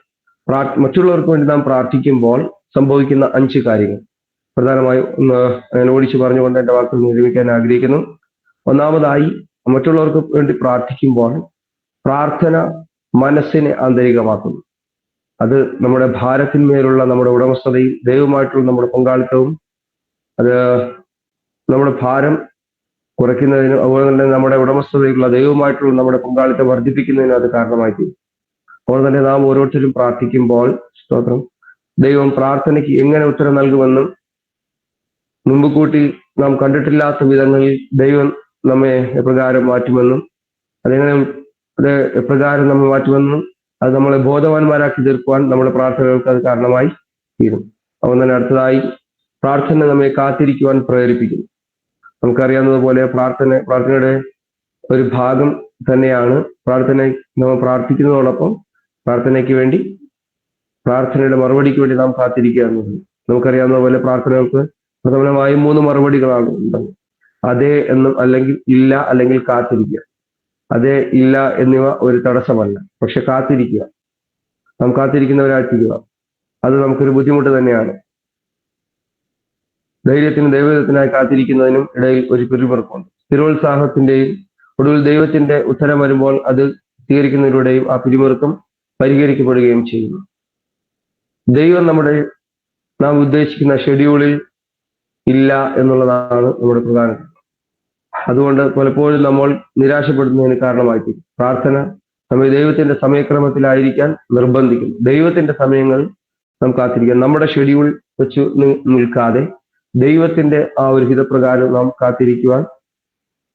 മറ്റുള്ളവർക്ക് വേണ്ടി നാം പ്രാർത്ഥിക്കുമ്പോൾ സംഭവിക്കുന്ന 5 കാര്യങ്ങൾ പ്രധാനമായും ഞാൻ ഓടിച്ചു പറഞ്ഞുകൊണ്ട് എൻ്റെ വാക്കുകൾ നിർമ്മിക്കാൻ ആഗ്രഹിക്കുന്നു. ഒന്നാമതായി, മറ്റുള്ളവർക്ക് വേണ്ടി പ്രാർത്ഥിക്കുമ്പോൾ പ്രാർത്ഥന മനസ്സിനെ ആന്തരികമാക്കുന്നു. അത് നമ്മുടെ ഭാരത്തിന്മേലുള്ള നമ്മുടെ ഉടമസ്ഥതയും ദൈവമായിട്ടുള്ള നമ്മുടെ പങ്കാളിത്തവും അത് നമ്മുടെ ഭാരം കുറയ്ക്കുന്നതിനും അതുപോലെ തന്നെ നമ്മുടെ ഉടമസ്ഥതയുള്ള ദൈവമായിട്ടുള്ള നമ്മുടെ പങ്കാളിത്തം വർദ്ധിപ്പിക്കുന്നതിനും അത് കാരണമായി തീരും. അതുപോലെ തന്നെ നാം ഓരോരുത്തരും പ്രാർത്ഥിക്കുമ്പോൾ സ്തോത്രം ദൈവം പ്രാർത്ഥനയ്ക്ക് എങ്ങനെ ഉത്തരം നൽകുമെന്നും മുമ്പ് കൂട്ടി നാം കണ്ടിട്ടില്ലാത്ത വിധങ്ങളിൽ ദൈവം നമ്മെ എപ്രകാരം മാറ്റുമെന്നും എപ്രകാരം നമ്മൾ മാറ്റുമെന്നും അത് നമ്മളെ ബോധവാന്മാരാക്കി തീർക്കുവാൻ നമ്മുടെ പ്രാർത്ഥനകൾക്ക് അത് കാരണമായി തീരും. അതുകൊണ്ട് തന്നെ അടുത്തതായി, പ്രാർത്ഥന നമ്മെ കാത്തിരിക്കുവാൻ പ്രേരിപ്പിക്കുന്നു. നമുക്കറിയാവുന്നതുപോലെ പ്രാർത്ഥനയുടെ ഒരു ഭാഗം തന്നെയാണ് നമ്മൾ പ്രാർത്ഥിക്കുന്നതോടൊപ്പം പ്രാർത്ഥനയുടെ മറുപടിക്ക് വേണ്ടി നാം കാത്തിരിക്കുക എന്നത്. നമുക്കറിയാവുന്ന പോലെ പ്രാർത്ഥനകൾക്ക് പ്രധാനമായും 3 മറുപടികളാണ് ഉള്ളത്. അതെ എന്നും, അല്ലെങ്കിൽ ഇല്ല, അല്ലെങ്കിൽ കാത്തിരിക്കുക. അതെ, ഇല്ല എന്നിവ ഒരു തടസ്സമല്ല, പക്ഷെ കാത്തിരിക്കുക, നാം കാത്തിരിക്കുന്നവരായിത്തീരുക, അത് നമുക്കൊരു ബുദ്ധിമുട്ട് തന്നെയാണ്. ദൈവത്തിനായി കാത്തിരിക്കുന്നതിനും ഇടയിൽ ഒരു പിരിമുറുക്കമുണ്ട്. സ്ഥിരോത്സാഹത്തിന്റെയും ഒടുവിൽ ദൈവത്തിന്റെ ഉത്തരം വരുമ്പോൾ അത് സ്വീകരിക്കുന്നതിലൂടെയും ആ പിരിമുറുക്കം പരിഹരിക്കപ്പെടുകയും ചെയ്യുന്നു. ദൈവം നാം ഉദ്ദേശിക്കുന്ന ഷെഡ്യൂളിൽ ഇല്ല എന്നുള്ളതാണ് നമ്മുടെ പ്രധാന. അതുകൊണ്ട് പലപ്പോഴും നമ്മൾ നിരാശപ്പെടുന്നതിന് കാരണമായിത്തീരും. പ്രാർത്ഥന നമ്മെ ദൈവത്തിന്റെ സമയക്രമത്തിലായിരിക്കാൻ നിർബന്ധിക്കുന്നു. ദൈവത്തിന്റെ സമയങ്ങൾ നാം കാത്തിരിക്കാൻ, നമ്മുടെ ഷെഡ്യൂൾ വെച്ച് നിൽക്കാതെ ദൈവത്തിന്റെ ആ ഒരു ഹിതപ്രകാരം നാം കാത്തിരിക്കുവാൻ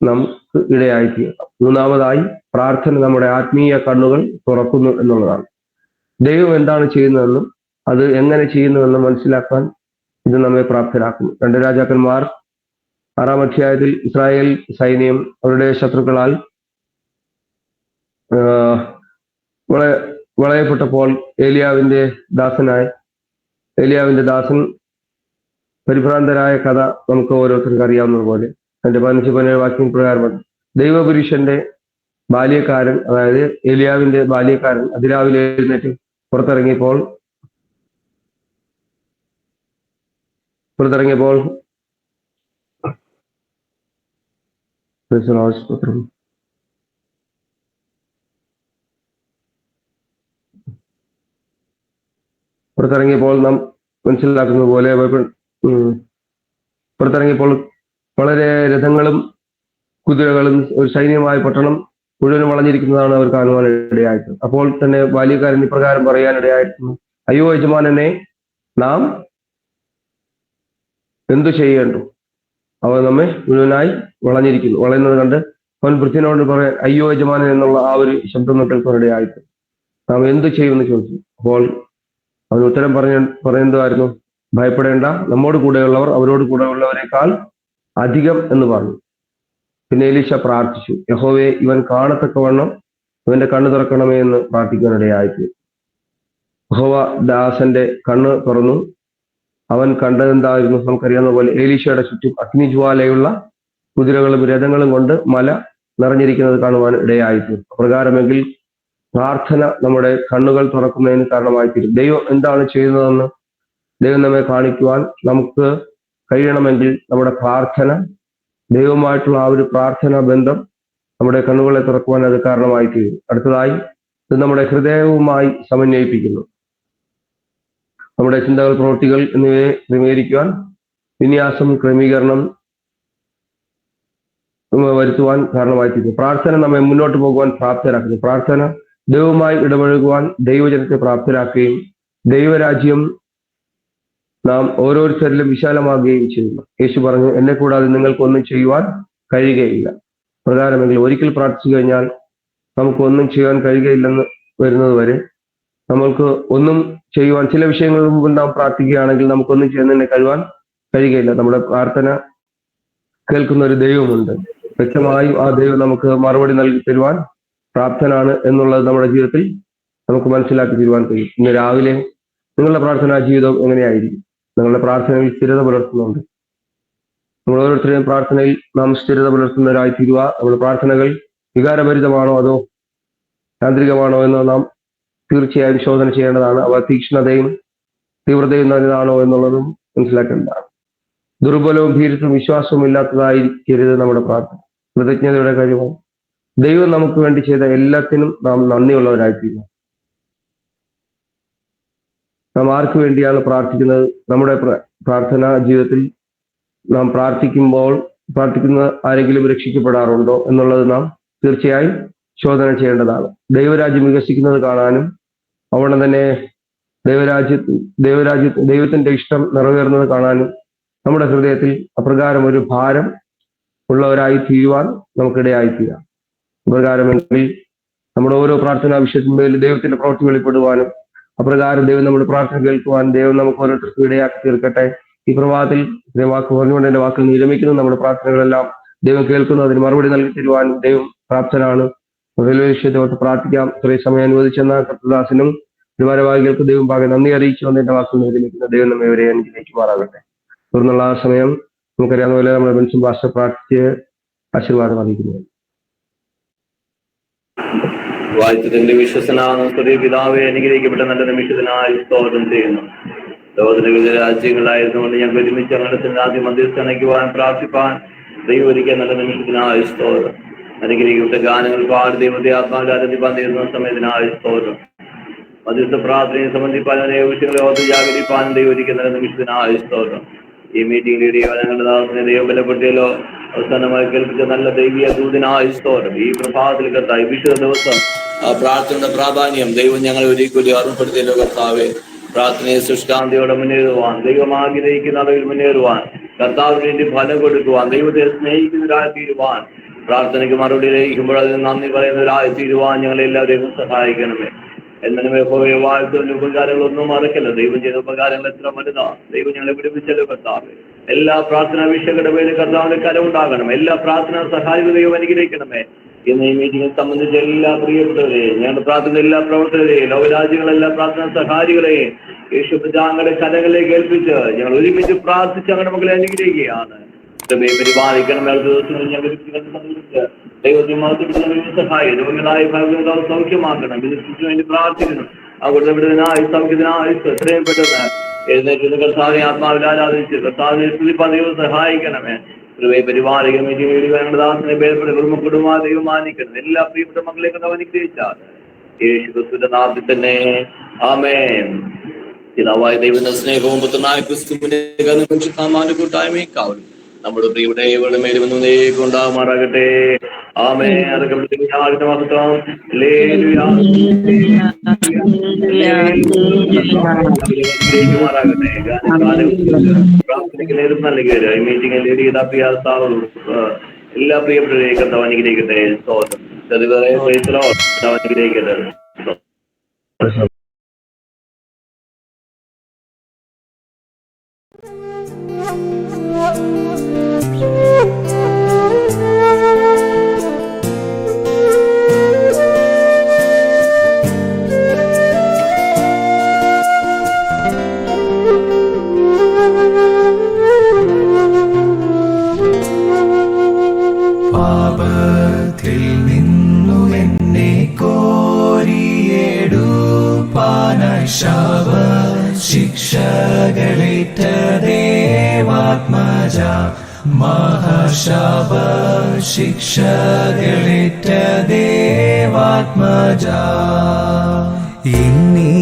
നമുക്ക് ഇടയായിത്തീരണം. മൂന്നാമതായി, പ്രാർത്ഥന നമ്മുടെ ആത്മീയ കണ്ണുകൾ തുറക്കുന്നു എന്നുള്ളതാണ്. ദൈവം എന്താണ് ചെയ്യുന്നതെന്നും അത് എങ്ങനെ ചെയ്യുന്നുവെന്നും മനസ്സിലാക്കാൻ ഇത് നമ്മെ പ്രാപ്തരാക്കുന്നു. 2 രാജാക്കന്മാർ 6-ാം അധ്യായത്തിൽ ഇസ്രായേൽ സൈന്യം അവരുടെ ശത്രുക്കളാൽ വളയപ്പെട്ടപ്പോൾ ഏലിയാവിന്റെ ദാസൻ പരിഭ്രാന്തരായ കഥ നമുക്ക് ഓരോരുത്തർക്കും അറിയാവുന്നതുപോലെ അതിന്റെ 15 വാക്യം പ്രകാരമാണ്. ദൈവപുരുഷന്റെ ബാല്യക്കാരൻ, അതായത് ഏലിയാവിന്റെ ബാല്യക്കാരൻ അതിരാവിലെ എഴുന്നേറ്റ് പുറത്തിറങ്ങിയപ്പോൾ നാം മനസ്സിലാക്കുന്നത് പോലെ പുറത്തിറങ്ങിയപ്പോൾ വളരെ രഥങ്ങളും കുതിരകളും ഒരു സൈന്യമായ പട്ടണം മുഴുവനും വളഞ്ഞിരിക്കുന്നതാണ് അവർ കാണുവാൻ ഇടയായിട്ട്. അപ്പോൾ തന്നെ ബാല്യക്കാരൻ ഇപ്രകാരം പറയാനിടയായിരുന്നു: അയ്യോ യജമാനനെ, നാം എന്തു ചെയ്യേണ്ടു? അവർ നമ്മെ മുഴുവനായി വളഞ്ഞിരിക്കുന്നു. വളയുന്നത് കണ്ട് അവൻ വൃദ്ധനോട് പറയാൻ അയ്യോ യജമാനൻ എന്നുള്ള ആ ഒരു ശബ്ദം കേൾക്കാനിടയായിട്ട് നാം എന്തു ചെയ്യുമെന്ന് ചോദിച്ചു. അപ്പോൾ അവൻ ഉത്തരം പറയുന്നതായിരുന്നു: ഭയപ്പെടേണ്ട, നമ്മോട് കൂടെയുള്ളവർ അവരോട് കൂടെയുള്ളവരെക്കാൾ അധികം എന്ന് പറഞ്ഞു. പിന്നെ എലീശ പ്രാർത്ഥിച്ചു: യഹോവേ, ഇവൻ കാണത്തക്കവണ്ണം ഇവന്റെ കണ്ണ് തുറക്കണമേ എന്ന് പ്രാർത്ഥിക്കാനിടയായിട്ട് യഹോവ ദാസന്റെ കണ്ണ് തുറന്നു. അവൻ കണ്ടതെന്തായിരുന്നു? നമുക്കറിയാവുന്ന പോലെ എലീശയുടെ ചുറ്റും അഗ്നിജ്വാലയുള്ള കുതിരകളും രഥങ്ങളും കൊണ്ട് മല നിറഞ്ഞിരിക്കുന്നത് കാണുവാൻ ഇടയായിത്തീരും. അപ്രകാരമെങ്കിൽ പ്രാർത്ഥന നമ്മുടെ കണ്ണുകൾ തുറക്കുന്നതിന് കാരണമായിത്തീരും. ദൈവം എന്താണ് ചെയ്യുന്നതെന്ന് ദൈവം നമ്മെ കാണിക്കുവാൻ നമുക്ക് കഴിയണമെങ്കിൽ നമ്മുടെ പ്രാർത്ഥന, ദൈവമായിട്ടുള്ള ആ ഒരു പ്രാർത്ഥനാ ബന്ധം നമ്മുടെ കണ്ണുകളെ തുറക്കുവാൻ അത് കാരണമായിത്തീരും. അടുത്തതായി, ഇത് നമ്മുടെ ഹൃദയവുമായി സമന്വയിപ്പിക്കുന്നു. നമ്മുടെ ചിന്തകൾ, പ്രവൃത്തികൾ എന്നിവയെ ക്രമീകരിക്കുവാൻ വിന്യാസം, ക്രമീകരണം വരുത്തുവാൻ കാരണമായിത്തീരുന്നു. പ്രാർത്ഥന നമ്മെ മുന്നോട്ട് പോകുവാൻ പ്രാപ്തരാക്കുന്നു. പ്രാർത്ഥന ദൈവവുമായി ഇടപഴകുവാൻ ദൈവജനത്തെ പ്രാപ്തരാക്കുകയും ദൈവരാജ്യം നാം ഓരോരുത്തരിലും വിശാലമാകുകയും ചെയ്യുന്നു. യേശു പറഞ്ഞു, എന്നെ കൂടാതെ നിങ്ങൾക്കൊന്നും ചെയ്യുവാൻ കഴിയുകയില്ല. പ്രകാരമെങ്കിൽ ഒരിക്കൽ പ്രാർത്ഥിച്ചു കഴിഞ്ഞാൽ നമുക്കൊന്നും ചെയ്യാൻ കഴിയുകയില്ലെന്ന് വരുന്നത് വരെ നമ്മൾക്ക് ഒന്നും ചെയ്യുവാൻ, ചില വിഷയങ്ങൾക്ക് മുമ്പിൽ നാം പ്രാർത്ഥിക്കുകയാണെങ്കിൽ നമുക്കൊന്നും ചെയ്യുന്നതിനെ കഴിയുവാൻ കഴിയുകയില്ല. നമ്മുടെ പ്രാർത്ഥന കേൾക്കുന്ന ഒരു ദൈവമുണ്ട്. വ്യക്തമായും ആ ദൈവം നമുക്ക് മറുപടി നൽകി തരുവാൻ പ്രാപ്തനാണ് എന്നുള്ളത് നമ്മുടെ ജീവിതത്തിൽ നമുക്ക് മനസ്സിലാക്കി തരുവാൻ കഴിയും. ഇന്ന് രാവിലെ നിങ്ങളുടെ പ്രാർത്ഥനാ ജീവിതം എങ്ങനെയായിരിക്കും? നിങ്ങളുടെ പ്രാർത്ഥനയിൽ സ്ഥിരത പുലർത്തുന്നുണ്ട്? നമ്മൾ ഓരോരുത്തരെയും പ്രാർത്ഥനയിൽ നാം സ്ഥിരത പുലർത്തുന്നവരായി തീരുക. നമ്മുടെ പ്രാർത്ഥനകൾ വികാരഭരിതമാണോ അതോ യാന്ത്രികമാണോ എന്ന് നാം തീർച്ചയായും ശോധന ചെയ്യേണ്ടതാണ്. അവ തീക്ഷ്ണതയും തീവ്രതയും നിറഞ്ഞതാണോ എന്നുള്ളതും മനസ്സിലാക്കേണ്ടതാണ്. ദുർബലവും ഭീരുത്വം വിശ്വാസവും ഇല്ലാത്തതായിരിക്കരുത് നമ്മുടെ പ്രാർത്ഥന. കൃതജ്ഞതയുടെ കഴിവ് ദൈവം നമുക്ക് വേണ്ടി ചെയ്ത എല്ലാത്തിനും നാം നന്ദിയുള്ളവരായിത്തീരുക. നാം ആർക്ക് വേണ്ടിയാണ് പ്രാർത്ഥിക്കുന്നത്? നമ്മുടെ പ്രാർത്ഥനാ ജീവിതത്തിൽ നാം പ്രാർത്ഥിക്കുന്ന ആരെങ്കിലും രക്ഷിക്കപ്പെടാറുണ്ടോ എന്നുള്ളത് നാം തീർച്ചയായും ശോധന ചെയ്യേണ്ടതാണ്. ദൈവരാജ്യം വികസിക്കുന്നത് കാണാനും അവിടെ തന്നെ ദൈവത്തിന്റെ ഇഷ്ടം നിറവേറുന്നത് കാണാനും നമ്മുടെ ഹൃദയത്തിൽ അപ്രകാരം ഒരു ഭാരം ഉള്ളവരായി തീരുവാൻ നമുക്കിടയായിത്തീരാം. അപ്രകാരമെങ്കിൽ നമ്മുടെ ഓരോ പ്രാർത്ഥനാ വിഷയത്തിന്മേൽ ദൈവത്തിന്റെ പ്രവൃത്തി വെളിപ്പെടുവാനും അപ്രകാരം ദൈവം നമ്മുടെ പ്രാർത്ഥന കേൾക്കുവാൻ ദൈവം നമുക്ക് ഓരോരുത്തർക്കും ഇടയാക്കി തീർക്കട്ടെ. ഈ പ്രഭാതത്തിൽ വാക്ക് പറഞ്ഞുകൊണ്ട് എന്റെ വാക്കിൽ വിരമിക്കുന്നു. നമ്മുടെ പ്രാർത്ഥനകളെല്ലാം ദൈവം കേൾക്കുന്നു. അതിന് മറുപടി നൽകി തരുവാൻ ദൈവം പ്രാപ്തനാണ്. റെയിൽവേ വിഷയത്തെ പ്രാർത്ഥിക്കാം. ഇത്രയും സമയം അനുവദിച്ചെന്ന കർത്തദാസനും ഭാരവാഹികൾക്ക് ദൈവം ഭാഗം നന്ദി അറിയിച്ചുകൊണ്ട് എന്റെ വാക്കിൽ വിരമിക്കുന്ന ദൈവം നമ്മെ ഇവരെ അനുഗ്രഹിക്കുമാറാകട്ടെ. തുടർന്നുള്ള ആ സമയം നമുക്കറിയാവുന്ന പോലെ നമ്മുടെ ബെൻസും പാസ്റ്റർ പ്രാർത്ഥിച്ച് ആശീർവാദം അറിയിക്കുന്നു. വാഴ്ത്തത്തിന്റെ വിശ്വസനാണ് പിതാവെ, അനുഗ്രഹിക്കപ്പെട്ട നല്ല നിമിഷത്തിനായി സ്തോത്രം ചെയ്യുന്നു. ലോകത്തിലെ വിവിധ രാജ്യങ്ങളായിരുന്നുകൊണ്ട് ഞങ്ങൾക്ക് ഒരുമിച്ച് അങ്ങനെ ആദ്യം മധ്യസ്ഥനയ്ക്കുവാൻ പ്രാർത്ഥിപ്പാൻ ദൈവം ഒരുക്കിയ നല്ല നിമിഷത്തിനായി സ്തോത്രം. അനുഗ്രഹിക്കപ്പെട്ട ഗാനങ്ങൾ പാടി ദൈവത്തെ ആത്മാകാരത്തിപ്പാൻ തീരുന്ന സമയത്തിനായി സ്തോത്രം. മധ്യസ്ഥ പ്രാർത്ഥനയെ സംബന്ധിപ്പാൻ വിഷയങ്ങളെ ഓർത്ത് ജാഗരിപ്പാൻ ദൈവം ഒരുക്കിയ നല്ല നിമിഷത്തിനായി സ്തോത്രം. ഈ മീറ്റിംഗിലൂടെ ഞങ്ങളുടെ ദാസനെ ദൈവം ബലപ്പെടുത്തിയല്ലോ. അവസാനമായി കേൾപ്പിച്ച നല്ല ദൈവീയ ദൂതനായി സ്തോത്രം. ഈ പ്രഭാതത്തിൽ കർത്താവ് വിശുദ്ധ ദിവസം ആ പ്രാർത്ഥനയുടെ പ്രാധാന്യം ദൈവം ഞങ്ങളെ ഒരിക്കലും ഓർമ്മപ്പെടുത്തിയല്ലോ. കർത്താവെ, പ്രാർത്ഥനയെ ശുഷ്കാന്തിയോടെ മുന്നേറുവാൻ, ദൈവം ആഗ്രഹിക്കുന്ന അളവിൽ മുന്നേറുവാൻ, കർത്താവിന് വേണ്ടി ഫലം കൊടുക്കുവാൻ, ദൈവത്തെ സ്നേഹിക്കുന്നവരായി തീരുവാൻ, പ്രാർത്ഥനയ്ക്ക് മറുപടി ലഭിക്കുമ്പോൾ അതിന് നന്ദി പറയുന്നവരായി തീരുവാൻ ഞങ്ങളെല്ലാവരെയും സഹായിക്കണമേ. എന്നാലും വാഴ്ത്തുന്ന ഉപകാരങ്ങളൊന്നും മറക്കല്ല. ദൈവം ചെയ്ത ഉപകാരങ്ങൾ എത്ര വലുതാണ്. ദൈവം ഞങ്ങളെ വിടുവിച്ചല്ലോ. കർത്താവ്, എല്ലാ പ്രാർത്ഥനാ വിഷയങ്ങളുടെ പേരിൽ കർത്താവിന്റെ കരമുണ്ടാകണം. എല്ലാ പ്രാർത്ഥനാ സഹായിക ദൈവം അനുഗ്രഹിക്കണമേ. ഇന്ന് ഈ മീറ്റിംഗിൽ സംബന്ധിച്ച എല്ലാ പ്രിയപ്പെട്ടവരെയും ഞങ്ങളുടെ പ്രാർത്ഥന എല്ലാ പ്രവർത്തകരെയും ലോകരാജ്യങ്ങളെല്ലാ പ്രാർത്ഥന സഹായികളെയും യേശു പിതാങ്ങളുടെ കരങ്ങളിലേക്ക് ഏൽപ്പിച്ച് ഞങ്ങൾ ഒരുമിച്ച് പ്രാർത്ഥിച്ച് ഞങ്ങളുടെ മക്കളെ അനുഗ്രഹിക്കുകയാണ്. പരിപാലിക്കണം ദിവസങ്ങളിൽ ഞങ്ങൾ ദൈവത്തിന് സഹായം രോഗികളായ ഭഗവതാവ് സൗഖ്യമാക്കണം. ഇതിനു വേണ്ടി പ്രാർത്ഥിക്കുന്നു. അവിടെ വിടുതനായി സൗഖ്യത്തിനായി എത്രയും പെട്ടെന്ന് എഴുന്നേറ്റ് കർത്താവിനെ ആത്മാവിൽ ആരാധിച്ച് കർത്താവിനെ സ്തുതിപ്പാൻ ദൈവം സഹായിക്കണമേ. പരിപാലിക്കണം. ഞങ്ങളുടെ ദാസനെ ഭേദപ്പെട്ട കുടുംബ ദൈവം മാനിക്കണം. എല്ലാ പ്രിയപ്പെട്ട മക്കളെ കർത്താവ് അനുഗ്രഹിച്ചാണ് യേശു ക്രിസ്തുവിന്റെ നാമത്തിൽ തന്നെ ആമേൻ. പിതാവായ ദൈവത്തിന്റെ സ്നേഹവും പുത്രനായ ക്രിസ്തുവിന്റെ കൂട്ടായ്മയും കാവലും നമ്മുടെ പ്രിയയുടെ മേലും ഉണ്ടാകുമാറാകട്ടെ. ആമേ. അതൊക്കെ പ്രാർത്ഥനയ്ക്ക് നൽകിയത് ഈ മീറ്റിംഗിൽ എല്ലാ പ്രിയപ്പെട്ടവരെയും കർത്താവ് അനുഗ്രഹിക്കട്ടെ. അനുഗ്രഹിക്കട്ടെ. പാപത്തിൽ നിന്നു എന്നെ കോരിയെടുപ്പാനായി ശാപ ശിക്ഷകളേറ്റ ദേവാത്മജ മഹാശാപ ശിക്ഷകളേറ്റ ദേവാത്മജ ഇന്നീ